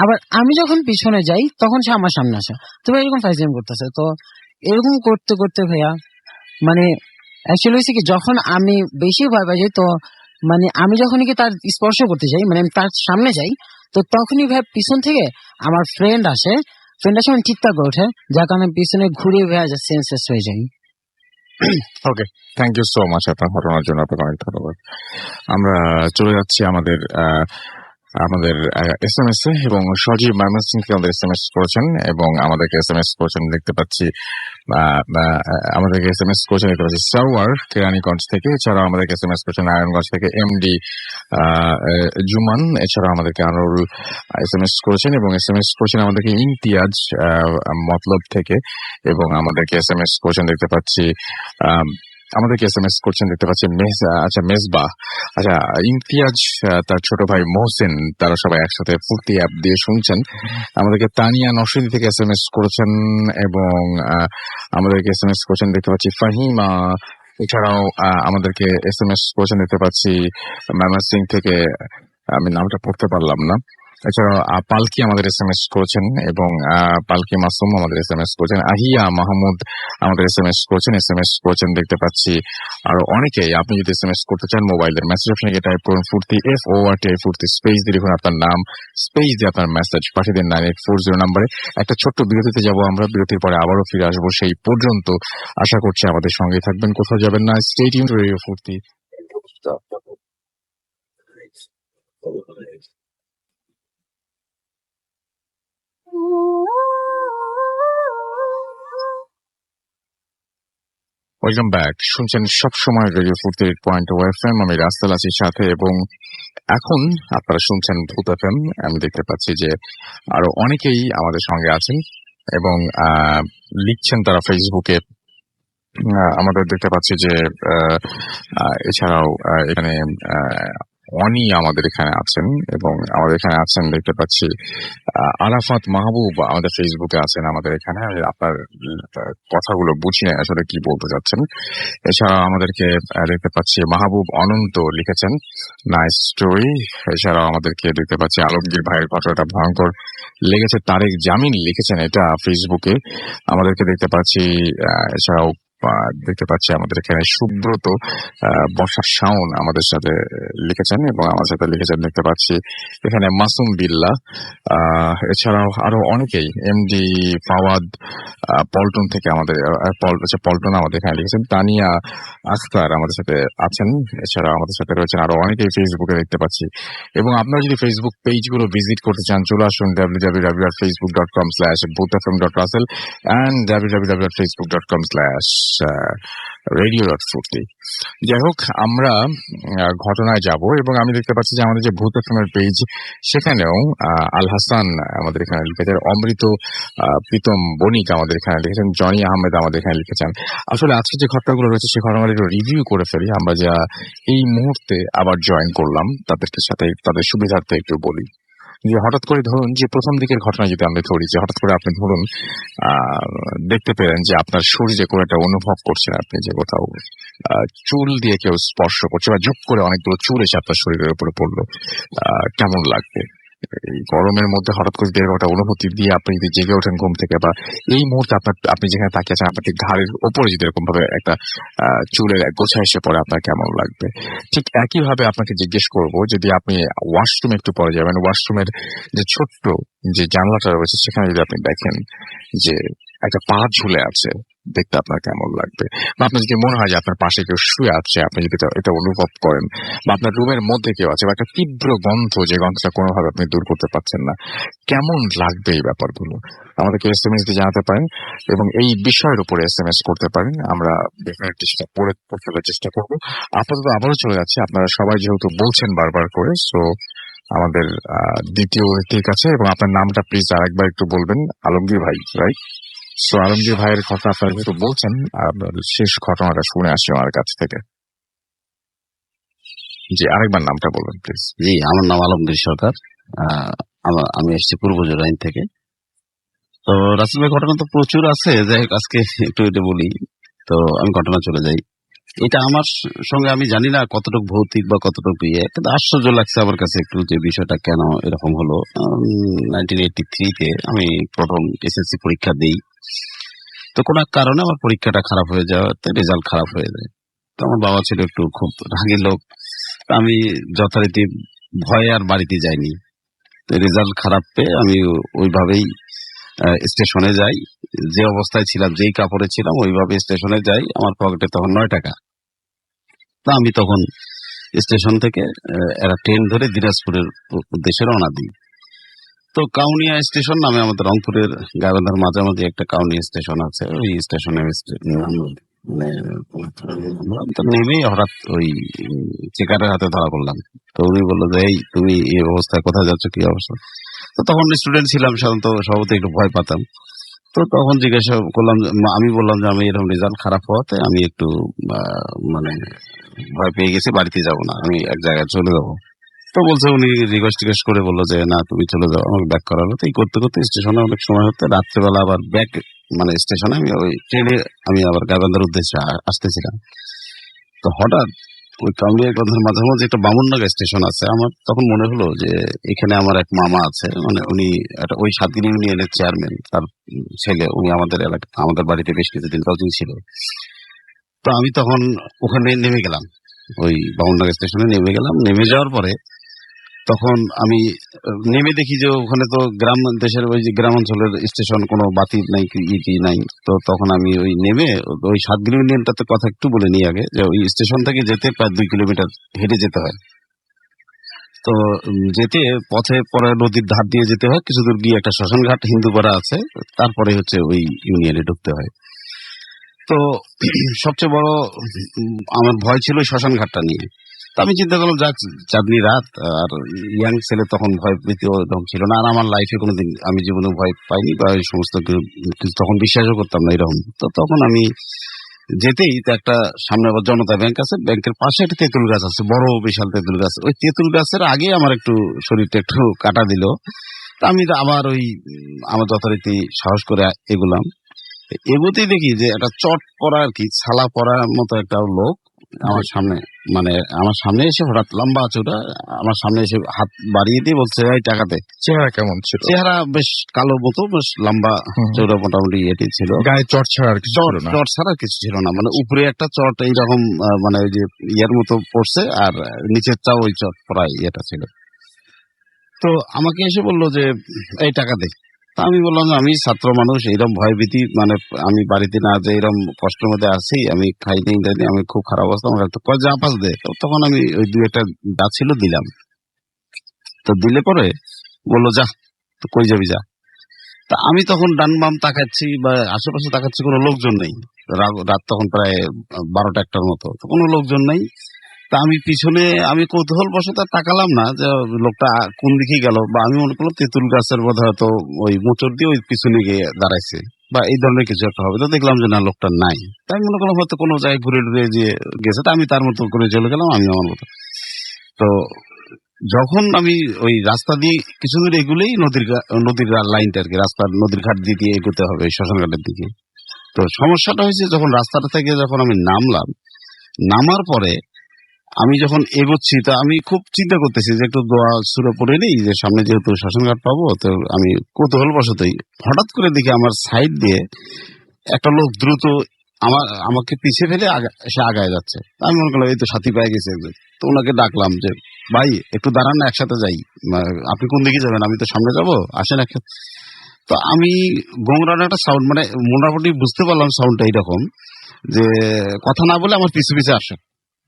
আবার আমি যখন পিছনে যাই তখন সে আমার সামনে আসে। তো ভাই এরকম ফাইজলাম করতেছে। তো এরকম করতে করতে ভাইয়া মানে অ্যাকচুয়ালি হয়েছে কি, যখন আমি বেশি ভয় পাই যাই, তো মানে আমি যখন কি তার স্পর্শ করতে যাই, মানে আমি তার সামনে যাই, তো তখনই ভাই পিছন থেকে আমার ফ্রেন্ড আসে মানে ঠিকঠাক করে ওঠে, যার কারণে পিছনে ঘুরে ভাইয়া যা সেন্সলেস হয়ে যাই। ওকে, থ্যাংক ইউ সো মাচ আপনার ঘটনার জন্য, আপনাকে অনেক ধন্যবাদ। আমরা চলে যাচ্ছি আমাদের আমাদের SMS এ, এবং সজীব ময়মনসিংহ থেকে আমাদের SMS করেছেন এবং আমাদেরকে SMS করেছেন দেখতে পাচ্ছি। আমাদেরকে SMS করেছেন দেখতে পাচ্ছি সারওয়ার কেরানীগঞ্জ থেকে। এছাড়াও আমাদেরকে SMS করেছেন নারায়ণগঞ্জ থেকে MD জুমান। এছাড়াও আমাদেরকে আনোয়ারুল SMS করেছেন এবং SMS করেছেন আমাদেরকে ইমতিয়াজ মতলব থেকে, এবং আমাদেরকে SMS করেছেন দেখতে পাচ্ছি আমাদেরকে SMS করছেন দেখতে পাচ্ছি মেজবা, আচ্ছা ইমতিয়াজ, তার ছোট ভাই মোহসেন, তারা সবাই একসাথে ফুর্তি অ্যাপ দিয়ে শুনছেন। আমাদেরকে তানিয়া নরসিংদী থেকে SMS করেছেন এবং আমাদেরকে SMS করেছেন দেখতে পাচ্ছি ফাহিমা। এছাড়াও আমাদেরকে SMS করেছেন দেখতে পাচ্ছি ময়মনসিংহ থেকে, আমি নামটা পড়তে পারলাম না। এছাড়াও পালকি আমাদের SMS করেছেন এবং পালকি মাসুম আমাদের SMS করেছেন। আহিয়া মাহমুদ আমাদের SMS করেছেন দেখতে পাচ্ছি আরো অনেকেই। আপনি যদি SMS করতে চান মোবাইলের মেসেজ অপশনে গিয়ে টাইপ করুন ফুর্তি FORT ফুর্তি, স্পেস দিয়ে লিখুন আপনার নাম, স্পেস দিয়ে আপনার মেসেজ পাঠিয়ে দিন 9840 নম্বরে। একটা ছোট্ট বিরতিতে যাব আমরা, বিরতির পরে আবারও ফিরে আসবো। সেই পর্যন্ত আশা করছি আমাদের সঙ্গে থাকবেন, কোথাও যাবেন না। স্টে টিউনড টু রেডিও ফুর্তি। ওয়েলকাম ব্যাক, শুনছেন সবসময় রেডিও ফুর্তি 8.0 FM। আমি রাস্তাল আছি সাথে, এবং এখন আপনারা শুনছেন ভূত FM। আমি দেখতে পাচ্ছি যে আরো অনেকেই আমাদের সঙ্গে আছেন এবং লিখছেন তারা ফেসবুকে। আমাদের দেখতে পাচ্ছি যে এছাড়াও এখানে অনি আমাদের এখানে আছেন এবং আমাদের এখানে আছেন দেখতে পাচ্ছি আরাফাত মাহবুব আমাদের ফেসবুকে আছেন আমাদের এখানে। আপনার কথাগুলো বুঝি না আসলে কি বলতে চাচ্ছেন। এছাড়া আমাদেরকে দেখতে পাচ্ছি মাহবুব অনন্ত লিখেছেন নাইস স্টোরি। এছাড়াও আমাদেরকে দেখতে পাচ্ছি আলমগীর ভাইয়ের কথাটা ভয়ঙ্কর লেগেছে, তারেক জামিন লিখেছেন এটা ফেসবুকে। আমাদেরকে দেখতে পাচ্ছি এছাড়াও দেখতে পাচ্ছি আমাদের এখানে সুব্রত বর্ষা শাওন আমাদের সাথে লিখেছেন এবং আমার সাথে লিখেছেন দেখতে পাচ্ছি এখানে মাসুম বিল্লাহ। এছাড়াও আরো অনেকেই, এমডি ফাওয়াদ পল্টন থেকে আমাদের পল্টন আমাদের এখানে লিখেছেন। তানিয়া আখতার আমাদের সাথে আছেন। এছাড়া আমাদের সাথে রয়েছেন আরো অনেকেই ফেসবুকে দেখতে পাচ্ছি। এবং আপনারা যদি ফেসবুক পেজগুলো ভিজিট করতে চান চলে আসুন www.facebook.com/boothfm.russell and www.facebook.com/radio.fruity। যাই হোক, আমরা ঘটনায় যাব এবং আমি দেখতে পাচ্ছি যে আমাদের যে ভূত এফএমের পেজ সেখানেও আল হাসান আমাদের এখানে লিখেছেন, অমৃত প্রীতম বণিক আমাদের এখানে লিখেছেন, জনি আহমেদ আমাদের এখানে লিখেছেন। আসলে আজকে যে ঘটনাগুলো রয়েছে সেই ঘটনাগুলো একটু রিভিউ করে ফেলি। আমরা যা এই মুহূর্তে আবার জয়েন করলাম তাদেরকে সাথে তাদের সুবিধার্থে একটু বলি যে হঠাৎ করে ধরুন যে প্রথম দিকের ঘটনা যদি আমরা ধরি, যে হঠাৎ করে আপনি ধরুন দেখতে পেলেন যে আপনার শরীরে কোনো একটা অনুভব করছেন, আপনি যে কোথাও চুল দিয়ে কেউ স্পর্শ করছে বা ঝুপ করে অনেকগুলো চুল এসে আপনার শরীরের উপরে পড়লো, কেমন লাগবে? এই গরমের মধ্যে হঠাৎ করে এরকম একটা অনুভূতি দিয়ে আপনি যদি জেগে ওঠেন ঘুম থেকে, বা এই মুহূর্তে আপনি যেখানে তাকিয়ে আছেন আপনার ঠিক ঘাড়ের ওপরে যদি এরকম ভাবে একটা চুলের গোছা এসে পড়ে, আপনার কেমন লাগবে? ঠিক একই ভাবে আপনাকে জিজ্ঞেস করবো, যদি আপনি ওয়াশরুমে একটু পরে যাবেন, ওয়াশরুমের যে ছোট্ট যে জানলাটা রয়েছে সেখানে যদি আপনি দেখেন যে একটা পা ঝুলে আছে, দেখতে আপনার কেমন লাগবে? বা আপনার যদি মনে হয় যে আপনার পাশে কেউ শুয়ে আছে, আপনি যদি এটা অনুভব করেন, বা আপনার রুমের মধ্যে কেউ আছে, বা একটা তীব্র গন্ধ, যে গন্ধটা কোনোভাবে আপনি দূর করতে পারছেন না, কেমন লাগবে? এই ব্যাপারগুলো আমাদেরকে SMS দিয়ে জানাতে পারেন এবং এই বিষয়ের উপরে SMS করতে পারেন। আমরা ডেফিনেটলি সেটা পড়ে ফেলার চেষ্টা করবো। আপাতত আবারও চলে যাচ্ছে, আপনারা সবাই যেহেতু বলছেন বারবার করে, সো আমাদের দ্বিতীয় ব্যক্তির কাছে, এবং আপনার নামটা প্লিজ আরেকবার একটু বলবেন। আলমগীর ভাই, রাইট? সো আলমগীর ভাইয়ের কথা আপনারা যেহেতু বলছেন, আপনার শেষ ঘটনাটা শুনে আসি আমার কাছ থেকে। জি, আরেকবার নামটা বলবেন প্লিজ। জি, আমার নাম আলমগীর সরকার। আমি এসেছি পূর্ব জোরাইন থেকে। তো রাসেল ভাই, ঘটনা তো প্রচুর আছে, যাই হোক আজকে একটু এটা বলি। তো আমি ঘটনা চলে যাই। এটা আমার সঙ্গে আমি জানি না কতটুকু ভৌতিক বা কতটুকু কিন্তু আশ্চর্য লাগছে আমার কাছে একটু যে বিষয়টা কেন এরকম হলো। 1983-তে আমি প্রথম SSC পরীক্ষা দিই। তো কোনো এক কারণে আমার পরীক্ষাটা খারাপ হয়ে যাওয়াতে রেজাল্ট খারাপ হয়ে যায়। তো আমার বাবা ছিল একটু খুব রাগী লোক, আমি যথারীতি ভয়ে আর বাড়িতে যাইনি। রেজাল্ট খারাপ পেয়ে আমি ওইভাবেই স্টেশনে যাই, যে অবস্থায় ছিলাম, যেই কাপড়ে ছিলাম ওইভাবে স্টেশনে যাই। আমার পকেটে তখন 9 টাকা। তা আমি তখন স্টেশন থেকে এরা ট্রেন ধরে দিনাজপুরের উদ্দেশ্যে রওনা দিই। তো কাউনিয়া স্টেশন নামে আমাদের রংপুরের গাইবান্ধার মাঝামাঝি একটা কাউনিয়া স্টেশন আছে, ওই স্টেশনে তো নেমেই হঠাৎ ওই চেকারের হাতে ধরা পড়লাম। তো উনি বললো যে এই তুমি এই অবস্থায় কোথায় যাচ্ছ, কি অবস্থা? তো তখন স্টুডেন্ট ছিলাম, সাধারণত সবতে একটু ভয় পাতাম। তো তখন জিজ্ঞাসা করলাম, আমি বললাম যে আমি এরকম রেজাল্ট খারাপ হওয়াতে আমি একটু মানে ভয় পেয়ে গেছি, বাড়িতে যাব না, আমি এক জায়গায় চলে যাবো। তো বলছে, উনি রিকোয়েস্ট করে বললো যে না তুমি চলে যাও, আমাকে ব্যাক করালো। তো এই করতে করতে স্টেশনে অনেক সময় হতে রাত্রেবেলা আবার ব্যাক মানে স্টেশনে আমি ওই ট্রেনে আমি আবার গাইবান্ধার উদ্দেশ্যে আসতেছিলাম। তো হঠাৎ ওই কাউনিয়ার মাঝামাঝি একটা বামুননাগা স্টেশন আছে। আমার তখন মনে হলো যে এখানে আমার এক মামা আছে, মানে উনি একটা ওই সাতদিন ইউনিয়নের চেয়ারম্যান, তার ছেলে, উনি আমাদের এলাকা আমাদের বাড়িতে বেশ কিছুদিন কাজই ছিল। তো আমি তখন ওখানে নেমে গেলাম, ওই বামুননাগা স্টেশনে নেমে গেলাম। নেমে যাওয়ার পরে তখন আমি নেমে দেখি যে ওখানে তো গ্রাম দেশের ওই যে গ্রাম অঞ্চলের স্টেশন, কোনো বাতি নাই কি নাই। তো তখন আমি ওই নেমে ওই সাতগিরি ইউনিয়নটাতে কথা একটু বলে নিই আগে, যে ওই স্টেশন থেকে যেতে প্রায় 2 কিলোমিটার হেঁটে যেতে হয়। তো যেতে পথে পরে নদীর ধার দিয়ে যেতে হয়, কিছু দূর গিয়ে একটা শ্মশানঘাট হিন্দুপাড়া আছে, তারপরে হচ্ছে ওই ইউনিয়নে ঢুকতে হয়। তো সবচেয়ে বড় আমার ভয় ছিল ওই শ্মশানঘাটটা নিয়ে। তো আমি চিন্তা করলাম, যাক চাঁদনি রাত, আর ইয়াং ছেলে, তখন ভয় প্রীতি এরকম ছিল না। আর আমার লাইফে কোনোদিন আমি জীবনে ভয় পাইনি বা এই সমস্ত কিছু তখন বিশ্বাসও করতাম না এরকম। তো তখন আমি যেতেই তো একটা সামনে আবার জনতা ব্যাংক আছে, ব্যাংকের পাশে একটা তেঁতুল গাছ আছে, বড় বিশাল তেঁতুল গাছ। ওই তেঁতুল গাছের আগে আমার একটু শরীরটা একটু কাটা দিল। তা আমি আবার ওই আমার যথারীতি সাহস করে এগুলাম। এগোতেই দেখি যে একটা চট পরা আর কি ছালা পরার মতো একটা লোক আমার সামনে, মানে আমার সামনে এসে হঠাৎ লম্বা চোটা আমার সামনে এসে হাত বাড়িয়ে দিয়ে বলছে, এই টাকাতে। চেহারা কেমন ছিল? চেহারা বেশ কালো মতো, বেশ লম্বা চোটা, মোটামুটি এটি ছিল। গায়ে চট ছাড়া আর কিছু ছিল না? চট ছাড়া কিছু ছিল না, মানে উপরে একটা চট এইরকম মানে ওই যে ইয়ার মতো পড়ছে, আর নিচের চাও ওই চট পরা ইয়েটা ছিল। তো আমাকে এসে বললো যে এই টাকা দে। তা আমি বললাম যে আমি ছাত্র মানুষ, এইরকম ভয় ভীতি, মানে আমি বাড়িতে না যে এরকম কষ্টের মধ্যে আছি, আমি খাইনি, আমি খুব খারাপ অবস্থা, আমার তো কয় যা পাস দে। তখন আমি ওই 2-1টা যা ছিল দিলাম। তো দিলে পরে বললো যা, তো কই যাবি যা। তা আমি তখন ডান বাম তাকাচ্ছি বা আশেপাশে তাকাচ্ছি, কোনো লোকজন নেই। রাত তখন প্রায় 12টা-1টার মতো, তো কোনো লোকজন নেই। তা আমি পিছনে আমি কৌতূহল বশত তাকালাম না যে লোকটা কোন দিকে গেল, বা আমি মনে করলাম তেঁতুল গাছের বোধ হয়তো ওই মোচড় দিয়ে ওই পিছনে গিয়ে দাঁড়াইছে বা এই ধরনের কিছু একটা হবে। তো দেখলাম যে না, লোকটা নাই। তাই মনে করলাম হয়তো কোনো জায়গায় ঘুরে ঘুরে যে গেছে। তা আমি তার মতো করে চলে গেলাম, আমি আমার মতো। তো যখন আমি ওই রাস্তা দিয়ে কিছু দূর এগুলোই নদীর লাইনটা আর কি, রাস্তার নদীর ঘাট দিয়ে এগোতে হবে শ্মশানঘাটের দিকে। তো সমস্যাটা হয়েছে, যখন রাস্তাটা থেকে যখন আমি নামলাম, নামার পরে আমি যখন এগোচ্ছি, তা আমি খুব চিন্তা করতেছি যে একটু দোয়া সুরে পড়ে নেই, যে সামনে যেহেতু শ্মশানঘাট পাবো। তো আমি কৌতূহল বশতই হঠাৎ করে দেখি আমার সাইড দিয়ে একটা লোক দ্রুত আমাকে পিছিয়ে ফেলে সে আগায় যাচ্ছে। আমি মনে করলাম এই তো সাথী পেয়ে গেছে। তো ওনাকে ডাকলাম যে ভাই একটু দাঁড়ান না, একসাথে যাই। আপনি কোন দিকে যাবেন? আমি তো সামনে যাবো, আসেন একসাথে। তো আমি গোংরানো একটা সাউন্ড, মানে মোটামুটি বুঝতে পারলাম সাউন্ডটা এইরকম, যে কথা না বলে আমার পিছু পিছে আসে,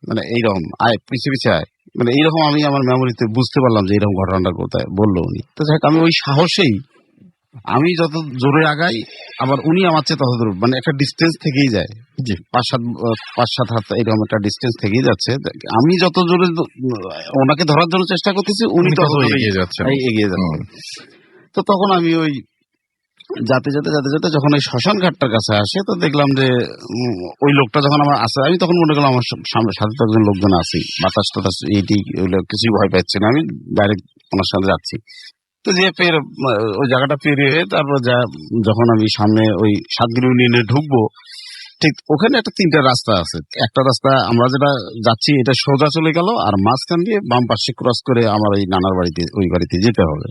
মানে এইরকম আয় পিছিয়ে পিছিয়ে আয়, মানে এইরকম আমি আমার মেমোরিতে বুঝতে পারলাম যে এইরকম ঘটনাটা কোথায় বললো উনি। তো যাই হোক, আমি ওই সাহসেই আমি যত জোরে আগাই, আবার উনি আমার চেয়ে তত দূর, মানে একটা ডিস্টেন্স থেকেই যায়, 5-7 হাত এরকম একটা ডিস্টেন্স থেকেই যাচ্ছে। আমি যত জোরে ওনাকে ধরার জন্য চেষ্টা করতেছি, উনি তত এগিয়ে যাচ্ছেন। তো তখন আমি ওই যাতে যখন ওই শ্মশান ঘাটটার কাছে আসে, তো দেখলাম যে ওই লোকটা যখন আমার আসে, আমি তখন মনে করলাম আমার সাথে তো একজন লোকজন আছি, বাতাস টাতাস এইটি কিছুই ভয় পাচ্ছি না, আমি ডাইরেক্ট ওনার সাথে যাচ্ছি। তো যে ওই জায়গাটা পেরিয়ে তারপর যখন আমি সামনে ওই সাতগিরি ইউনিয়নে ঢুকবো, ঠিক ওখানে একটা 3টা রাস্তা আছে। একটা রাস্তা আমরা যেটা যাচ্ছি এটা সোজা চলে গেল, আর মাঝখান দিয়ে বাম পাশে ক্রস করে আমার ওই নানার বাড়িতে, ওই বাড়িতে যেতে হবে।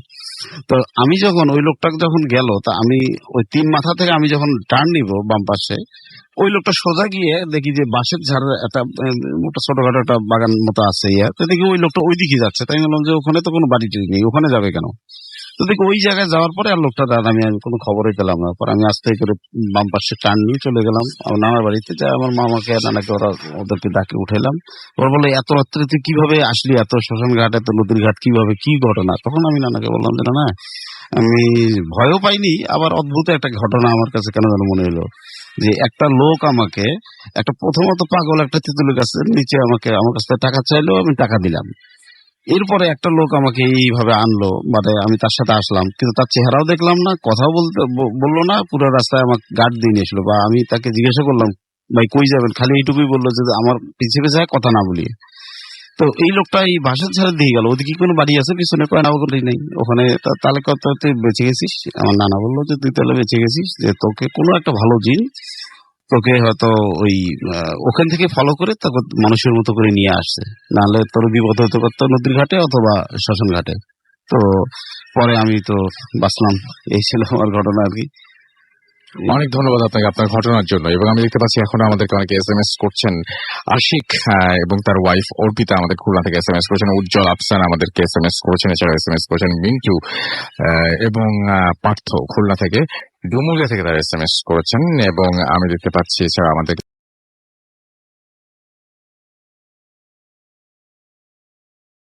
তো আমি যখন ওই লোকটা যখন গেল, তা আমি ওই 3 মাথা থেকে আমি যখন টার্ন নিব বাম পাশে, ওই লোকটা সোজা গিয়ে দেখি যে বাঁশের ঝাড়ের একটা ছোটখাটো একটা বাগান মতো আছে, তো দেখি ওই লোকটা ওই দিকে যাচ্ছে। তাই বললাম যে ওখানে তো কোনো বাড়ি নেই, ওখানে যাবে কেন? তো দেখি ওই জায়গায় যাওয়ার পরে আর লোকটা দাঁড়ান আমি কোনো খবরই পেলাম না। পরে আমি আস্তে করে বাম পাশে টার্ন নিয়ে চলে গেলাম আমার নানার বাড়িতে, যাই আমার মামাকে নানাকে ওদেরকে ডাকে উঠাইলাম। ওরা বলে এত রাত্রে তুই কিভাবে আসলি, এত শ্মশান ঘাট এত নদীর ঘাট কিভাবে, কি ঘটনা? তখন আমি নানাকে বললাম যে না আমি ভয়ও পাইনি, আবার অদ্ভুত একটা ঘটনা আমার কাছে কেন যেন মনে হলো যে একটা লোক আমাকে একটা প্রথমত পাগল একটা তেঁতুলের গাছের নিচে আমাকে আমার কাছ থেকে টাকা চাইলো, আমি টাকা দিলাম। এরপরে একটা লোক আমাকে এইভাবে আনলো, মানে আমি তার সাথে আসলাম, কিন্তু তার চেহারাও দেখলাম না, কথাও বললো না, পুরো রাস্তায় আমাকে গার্ড দিয়ে নিয়েছিল। বা আমি তাকে জিজ্ঞাসা করলাম ভাই কই যাবেন, খালি এইটুকুই বললো যে আমার পিছিয়ে পিছিয়ে কথা না বলিয়ে। তো এই লোকটা এই ভাষা ছাড়া দিয়ে গেল, ওদিকে কোনো বাড়ি আছে পিছনে, কয় না ওখানে নেই ওখানে। তাহলে কত তুই বেঁচে গেছিস? আমার নানা বললো যে তুই তাহলে বেঁচে গেছিস, যে তোকে কোনো একটা ভালো জিন তোকে হয়তো ওই ওখান থেকে ফলো করে তোকে মানুষের মতো করে নিয়ে আসছে, নাহলে তোর বিপদ হতে পারতো নদীর ঘাটে অথবা শ্মশান ঘাটে। তো পরে আমি তো বাঁচলাম, এই ছিল আমার ঘটনা আর কি। অনেক ধন্যবাদ আপনাকে আপনার ঘটনার জন্য। এবং আমি দেখতে পাচ্ছি এখন আমাদেরকে অনেকে SMS করছেন। আশিক এবং তার ওয়াইফ অর্পিতা আমাদের খুলনা থেকে SMS করেছেন, উজ্জ্বল আফসান আমাদেরকে SMS করেছেন, এছাড়া SMS করেছেন মিন্টু এবং পার্থ খুলনা থেকে, ডুমুরিয়া থেকে তারা SMS করেছেন। এবং আমি দেখতে পাচ্ছি এছাড়া আমাদের